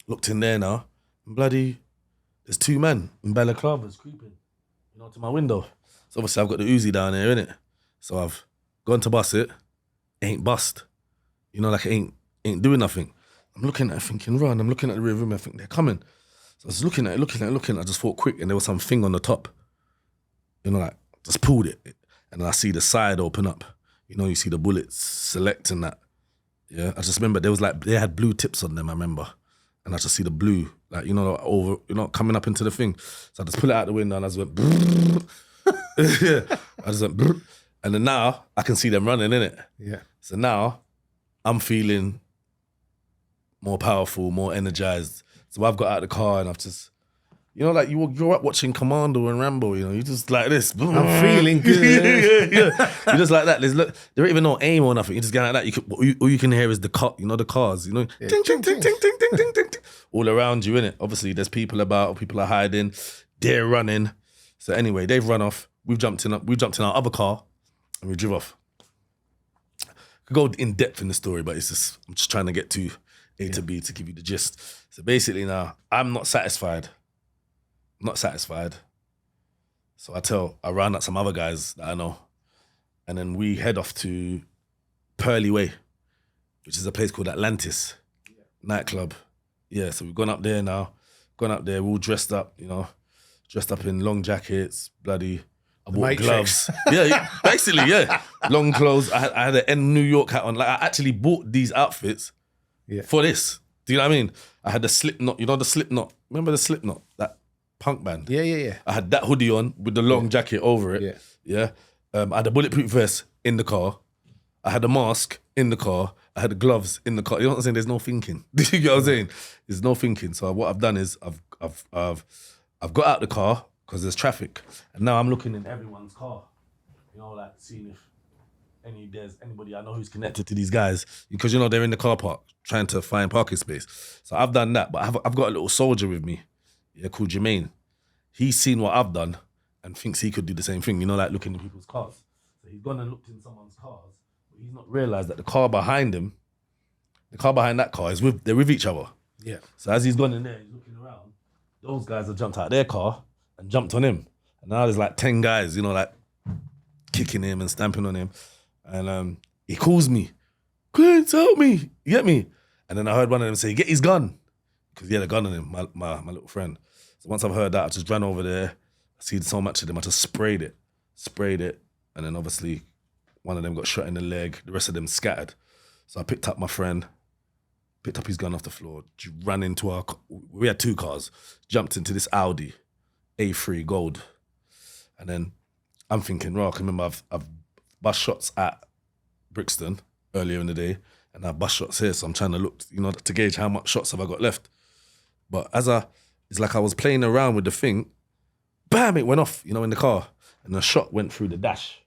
Looked in there now. And bloody, there's 2 men in balaclavas creeping, to my window. So obviously I've got the Uzi down there, innit? So I've gone to bust it. Ain't bust. Like it ain't doing nothing. I'm looking at it thinking, run. I'm looking at the rear view mirror, I think they're coming. So I was looking at it. I just thought quick, and there was something on the top. Like, just pulled it. And then I see the side open up. You see the bullets select and that. Yeah, I just remember they had blue tips on them, I remember. And I just see the blue, like, over, coming up into the thing. So I just pull it out the window and I just went, yeah. I just went, and then now I can see them running, innit? Yeah. So now I'm feeling more powerful, more energized. So I've got out of the car and I've just, like you grew up watching Commando and Rambo, you just like this. I'm feeling good. yeah. You're just like that. There ain't even no aim or nothing. You just get like that. All you can hear is the cars, Yeah. Ting, ting, ting, ting, ting, ting, ting, ting, ting. All around you, innit? Obviously, there's people about, people are hiding, they're running. So anyway, they've run off. We've jumped in our other car and we drove off. I could go in depth in the story, but I'm just trying to get to A to B to give you the gist. So basically now, I'm not satisfied. So I round up some other guys that I know. And then we head off to Pearly Way, which is a place called Atlantis nightclub. Yeah, so we've gone up there now. We're all dressed up, dressed up in long jackets, bloody. I bought Matrix. gloves. Yeah, basically, yeah. Long clothes. I had an New York hat on. Like, I actually bought these outfits for this. Do you know what I mean? I had the slip knot. The slip knot. Remember the slip knot? That punk band. Yeah. I had that hoodie on with the long jacket over it. Yeah. I had a bulletproof vest in the car. I had a mask in the car. I had the gloves in the car. You know what I'm saying? There's no thinking. You get what I'm saying? There's no thinking. So what I've done is I've got out the car because there's traffic, and now I'm looking in everyone's car. You know, like seeing if there's anybody I know who's connected to these guys, because you know they're in the car park trying to find parking space. So I've done that, but I've got a little soldier with me, called Jermaine. He's seen what I've done and thinks he could do the same thing. You know, like looking in people's cars. So he's gone and looked in someone's cars, but he's not realised that the car behind him, the car behind that car they're with each other. Yeah. So as he's gone in there, he's looking around. Those guys have jumped out of their car and jumped on him, and now there's like 10 guys, you know, like kicking him and stamping on him. And he calls me, Quince, help me, you get me? And then I heard one of them say, get his gun. Because he had a gun on him, my little friend. So once I've heard that, I just ran over there. I seen so much of them, I just sprayed it. And then obviously one of them got shot in the leg, the rest of them scattered. So I picked up my friend, picked up his gun off the floor, ran into we had 2 cars, jumped into this Audi A3 gold. And then I'm thinking, I can remember I've bust shots at Brixton earlier in the day, and I have bust shots here, so I'm trying to look, you know, to gauge how much shots have I got left. But it's like I was playing around with the thing, bam, it went off, you know, in the car, and the shot went through the dash,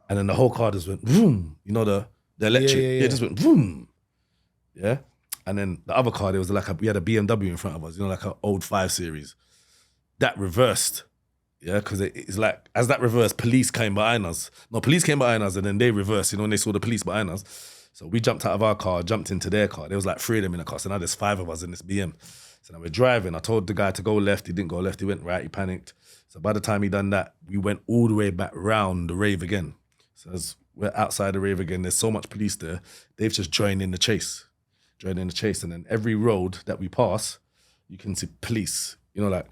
and then the whole car just went vroom, you know, the electric, it just went vroom, yeah. And then the other car, there was we had a BMW in front of us, you know, like an old 5 Series, that reversed. Yeah, because it's like, as that reversed, police came behind us. No, police came behind us and then they reversed, you know, when they saw the police behind us. So we jumped out of our car, jumped into their car. There was like 3 of them in the car. So now there's 5 of us in this BM. So now we're driving. I told the guy to go left. He didn't go left. He went right. He panicked. So by the time he done that, we went all the way back round the rave again. So as we're outside the rave again, there's so much police there. They've just joined in the chase. And then every road that we pass, you can see police, you know, like,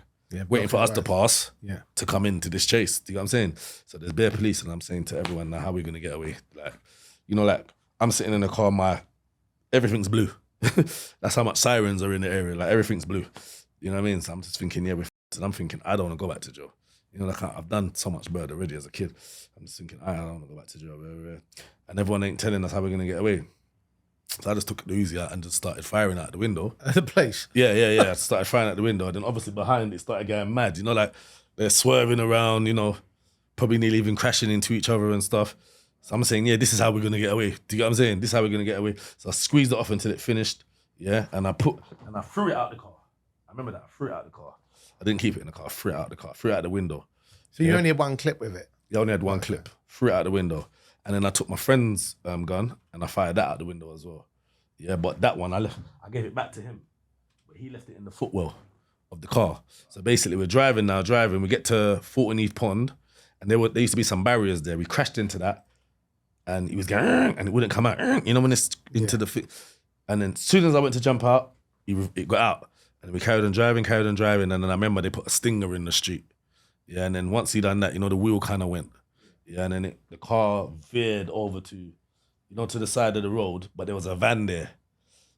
waiting for us to pass to come into this chase. Do you know what I'm saying? So there's bare police, and I'm saying to everyone, now how are we gonna get away? Like, you know, like I'm sitting in the car, everything's blue. That's how much sirens are in the area. Like everything's blue. You know what I mean? So I'm just thinking, we're f***ed. And I'm thinking, I don't want to go back to jail. You know, like I've done so much bird already as a kid. I'm just thinking, I don't want to go back to jail. And everyone ain't telling us how we're gonna get away. So I just took the Uzi out and just started firing out the window. At the place? Yeah. I started firing out the window. And then obviously behind it started getting mad. You know, like they're swerving around, you know, probably nearly even crashing into each other and stuff. So I'm saying, this is how we're going to get away. Do you get what I'm saying? This is how we're going to get away. So I squeezed it off until it finished. Yeah. And I threw it out the car. I remember that. I threw it out the car. I didn't keep it in the car. I threw it out the car. Threw it out the window. So you only had 1 clip with it? Yeah, I only had 1 clip. Threw it out the window. And then I took my friend's gun and I fired that out the window as well. Yeah, but that one, I gave it back to him. But he left it in the footwell of the car. So basically, we're driving. We get to Fortineath Pond, and there used to be some barriers there. We crashed into that, and he was going, and it wouldn't come out. You know, when it's into the... And then as soon as I went to jump out, it got out. And we carried on driving, and then I remember they put a stinger in the street. Yeah, and then once he done that, you know, the wheel kind of went. Yeah, and then the car veered over to the side of the road, but there was a van there.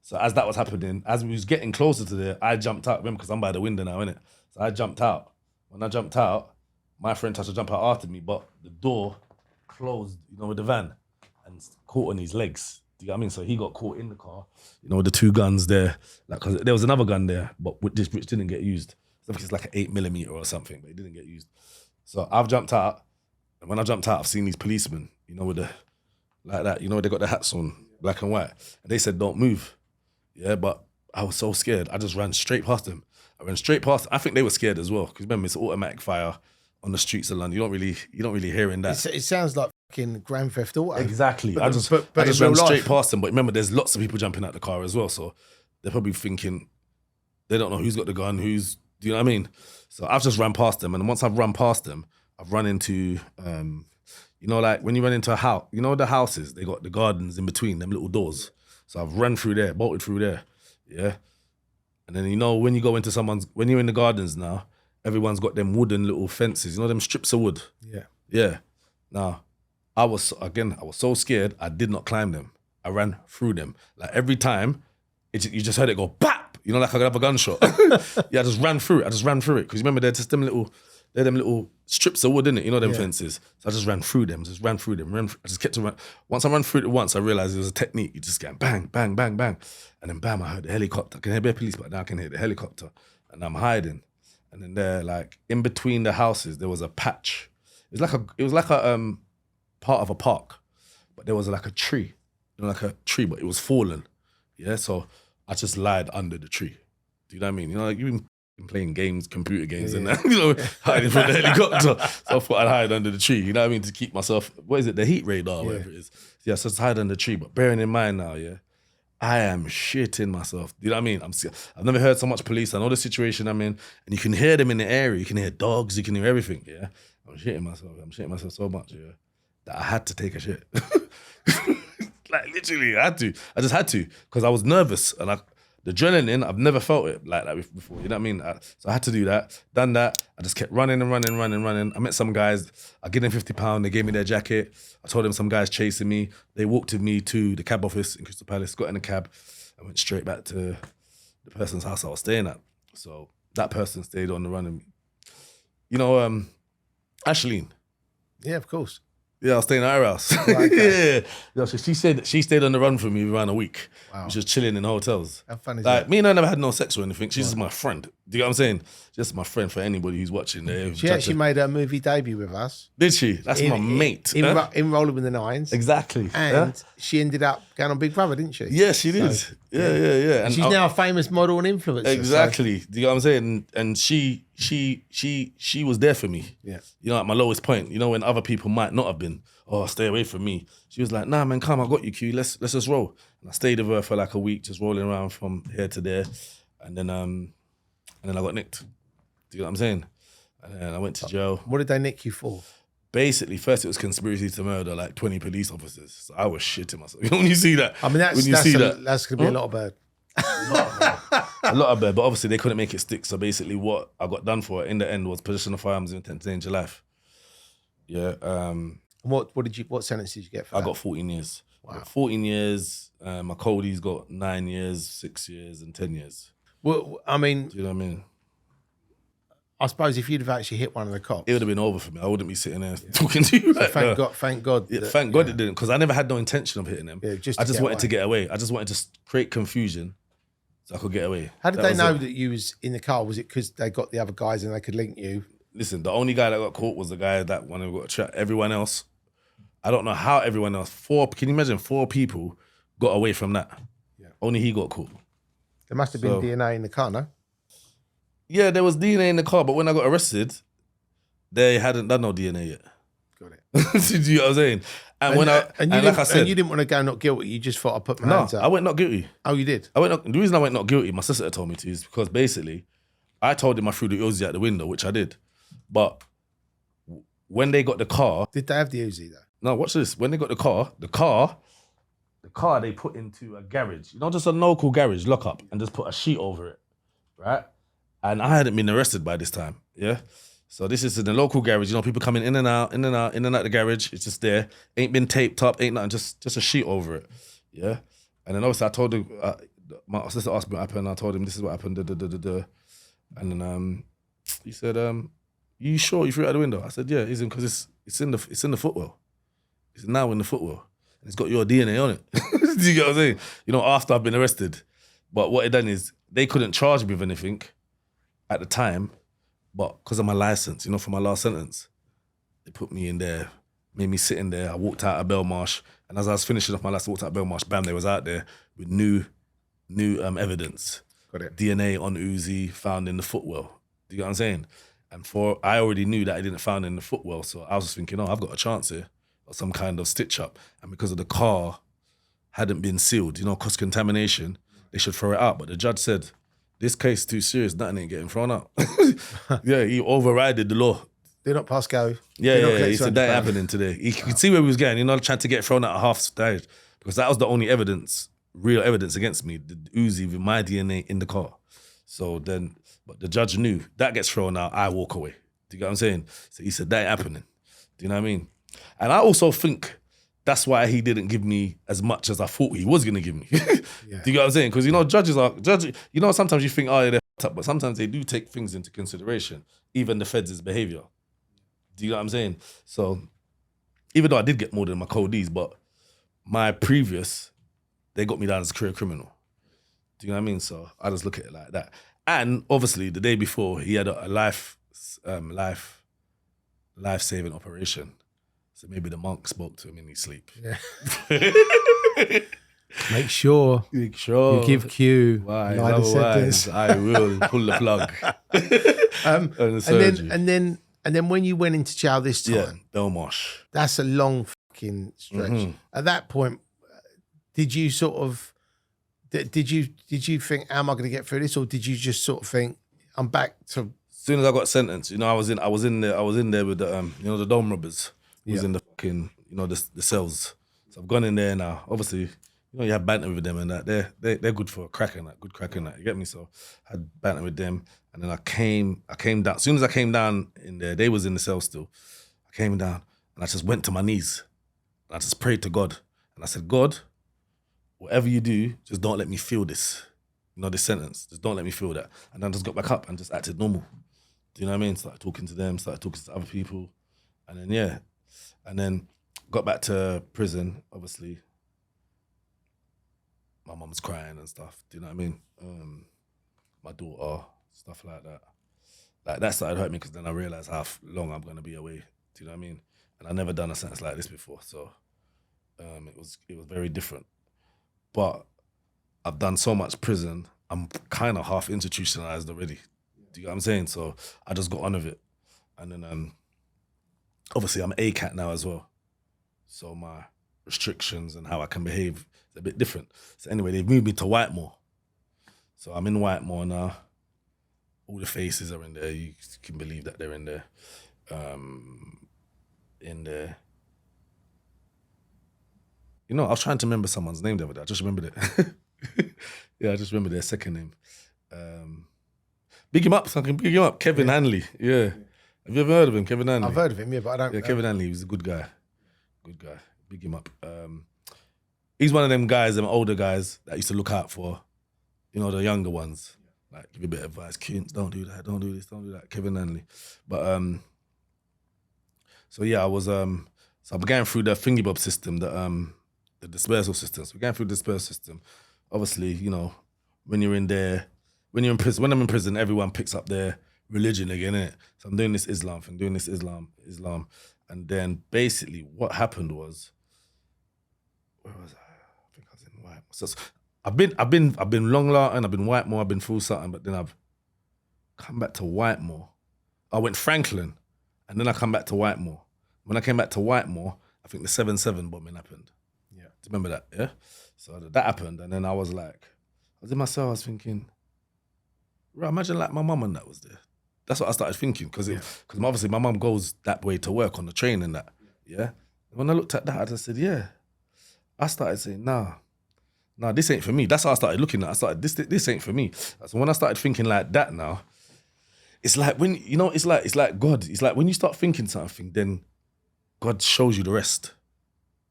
So as that was happening, as we was getting closer to there, I jumped out, remember, because I'm by the window now, innit? So I jumped out. When I jumped out, my friend tried to jump out after me, but the door closed, you know, with the van and caught on his legs. Do you know what I mean? So he got caught in the car, you know, with the 2 guns there. Like, cause there was another gun there, but which didn't get used. I think it's like an 8mm or something, but it didn't get used. So I've jumped out, and when I jumped out, I've seen these policemen, you know, with like that, you know, they got the hats on, black and white. And they said, don't move. Yeah, but I was so scared. I just ran straight past them. I think they were scared as well, because remember, it's automatic fire on the streets of London. You don't really hear in that. It sounds like fucking Grand Theft Auto. Exactly. I just ran straight past them. But remember, there's lots of people jumping out the car as well. So they're probably thinking, they don't know who's got the gun, do you know what I mean? So I've just ran past them. And once I've run past them, I've run into... you know, like when you run into a house, you know the houses, they got the gardens in between, them little doors. So I've run through there, bolted through there, yeah? And then, you know, when you go into when you're in the gardens now, everyone's got them wooden little fences, you know, them strips of wood? Yeah. Yeah. Now, I was so scared, I did not climb them. I ran through them. Like every time, you just heard it go, bap! You know, like I could have a gunshot. Yeah, I just ran through it. Because you remember they're just them little strips of wood, innit? You know them fences. So I just ran through them. I just kept on running. Once I ran through it once, I realized it was a technique. You just get bang, bang, bang, bang. And then bam, I heard the helicopter. I can hear the police, but now I can hear the helicopter. And I'm hiding. And then there, like, in between the houses, there was a patch. It was like a part of a park, but there was like a tree. You know, like a tree, but it was fallen. Yeah, so I just lied under the tree. Do you know what I mean? You know, like you've been playing games, computer games and that, you know, hiding from the helicopter. So I thought I'd hide under the tree, you know what I mean, to keep myself, what is it, the heat radar, whatever it is. Yeah, so just hide under the tree. But bearing in mind now, I am shitting myself. Do you know what I mean? I've never heard so much police. I know the situation I'm in, and you can hear them in the area. You can hear dogs, you can hear everything, yeah? I'm shitting myself so much, that I had to take a shit. Like, literally, I just had to, because I was nervous, and the adrenaline, I've never felt it like that before, you know what I mean? So I had to do that, done that. I just kept running. I met some guys, I gave them £50, they gave me their jacket. I told them some guys chasing me. They walked with me to the cab office in Crystal Palace, got in a cab, and went straight back to the person's house I was staying at. So that person stayed on the run. And, you know, Ashleen. Yeah, of course. Yeah, I was staying at her house. Right, okay. Yeah, so she said she stayed on the run for me around a week. Wow. She was chilling in hotels. How fun is like, that? me and her never had no sex or anything. She's just my friend. Do you know what I'm saying? Just my friend for anybody who's watching. She actually made her movie debut with us. Did she? That's my mate. In Rolling with the Nines. Exactly. And she ended up going on Big Brother, didn't she? Yeah, she did. So, yeah. And she's now a famous model and influencer. Exactly. So. Do you know what I'm saying? And she was there for me. Yeah. You know, at my lowest point. You know, when other people might not have been. Oh, stay away from me. She was like, nah, man, come, I got you, Q. Let's just roll. And I stayed with her for like a week, just rolling around from here to there. And then I got nicked. Do you know what I'm saying? And then I went to jail. What did they nick you for? Basically, first it was conspiracy to murder, like 20 police officers. So I was shitting myself. You know, when you see that. I mean, that's going to be a lot of bird. A lot of bird, but obviously they couldn't make it stick. So basically what I got done for it in the end was possession of firearms with intent to endanger life. Yeah. What sentence did you get for that? I got 14 years. Wow. I got 14 years. My Cody's got 9 years, 6 years, and 10 years. Well, I mean, do you know what I mean? I suppose if you'd have actually hit one of the cops, it would have been over for me. I wouldn't be sitting there talking to you. So thank God. Yeah, thank God it didn't, because I never had no intention of hitting them. Yeah, I just wanted to get away. I just wanted to create confusion so I could get away. How did they know that you was in the car? Was it because they got the other guys and they could link you? Listen, the only guy that got caught was the guy that one who got trapped. Everyone else, I don't know how everyone else, can you imagine 4 people got away from that? Yeah. Only he got caught. There must have been DNA in the car, no? Yeah, there was DNA in the car, but when I got arrested, they hadn't done no DNA yet. Got it. Do you know what I'm saying? And like I said, you didn't want to go not guilty. You just thought I'd put my hands up. I went not guilty. Oh, you did? The reason I went not guilty, my sister told me to, is because basically I told him I threw the Uzi out the window, which I did. But when they got the car... Did they have the Uzi though? No, watch this. When they got the car they put into a garage. You know, just a local garage, lock up, and just put a sheet over it, right? And I hadn't been arrested by this time, yeah? So this is in the local garage. You know, people coming in and out the garage. It's just there. Ain't been taped up, ain't nothing, just a sheet over it, yeah? And then obviously I told him, my sister asked me what happened, and I told him this is what happened, And then he said, you sure you threw it out the window? I said, yeah, because it's in the footwell. It's now in the footwell. And it's got your DNA on it. Do you get what I'm saying? You know, after I've been arrested. But what it done is, they couldn't charge me with anything at the time, but because of my license, you know, for my last sentence, they put me in there, made me sit in there. I walked out of Belmarsh, and as I was finishing off my last, I walked out of Belmarsh, bam, they was out there with new evidence. Got it. DNA on Uzi found in the footwell. Do you get what I'm saying? And I already knew that I didn't found in the footwell, so I was just thinking, I've got a chance here, or some kind of stitch up. And because of the car hadn't been sealed, you know, cause contamination, they should throw it out. But the judge said, this case is too serious, nothing ain't getting thrown out. Yeah, he overrided the law. They're not pass go. Yeah, he said that ain't happening today. He could see where he was going, you know, trying to get thrown out at half stage, because that was the only real evidence against me, the Uzi with my DNA in the car. So then, but the judge knew, that gets thrown out, I walk away. Do you get what I'm saying? So he said, that ain't happening. Do you know what I mean? And I also think that's why he didn't give me as much as I thought he was gonna give me. Yeah. Do you get what I'm saying? Because judges. You know, sometimes you think, oh, yeah, they're f***ed up, but sometimes they do take things into consideration, even the feds' behavior. Do you know what I'm saying? So, even though I did get more than my codees, but my previous, they got me down as a career criminal. Do you know what I mean? So I just look at it like that. And obviously, the day before, he had a life-saving operation. So maybe the monk spoke to him in his sleep. Yeah. Make sure you give Q. Why? Otherwise, I will pull the plug. and then when you went into jail this time, Yeah, Belmarsh. that's a long fucking stretch. Mm-hmm. At that point, did you sort of did you think, how am I going to get through this, or did you just sort of think, I'm back to? As soon as I got sentenced, you know, I was in there with the the dome robbers. I was in the fucking, the cells. So I've gone in there now. Obviously, you have banter with them and that. They're good for cracking that, good cracking that. You get me? So I had banter with them, and then I came down. As soon as I came down in there, they was in the cell still. I came down and I just went to my knees and I just prayed to God, and I said, God, whatever you do, just don't let me feel this. This sentence. Just don't let me feel that. And then I just got back up and just acted normal. Do you know what I mean? Started talking to them, started talking to other people, and then and then got back to prison, obviously. My mum's crying and stuff, do you know what I mean? My daughter, stuff like that. Like, that started hurting me, because then I realised how long I'm going to be away, do you know what I mean? And I've never done a sentence like this before, so it was very different. But I've done so much prison, I'm kind of half institutionalised already, do you know what I'm saying? So I just got on with it. And then obviously I'm ACAT now as well. So my restrictions and how I can behave is a bit different. So anyway, they've moved me to Whitemore. So I'm in Whitemore now. All the faces are in there. You can believe that they're in there. I was trying to remember someone's name the other day. I just remembered it. Yeah, I just remember their second name. Big him up, so I can big him up. Kevin Hanley, yeah. Have you ever heard of him, Kevin Hanley? I've heard of him, yeah, but I don't. Yeah, Kevin Hanley, he's a good guy. Good guy. Big him up. He's one of them guys, them older guys that I used to look out for, the younger ones. Like, give you a bit of advice. Kids, don't do that, don't do this, don't do that. Kevin Hanley. But, so yeah, I began through the Thingy Bob system, the dispersal system. So we began through the dispersal system. Obviously, when you're in there, when I'm in prison, everyone picks up their religion again, innit? So I'm doing this Islam thing, Islam. And then basically what happened was, where was I? I think I was in Whitemore. So I've been Long Lartin, I've been Whitemore, I've been Full Sutton, but then I've come back to Whitemore. I went Franklin, and then I come back to Whitemore. When I came back to Whitemore, I think the 7/7 bombing happened. Yeah. Do you remember that? Yeah? So that happened, and then I was in my cell, I was thinking, right, imagine like my mum and that was there. That's what I started thinking, because obviously my mum goes that way to work on the train and that, yeah? When I looked at that, I just said, yeah. I started saying, nah, this ain't for me. That's how I started looking at it. This ain't for me. So when I started thinking like that now, it's like when, it's like God. It's like when you start thinking something, then God shows you the rest.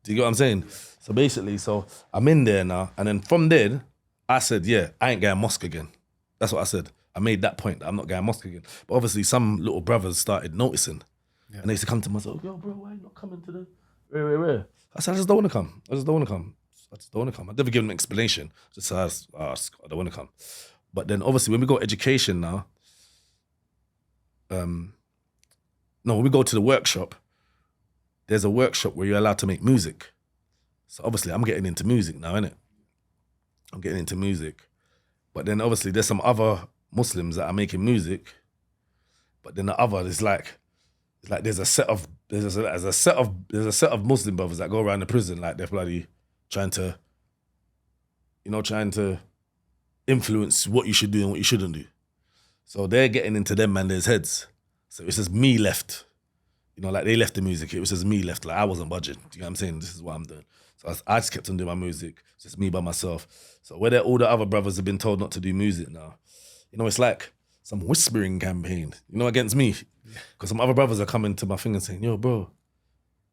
Do you get what I'm saying? So basically, I'm in there now, and then from there, I said, yeah, I ain't going mosque again. That's what I said. I made that point that I'm not going mosque again. But obviously some little brothers started noticing. Yeah. And they used to come to myself, yo, bro, why are you not coming to the... Where? I said, I just don't want to come. I I'd never give them an explanation. Just said, I don't want to come. But then obviously when we go education now, when we go to the workshop, there's a workshop where you're allowed to make music. So obviously I'm getting into music now, innit? I'm getting into music. But then obviously there's some other Muslims that are making music, but then the other is like there's a set of Muslim brothers that go around the prison like they're bloody trying to influence what you should do and what you shouldn't do. So they're getting into them man there's heads. So it's just me left. Like they left the music, it was just me left. Like I wasn't budging. Do you know what I'm saying? This is what I'm doing. So I just kept on doing my music, just me by myself. So where all the other brothers have been told not to do music now, it's like some whispering campaign, against me. Because some other brothers are coming to my thing and saying, yo, bro,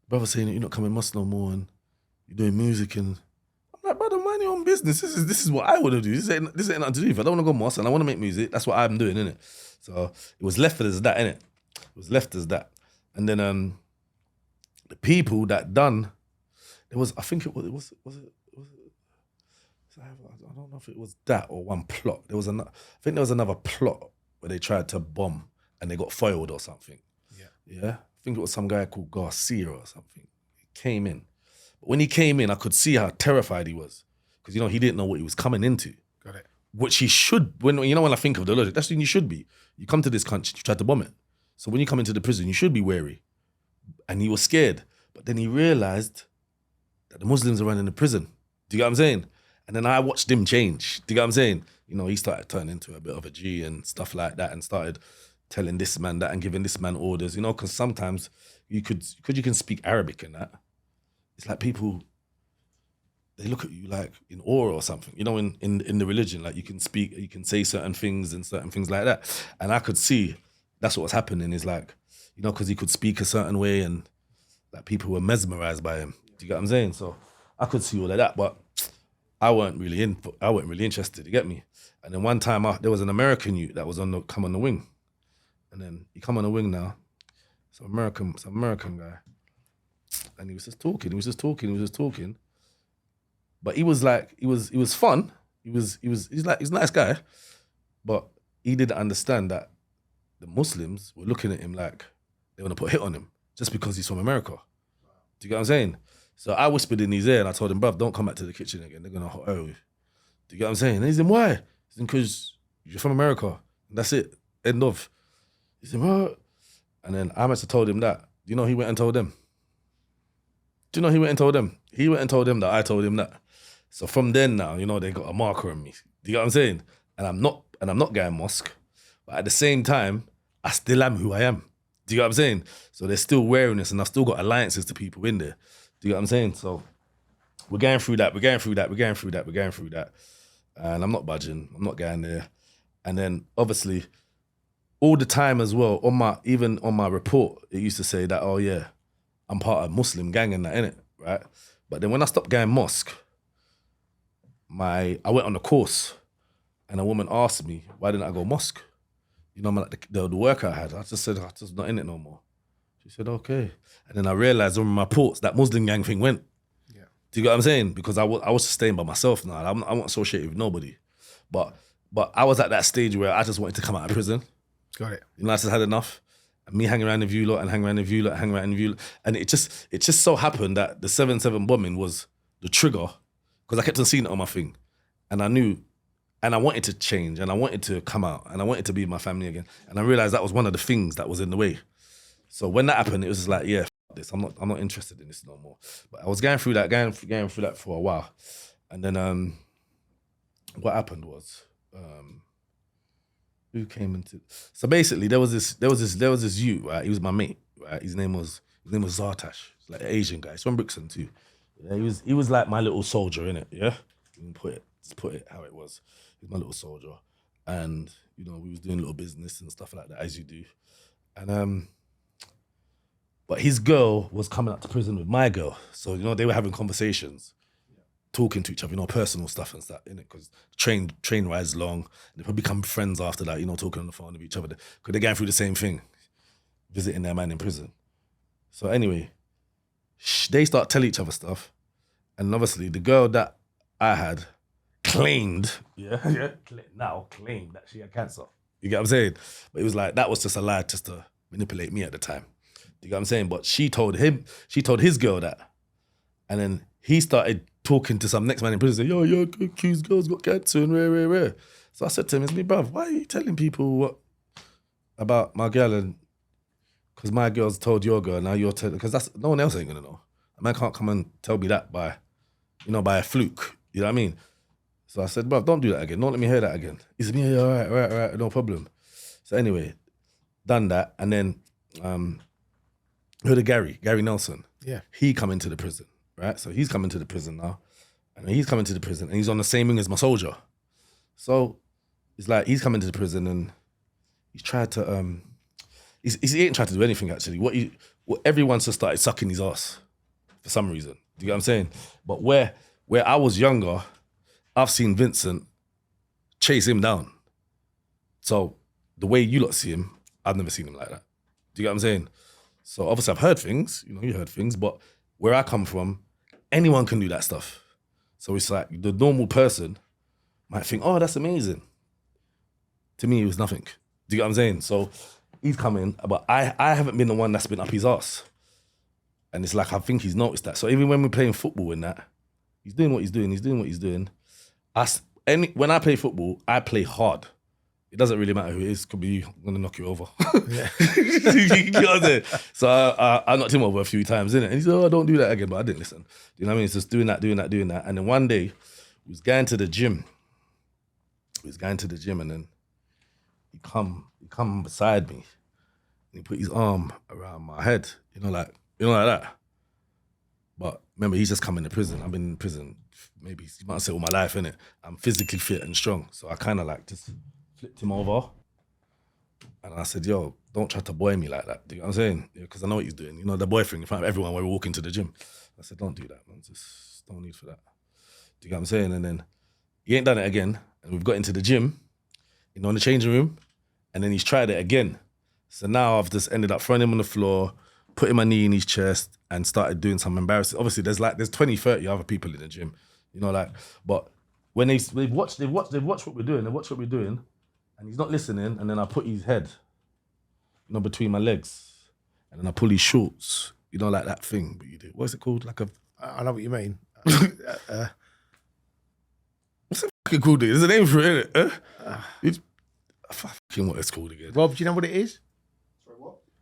brother saying that you're not coming mosque no more, and you're doing music and I'm like, brother, mind your own business. This is what I want to do. This ain't nothing to do. If I don't want to go mosque and I want to make music, that's what I'm doing, innit? So it was left as that, innit? It was left as that. And then the people that done, it was, I think it was I don't know if it was that or one plot. I think there was another plot where they tried to bomb and they got foiled or something. Yeah. I think it was some guy called Garcia or something. He came in. But when he came in, I could see how terrified he was. Because, he didn't know what he was coming into. Got it. Which he should, when I think of the logic, that's when you should be. You come to this country, you try to bomb it. So when you come into the prison, you should be wary. And he was scared. But then he realized that the Muslims are running the prison. Do you get what I'm saying? And then I watched him change. Do you get what I'm saying? He started turning into a bit of a G and stuff like that and started telling this man that and giving this man orders, because sometimes you can speak Arabic and that. It's like people, they look at you like in awe or something, in the religion, like you can speak, you can say certain things and certain things like that. And I could see that's what was happening is like, because he could speak a certain way and like people were mesmerized by him. Do you get what I'm saying? So I could see all of that, but I weren't really interested, you get me? And then one time there was an American youth that was come on the wing. And then he come on the wing now, some American guy. And he was just talking. But he was like, he was fun. He's a nice guy. But he didn't understand that the Muslims were looking at him like they want to put a hit on him just because he's from America. Do you get what I'm saying? So I whispered in his ear and I told him, bruv, don't come back to the kitchen again. They're going to hot oil you. Do you get what I'm saying? And he's in, why? He's in, because you're from America. And that's it. End of. He said, what? And then I must have told him that. Do you know he went and told them? He went and told them that I told him that. So from then now, they got a marker on me. Do you get what I'm saying? And I'm not going mosque. But at the same time, I still am who I am. Do you get what I'm saying? So there's still wariness and I've still got alliances to people in there. Do you get what I'm saying? So we're going through that. And I'm not budging. I'm not going there. And then obviously, all the time as well, even on my report, it used to say that, oh yeah, I'm part of a Muslim gang and that, innit? Right? But then when I stopped going mosque, I went on a course and a woman asked me, why didn't I go mosque? Like the work I had. I just said, I'm just not in it no more. She said, okay. And then I realized on my reports that Muslim gang thing went. Yeah. Do you get what I'm saying? Because I was staying by myself now. I wasn't associated with nobody. But I was at that stage where I just wanted to come out of prison. Got it. I just had enough. And me hanging around the view lot and hanging around the view lot. And it just so happened that the 7/7 bombing was the trigger because I kept on seeing it on my thing. And I knew, and I wanted to change and I wanted to come out and I wanted to be with my family again. And I realized that was one of the things that was in the way. So when that happened, it was just like, yeah, this. I'm not interested in this no more. But I was going through that for a while. And then what happened was, who came into? So basically, there was this youth, right? He was my mate, right? His name was Zartash. He's like an Asian guy. He's from Brixton too. Yeah, he was like my little soldier, innit? Yeah, you can put it how it was. He was my little soldier, and we was doing little business and stuff like that as you do, and but his girl was coming up to prison with my girl, so they were having conversations. Talking to each other, personal stuff and stuff, innit? Because train rides long, and they probably become friends after that, talking on the phone with each other. Because they're going through the same thing, visiting their man in prison. So anyway, they start telling each other stuff, and obviously the girl that I had claimed that she had cancer. You get what I'm saying? But it was like, that was just a lie just to manipulate me at the time. You get what I'm saying? But she told his girl that, and then he started talking to some next man in prison, saying, yo, accused girl's got cancer and rare. So I said to him, it's me, bruv, why are you telling people what about my girl? And because my girl's told your girl, now you're telling, because that's, no one else ain't gonna know. A man can't come and tell me that by a fluke. You know what I mean? So I said, bruv, don't do that again. Don't let me hear that again. He said, yeah, all right, no problem. So anyway, done that. And then, heard of Gary Nelson. Yeah. He come into the prison. Right, so he's coming to the prison now, and he's on the same wing as my soldier. So it's like he's coming to the prison and he's tried to he ain't tried to do anything actually. What everyone just started sucking his ass for some reason. Do you get what I'm saying? But where I was younger, I've seen Vincent chase him down. So the way you lot see him, I've never seen him like that. Do you get what I'm saying? So obviously I've heard things, you heard things, but where I come from, anyone can do that stuff. So it's like the normal person might think, oh, that's amazing. To me, it was nothing. Do you get what I'm saying? So he's coming, but I haven't been the one that's been up his ass. And it's like, I think he's noticed that. So even when we're playing football in that, he's doing what he's doing, when I play football, I play hard. It doesn't really matter who it is. Could be you. I'm going to knock you over. Yeah. You know what I'm saying? So I knocked him over a few times, innit? And he said, oh, don't do that again. But I didn't listen. You know what I mean? It's just doing that. And then one day, we was going to the gym. And then he come beside me. And he put his arm around my head. Like that. But remember, he's just come into prison. I've been in prison, maybe, you might say all my life, innit? I'm physically fit and strong. So I kind of like just flipped him over. And I said, yo, don't try to boy me like that. Do you know what I'm saying? Because I know what he's doing. The boy thing in front of everyone when we're walking to the gym. I said, don't do that, man. Just don't need for that. Do you get what I'm saying? And then he ain't done it again. And we've got into the gym, in the changing room. And then he's tried it again. So now I've just ended up throwing him on the floor, putting my knee in his chest and started doing some embarrassing. Obviously, there's 20, 30 other people in the gym, but when they've watched what we're doing, and he's not listening, and then I put his head, between my legs, and then I pull his shorts, like that thing. But you do, what's it called? I know what you mean. What's it fucking called? There's a name for it, innit? I fucking what it's called again. Rob, do you know what it is?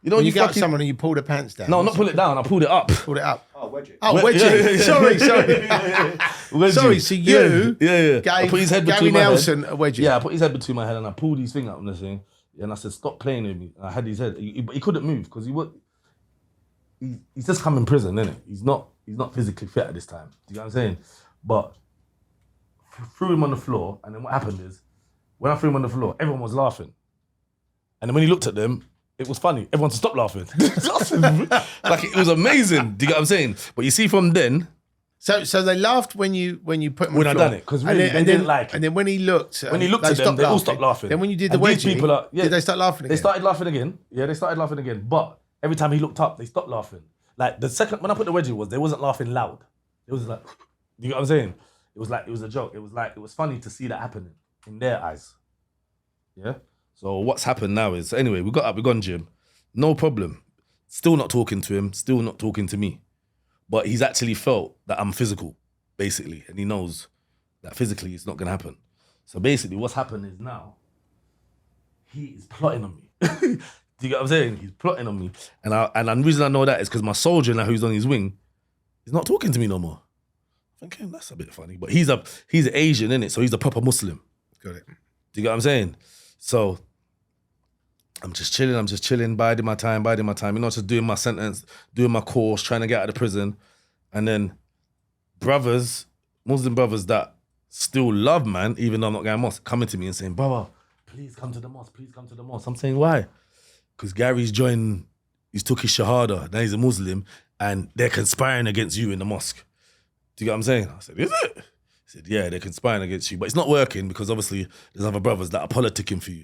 When you get someone and you pull the pants down. No, not pull it down. I pulled it up. Pulled it up. Oh, wedge it. Oh, wedge it. Sorry. Sorry. So you gave I put his head between Nelson a wedgie. Yeah, I put his head between my head and I pulled his thing up on the thing. And I said, stop playing with me. And I had his head. He couldn't move because he's just come in prison, innit? He's not physically fit at this time. Do you know what I'm saying? But threw him on the floor, and then what happened is, when I threw him on the floor, everyone was laughing. And then when he looked at them, it was funny. Everyone stopped laughing. Like, it was amazing. Do you get what I'm saying? But you see from then... So they laughed when you put him on the floor. When I done it, because really, they didn't like it. And then when he looked... When he looked at them, they all stopped laughing. Then when you did the wedgie, did they start laughing again? They started laughing again. Yeah, they started laughing again. But every time he looked up, they stopped laughing. Like, the second... When I put the wedgie they wasn't laughing loud. It was like... You get what I'm saying? It was like, it was a joke. It was funny to see that happening in their eyes. Yeah? So what's happened now is... So anyway, we got up, we gone gym. No problem. Still not talking to him, still not talking to me. But he's actually felt that I'm physical, basically. And he knows that physically it's not going to happen. So basically what's happened is now, he is plotting on me. Do you get what I'm saying? He's plotting on me. And the reason I know that is because my soldier now who's on his wing is not talking to me no more. I'm thinking, that's a bit funny. But he's Asian, innit? So he's a proper Muslim. Got it. Do you get what I'm saying? So... I'm just chilling, biding my time, just doing my sentence, doing my course, trying to get out of the prison. And then Muslim brothers that still love man, even though I'm not going mosque, coming to me and saying, brother, please come to the mosque. I'm saying, why? Because Gary's joined, he's took his shahada, now he's a Muslim, and they're conspiring against you in the mosque. Do you get what I'm saying? I said, is it? He said, yeah, they're conspiring against you. But it's not working because obviously there's other brothers that are politicking for you.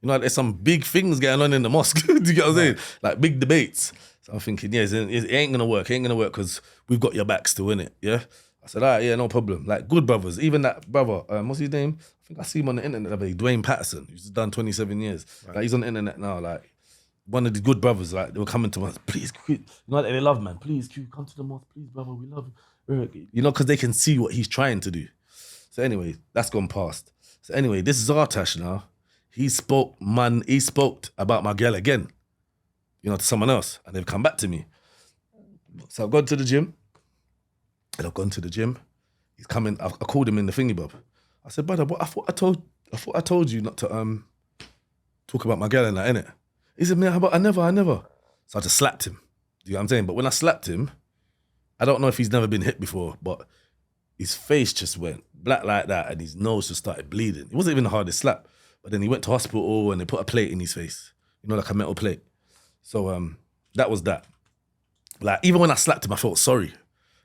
There's some big things going on in the mosque. Do you get what I'm saying? Like big debates. So I'm thinking, it ain't gonna work. It ain't gonna work because we've got your back still, innit? Yeah? I said, all right, yeah, no problem. Like good brothers. Even that brother, what's his name? I think I see him on the internet the other day, Dwayne Patterson, who's done 27 years. Right. Like he's on the internet now, like one of the good brothers, like they were coming to us, please, they love man, please, come to the mosque, please, brother, we love you. Because they can see what he's trying to do. So anyway, that's gone past. So anyway, this is Zartash now. He spoke about my girl again, to someone else, and they've come back to me. So I've gone to the gym, He's coming. I called him in the thingy bob. I said, brother, I thought I told you not to talk about my girl and that, innit? He said, man, I never. So I just slapped him. Do you know what I'm saying? But when I slapped him, I don't know if he's never been hit before, but his face just went black like that, and his nose just started bleeding. It wasn't even the hardest slap. But then he went to hospital and they put a plate in his face, like a metal plate. So that was that. Like, even when I slapped him, I felt sorry.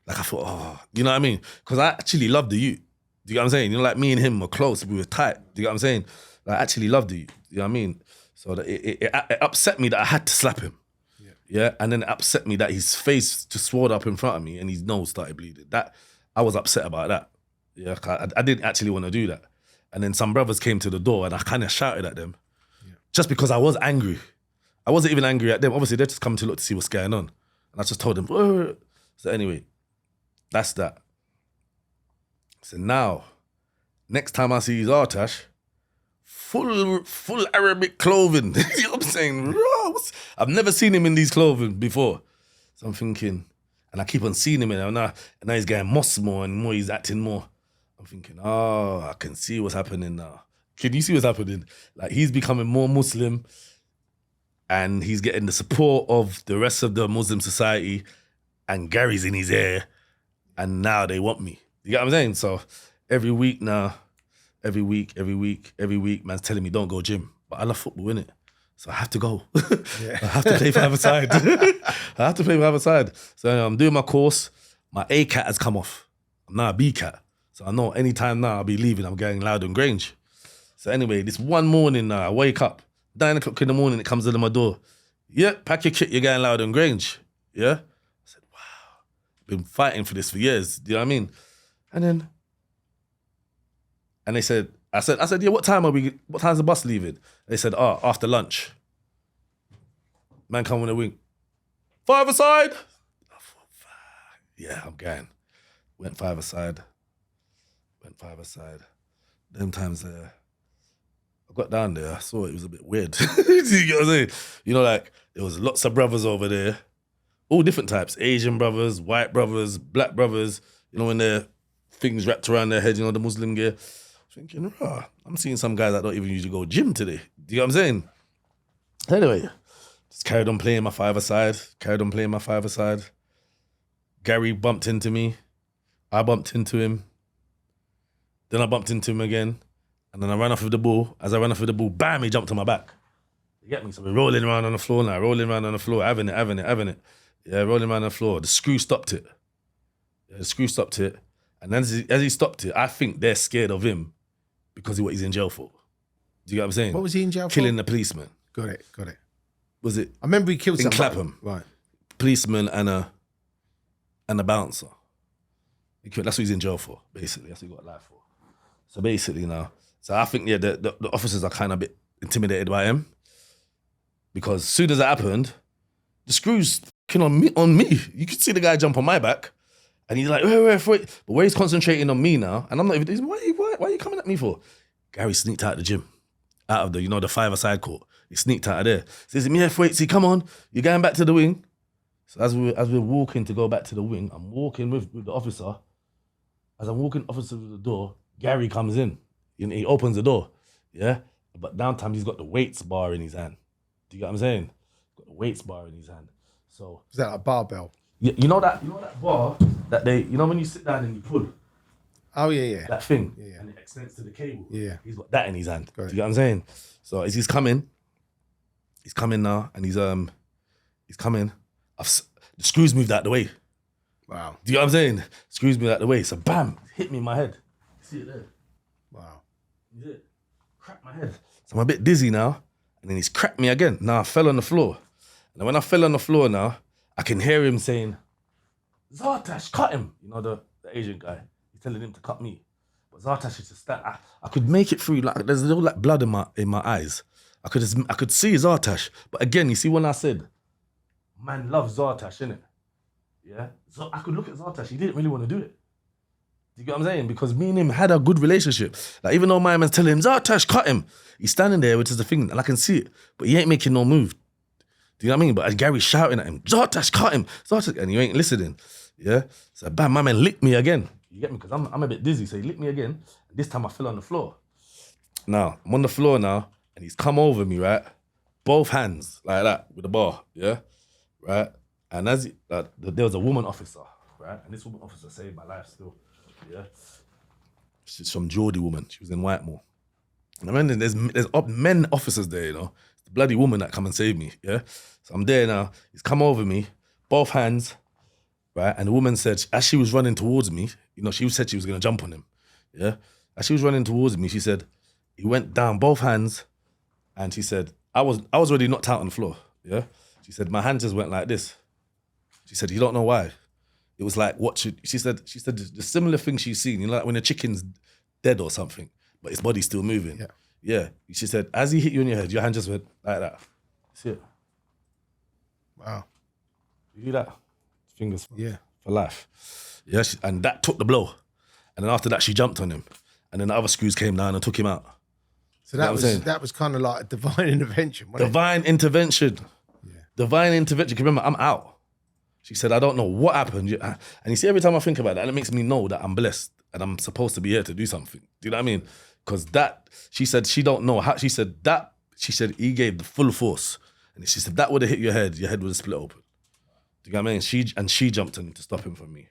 Like I thought, oh, you know what I mean? Because I actually loved the youth. Do you get what I'm saying? You know, like me and him were close, we were tight. Do you get what I'm saying? Like, I actually loved the youth. You know what I mean? So that it upset me that I had to slap him. Yeah, and then it upset me that his face just swelled up in front of me and his nose started bleeding. That I was upset about that. Yeah, I didn't actually want to do that. And then some brothers came to the door and I kind of shouted at them, just because I was angry. I wasn't even angry at them. Obviously, they're just coming to look to see what's going on, and I just told them. "Ugh." So anyway, that's that. So now, next time I see his Artash, full Arabic clothing. You know what I'm saying? I've never seen him in these clothing before. So I'm thinking, and I keep on seeing him in it, and now he's getting more and more, he's acting more. I'm thinking, oh, I can see what's happening now. Can you see what's happening? Like, he's becoming more Muslim and he's getting the support of the rest of the Muslim society, and Gary's in his ear, and now they want me. You get what I'm saying? So every week now, every week, man's telling me don't go gym. But I love football, innit? So I have to go. I have to play for either side. I have to play for either side. So I'm doing my course. My A cat has come off. I'm now a B cat. So I know anytime now I'll be leaving, I'm going Loudon Grange. So anyway, this one morning now, I wake up, 9 o'clock in the morning, it comes into my door. Yeah, pack your kit, you're going Loudon Grange. Yeah? I said, wow, I've been fighting for this for years. Do you know what I mean? And they said, I said, yeah, what time's the bus leaving? They said, after lunch. Man come on the wing. Five aside. I thought, yeah, I'm going. Went five aside. Them times I got down there, I saw it was a bit weird. You know what I'm saying? You know, like, there was lots of brothers over there, all different types, Asian brothers, white brothers, black brothers, you know, when their things wrapped around their head, you know, the Muslim gear. Thinking, I'm seeing some guys that don't even usually go gym today. Do you know what I'm saying? Anyway, just carried on playing my five-a-side. Gary bumped into me. I bumped into him. Then I bumped into him again. And then I ran off with the ball. As I ran off with the ball, bam, he jumped on my back. You get me? So we're rolling around on the floor now, having it. Yeah, rolling around on the floor. The screw stopped it. And as he stopped it, I think they're scared of him because of what he's in jail for. Do you get what I'm saying? What was he in jail for? Killing the policeman. Got it. Was it? I remember he killed in someone. Clapham. Right. Policeman and a bouncer. That's what he's in jail for, basically. That's what he got life for. So basically now, I think, the officers are kind of a bit intimidated by him because as soon as it happened, the screws on me. You could see the guy jump on my back. And he's like, wait. But where he's concentrating on me now, and I'm not even, why are you coming at me for? Gary sneaked out of the gym, out of the five-a-side court. He sneaked out of there. Says, Thwaites, come on, you're going back to the wing. So as we're walking to go back to the wing, I'm walking with the officer. As I'm walking officer to the door, Gary comes in. He opens the door, yeah? But downtown, he's got the weights bar in his hand. Do you get what I'm saying? Got the weights bar in his hand. So is that a barbell? You know that bar that when you sit down and you pull. Oh yeah. That thing. Yeah. And it extends to the cable. Yeah. He's got that in his hand. Do you get what I'm saying? So as he's coming now, and he's coming. The screws moved out the way. Wow. Do you get what I'm saying? Screws moved out the way. So bam, hit me in my head. See it there? Wow. You see it? Cracked my head. So I'm a bit dizzy now, and then he's cracked me again. Now I fell on the floor. And when I fell on the floor now, I can hear him saying, Zartash, cut him. You know, the Asian guy. He's telling him to cut me. But Zartash is just that. I could make it through, like there's a little like blood in my eyes. I could see Zartash. But again, you see when I said, man loves Zartash, innit? Yeah? So I could look at Zartash, he didn't really want to do it. Do you get what I'm saying? Because me and him had a good relationship. Like even though my man's telling him, Zartash, cut him. He's standing there, which is the thing, and I can see it. But he ain't making no move. Do you know what I mean? But Gary's shouting at him, Zartash, cut him. Zartash, and you ain't listening. Yeah? So bam, my man licked me again. You get me? Because I'm a bit dizzy. So he licked me again. And this time I fell on the floor. Now, I'm on the floor now, and he's come over me, right? Both hands, like that, with the bar, yeah? Right? And as there was a woman officer, right? And this woman officer saved my life still, yeah? She's from Geordie woman. She was in Whitemore. And I mean, there's men officers there, you know? It's the bloody woman that come and save me, yeah? So I'm there now. He's come over me, both hands, right? And the woman said, as she was running towards me, you know, she said she was gonna jump on him, yeah? As she was running towards me, she said, he went down both hands, and she said, I was already knocked out on the floor, yeah? She said, my hand just went like this. She said, you don't know why. It was like, she said the similar thing she's seen, you know, like when a chicken's dead or something, but his body's still moving. Yeah. She said, as he hit you in your head, your hand just went like that. See it? Wow. You hear that? Fingers for life. Yeah, and that took the blow. And then after that, she jumped on him. And then the other screws came down and took him out. So that was kind of like a divine intervention, wasn't Divine intervention. Yeah. Divine intervention. Because remember, I'm out. She said, I don't know what happened. And you see, every time I think about that, it makes me know that I'm blessed and I'm supposed to be here to do something. Do you know what I mean? Because she said she don't know how. She said he gave the full force. And she said that would have hit your head would have split open. Do you know what I mean? She jumped in to stop him from me.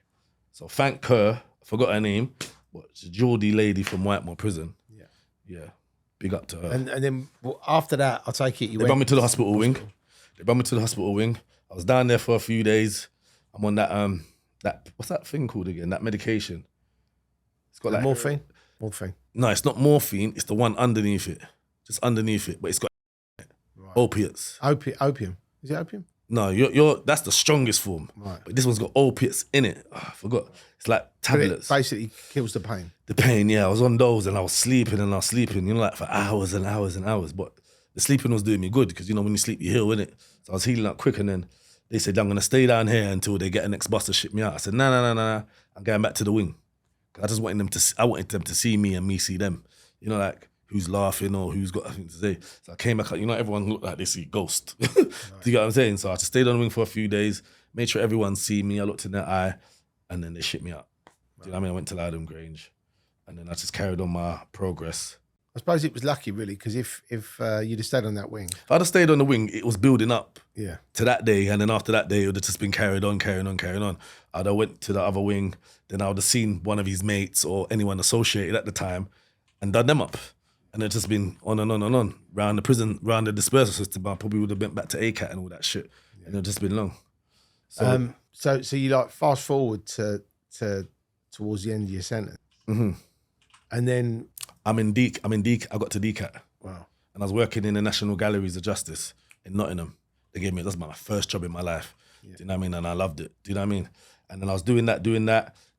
So thank her, I forgot her name, but it's a Geordie lady from Whitemore Prison. Yeah. Big up to her. And then after that, I'll take it, They brought me to the hospital wing. I was down there for a few days. I'm on that what's that thing called again? That medication. It's got like morphine? Morphine. No, it's not morphine. It's the one underneath it. Just underneath it. But it's got opiates. Opium. Is it opium? No, that's the strongest form. Right. But this one's got opiates in it. Oh, I forgot. It's like tablets. But it basically kills the pain. The pain, yeah. I was on those and I was sleeping, you know, like for hours and hours and hours. But the sleeping was doing me good because, you know, when you sleep, you heal, innit? So I was healing up quick, and then they said, I'm going to stay down here until they get a next bus to ship me out. I said, no. I'm going back to the wing. I just wanted them to see me and me see them. You know, like who's laughing or who's got nothing to say. So I came back, you know, everyone looked like they see ghost. Do you get what I'm saying? So I just stayed on the wing for a few days, made sure everyone see me. I looked in their eye, and then they shipped me out. Do you know what I mean? I went to Loudon Grange, and then I just carried on my progress. I suppose it was lucky, really, because if you'd have stayed on that wing. If I'd have stayed on the wing, it was building up to that day, and then after that day, it would have just been carried on. I'd have went to the other wing, then I would have seen one of his mates or anyone associated at the time and done them up. And it's just been on and on and on. Round the prison, round the dispersal system, I probably would have been back to ACAT and all that shit. And it would just been long. So you like fast forward to towards the end of your sentence. Mm-hmm. And then I got to DCAT. Wow. And I was working in the National Galleries of Justice in Nottingham. That's my first job in my life. Do you know what I mean? And I loved it. Do you know what I mean? And then I was doing that.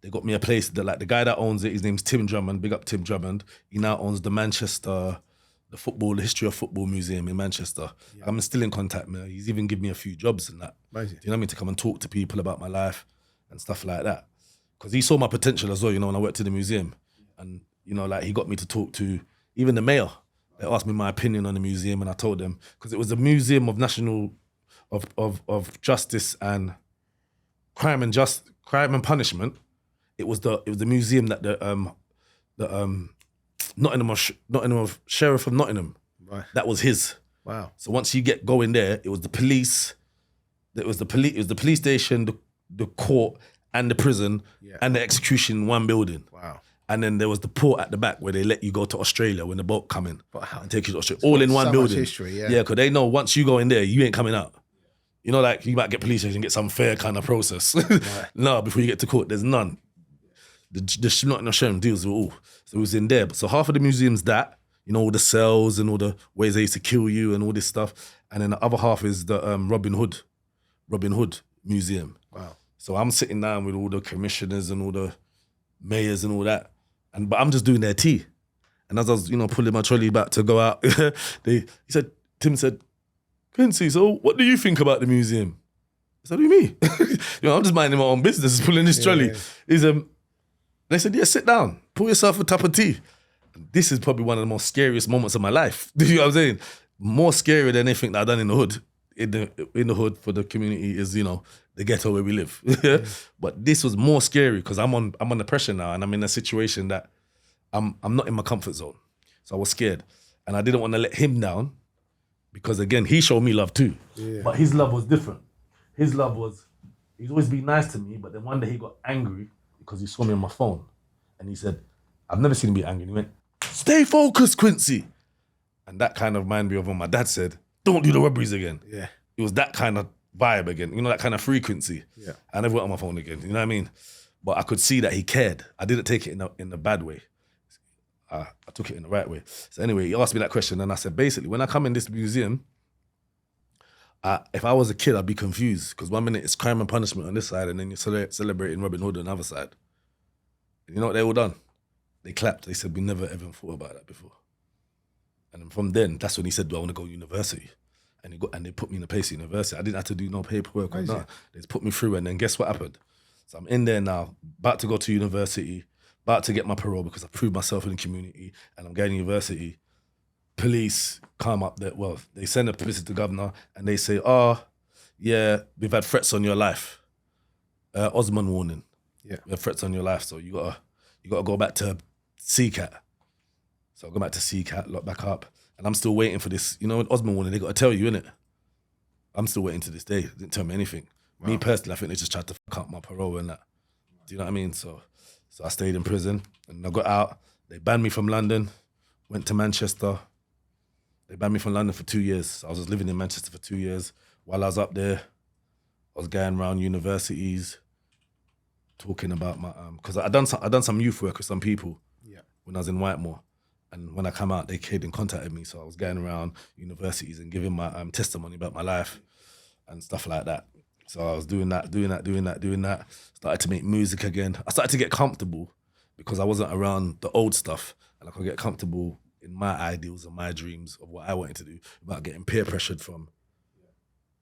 They got me a place that, like, the guy that owns it, his name's Tim Drummond, big up Tim Drummond. He now owns the History of Football Museum in Manchester. Yeah. I'm still in contact, man. He's even given me a few jobs and that. Amazing. Do you know what I mean? To come and talk to people about my life and stuff like that. Because he saw my potential as well, you know, when I worked in the museum. And, you know, like, he got me to talk to even the mayor. They asked me my opinion on the museum, and I told them, because it was the Museum of National of Justice and Crime and Punishment. It was the museum that the Sheriff of Nottingham. Right. That was his. Wow. So once you get going there, it was the police. It was the police station, the court, and the prison, and the execution in one building. Wow. And then there was the port at the back where they let you go to Australia when the boat come in and take you to Australia. It's all in one so building. Much history, yeah. Yeah, because they know once you go in there, you ain't coming out. You know, like, you might get police station, get some fair kind of process. Right. No, before you get to court, there's none. The Nottingham Sheriff deals with all. So it was in there. So half of the museum's that, you know, all the cells and all the ways they used to kill you and all this stuff. And then the other half is the Robin Hood Museum. Wow. So I'm sitting down with all the commissioners and all the mayors and all that. But I'm just doing their tea. And as I was, you know, pulling my trolley back to go out, Tim said, Quincy, so what do you think about the museum? I said, what do you mean? You know, I'm just minding my own business, pulling this trolley. Yeah. They said, yeah, sit down, pour yourself a cup of tea. This is probably one of the most scariest moments of my life. Do you know what I'm saying? More scary than anything that I've done in the hood. In the hood for the community is, you know, the ghetto where we live. But this was more scary because I'm under pressure now, and I'm in a situation that I'm not in my comfort zone. So I was scared. And I didn't want to let him down because, again, he showed me love too. Yeah. But his love was different. His love was, he's always been nice to me, but then one day he got angry because he saw me on my phone. And he said, I've never seen him be angry. And he went, stay focused, Quincy. And that kind of reminded me of when my dad said, don't do the robberies again. Yeah. It was that kind of vibe again. You know, that kind of frequency. Yeah. I never went on my phone again. You know what I mean? But I could see that he cared. I didn't take it in a bad way. I took it in the right way. So anyway, he asked me that question, and I said, basically, when I come in this museum, if I was a kid, I'd be confused, because 1 minute it's crime and punishment on this side, and then you're celebrating Robin Hood on the other side. And you know what they all done? They clapped. They said, we never ever thought about that before. And then from then, that's when he said, do I want to go to university? And they put me in a place at university. I didn't have to do no paperwork or nothing. They just put me through, and then guess what happened? So I'm in there now, about to go to university, about to get my parole because I proved myself in the community, and I'm going to university. Police come up there, well, they send a visit to the governor, and they say, oh, yeah, we've had threats on your life. Osman warning. Yeah. We have threats on your life, so you gotta go back to CCAT. So I go back to CCAT, lock back up, and I'm still waiting for this. You know, Osman warning, they got to tell you, innit? I'm still waiting to this day. They didn't tell me anything. Wow. Me personally, I think they just tried to fuck up my parole and that. Do you know what I mean? So I stayed in prison, and I got out. They banned me from London, went to Manchester. They banned me from London for 2 years. So I was just living in Manchester for 2 years. While I was up there, I was going around universities, talking about my, because I done some youth work with some people when I was in Whitemore. And when I come out, they came and contacted me. So I was going around universities and giving my testimony about my life and stuff like that. So I was doing that. Started to make music again. I started to get comfortable because I wasn't around the old stuff, and I could get comfortable in my ideals and my dreams of what I wanted to do without getting peer pressured from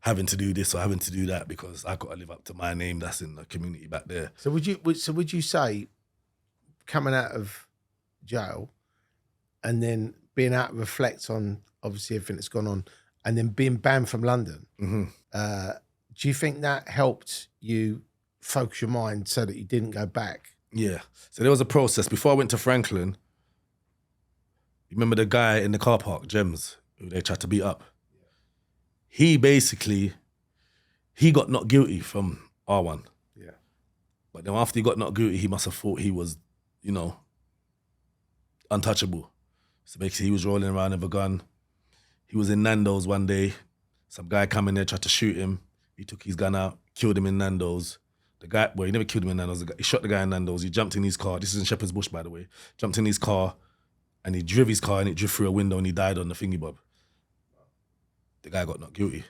having to do this or having to do that, because I got to live up to my name that's in the community back there. So would you say, coming out of jail and then being able to reflect on obviously everything that's gone on, and then being banned from London, do you think that helped you focus your mind so that you didn't go back? Yeah. So there was a process. Before I went to Franklin, you remember the guy in the car park, Gems, who they tried to beat up? He got not guilty from R1. Yeah. But then after he got not guilty, he must have thought he was, untouchable. So basically he was rolling around with a gun. He was in Nando's one day. Some guy come in there, tried to shoot him. He took his gun out, killed him in Nando's. The guy, well, he never killed him in Nando's. He shot the guy in Nando's. He jumped in his car. This is in Shepherd's Bush, by the way. Jumped in his car, and he drove his car, and it drove through a window, and he died on the thingy bob. The guy got not guilty.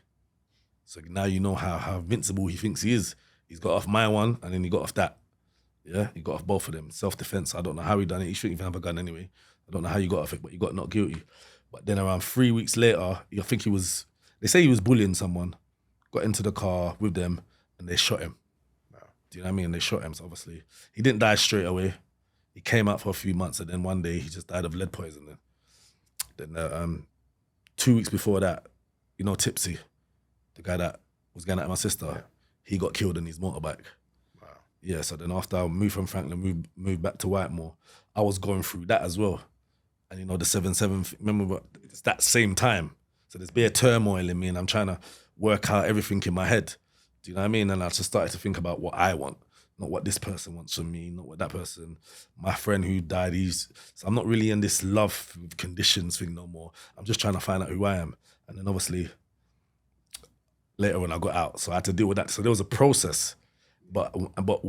So now you know how invincible he thinks he is. He's got off my one, and then he got off that. Yeah, he got off both of them. Self-defense. I don't know how he done it. He shouldn't even have a gun anyway. I don't know how you got off it, but he got not guilty. But then around 3 weeks later, I think they say he was bullying someone, got into the car with them, and they shot him. Wow. Do you know what I mean? They shot him, so obviously. He didn't die straight away. He came out for a few months, and then one day he just died of lead poisoning. Then 2 weeks before that, Tipsy, the guy that was going at my sister, he got killed in his motorbike. Wow. Yeah, so then after I moved from Franklin, moved back to Whitemore, I was going through that as well. And the 7-7, remember, it's that same time. So there's bare turmoil in me, and I'm trying to work out everything in my head. Do you know what I mean? And I just started to think about what I want, not what this person wants from me, not what that person, my friend who died, so I'm not really in this love with conditions thing no more. I'm just trying to find out who I am. And then obviously, later when I got out, so I had to deal with that. So there was a process. But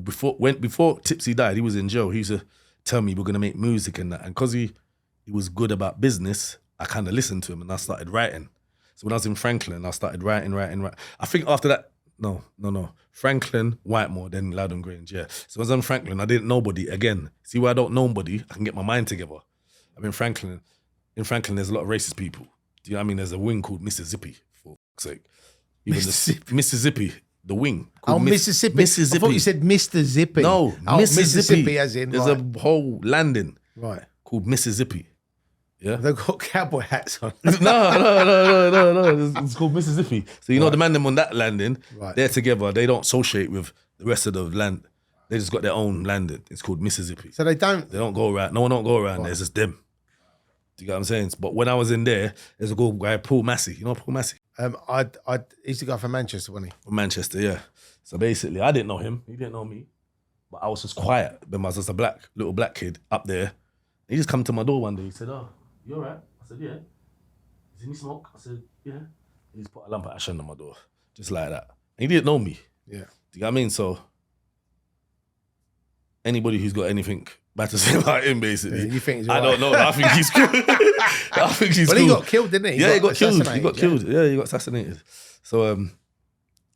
before Tipsy died, he was in jail. He used to tell me we're gonna make music and that. And because he was good about business, I kind of listened to him and I started writing. So when I was in Franklin, I started writing. I think after that, no. Franklin, Whitemore, then Loudon Grange, yeah. So when I was in Franklin, I didn't know nobody. Again, see where I don't know nobody, I can get my mind together. I'm in Franklin. In Franklin, there's a lot of racist people. Do you know what I mean? There's a wing called Mississippi, for fuck's sake. Mississippi, the wing. Mississippi. Mississippi. I thought you said Mr. Zippy. No, Mississippi as in, there's a whole landing called Mississippi. Yeah, they've got cowboy hats on. No. It's called Mississippi. So the man them on that landing, they're together. They don't associate with the rest of the land. They just got their own landing. It's called Mississippi. So they don't go around. No one don't go around there. It's just them. Do you get what I'm saying? But when I was in there, there's a good guy, Paul Massey. You know Paul Massey? He's the guy from Manchester, wasn't he? From Manchester, yeah. So basically, I didn't know him. He didn't know me. But I was just quiet. Then I was just a little black kid up there. He just come to my door one day. He said, "Oh, you all right?" I said, "Yeah." "Is any smoke?" I said, "Yeah." He just put a lump of ash under my door, just like that. He didn't know me. Yeah. Do you know what I mean? So anybody who's got anything bad to say about him, basically. Yeah, you think he's I alright? don't know. I think he's cool. I think he's Well, cool. he got killed, didn't he? Yeah, he got killed. He assassinated, got killed. Yeah, he got assassinated. So,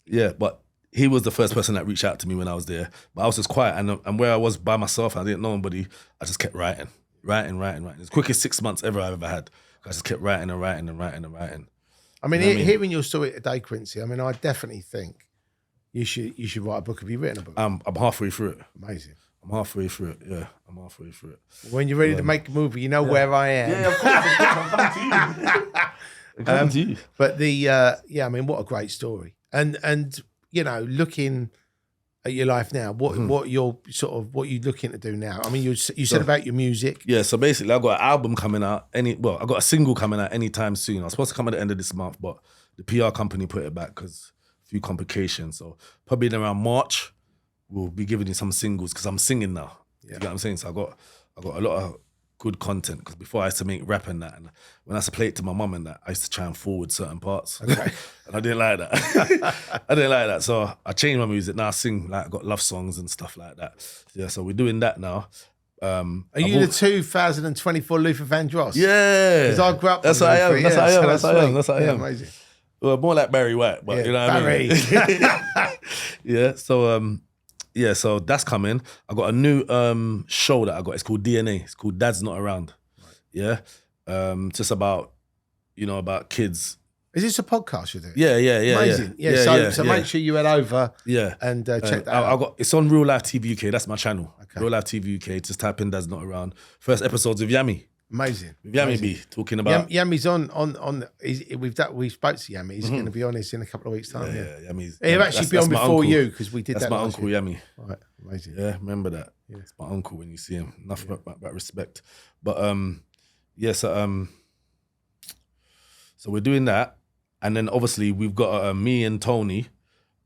yeah, but he was the first person that reached out to me when I was there. But I was just quiet, and where I was by myself, I didn't know anybody. I just kept writing. It's the quickest 6 months I've ever had. I just kept writing. I mean, You know what I mean? hearing your story today, Quincy, I mean, I definitely think you should write a book. Have you written a book? I'm halfway through it. Amazing. I'm halfway through it. Yeah, I'm halfway through it. When you're ready to make a movie, you know where I am. Yeah, of course. I'm coming to you. But I mean, what a great story. And you know, looking at your life now, what you're what you looking to do now? I mean, you said about your music. Yeah, so basically, I got an album coming out. I got a single coming out anytime soon. I was supposed to come at the end of this month, but the PR company put it back because a few complications. So probably in around March, we'll be giving you some singles because I'm singing now. Yeah. You get what I'm saying? So I got a lot of good content because before I used to make rap and that, and when I used to play it to my mum and that, I used to try and forward certain parts. Okay. And I didn't like that. So I changed my music. Now I sing, like, I got love songs and stuff like that. Yeah, so we're doing that now. Are you the 2024 Luther Vandross? Yeah. Because I grew up. That's what I am. That's what I am. Amazing. Well, more like Barry White, but you know what I mean? Yeah, so so that's coming. I got a new show that I got. It's called DNA. It's called Dad's Not Around. Right. Yeah. Just about kids. Is this a podcast you're doing? Yeah. Amazing. Yeah. So make sure you head over. Yeah. And check that out. It's on Real Life TV UK. That's my channel. Okay. Real Life TV UK. Just type in Dad's Not Around. First episodes with Yami. Amazing. Yami B talking about Yami's on. We spoke to Yami. He's going to be on this in a couple of weeks' time. Yeah. Yami's. He'll actually be on before you because we did that. That's my uncle Yami. Right, amazing. Yeah, remember that. Yeah. It's my uncle when you see him. Enough about respect. But so we're doing that, and then obviously we've got me and Tony.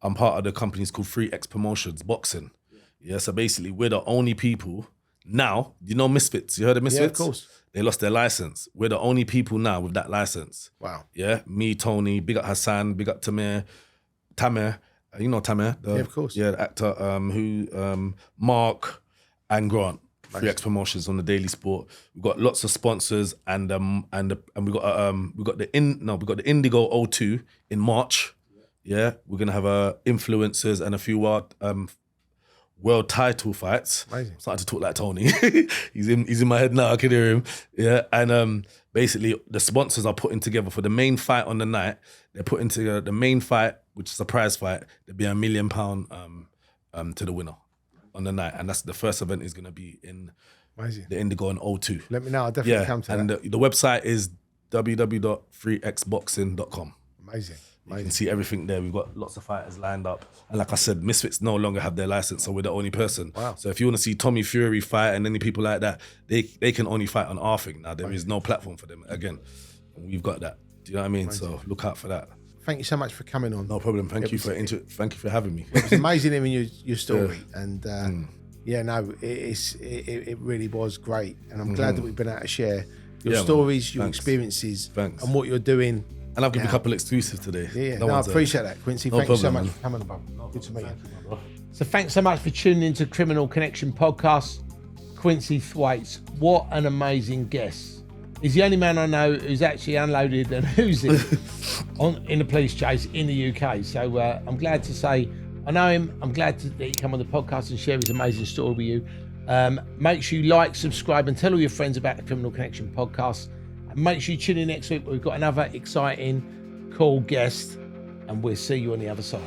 I'm part of the company's called 3X Promotions Boxing. Yeah, so basically we're the only people now. You know Misfits. You heard of Misfits? Yeah, of course. They lost their license. We're the only people now with that license. Wow. Yeah, me, Tony, big up Hassan, big up Tamer. You know Tamer? Yeah, of course. Yeah, the actor Mark and Grant. 3X Promotions on the Daily Sport. We've got lots of sponsors and we got the Indigo O2 in March. Yeah, we're gonna have influencers and a few world title fights. Amazing. I'm starting to talk like Tony. he's in my head now. I can hear him. Yeah, and basically the sponsors are putting together for the main fight on the night. They're putting together the main fight, which is a prize fight. There'll be £1 million to the winner on the night, and that's the first event is going to be in Amazing. The Indigo and O2. Let me know. I'll definitely come to and that. The website is www.3xboxing.com. Amazing. You can see everything there. We've got lots of fighters lined up. And like I said, Misfits no longer have their license, so we're the only person. Wow. So if you want to see Tommy Fury fight and any people like that, they can only fight on our thing. Now, there is no platform for them. Again, we've got that. Do you know what I mean? Amazing. So look out for that. Thank you so much for coming on. No problem. Thank you for having me. It was amazing hearing your story. And it really was great. And I'm glad that we've been able to share your stories, your experiences, and what you're doing. And I'll give you a couple exclusives today. Yeah, I appreciate that, Quincy. Thank you so much for coming on. Good to meet you. So thanks so much for tuning into Criminal Connection Podcast. Quincey Thwaites, what an amazing guest. He's the only man I know who's actually unloaded and who's in the police chase in the UK. So I'm glad to say I know him. I'm glad that he come on the podcast and share his amazing story with you. Make sure you like, subscribe, and tell all your friends about the Criminal Connection Podcast. Make sure you tune in next week. We've got another exciting, cool guest, and we'll see you on the other side.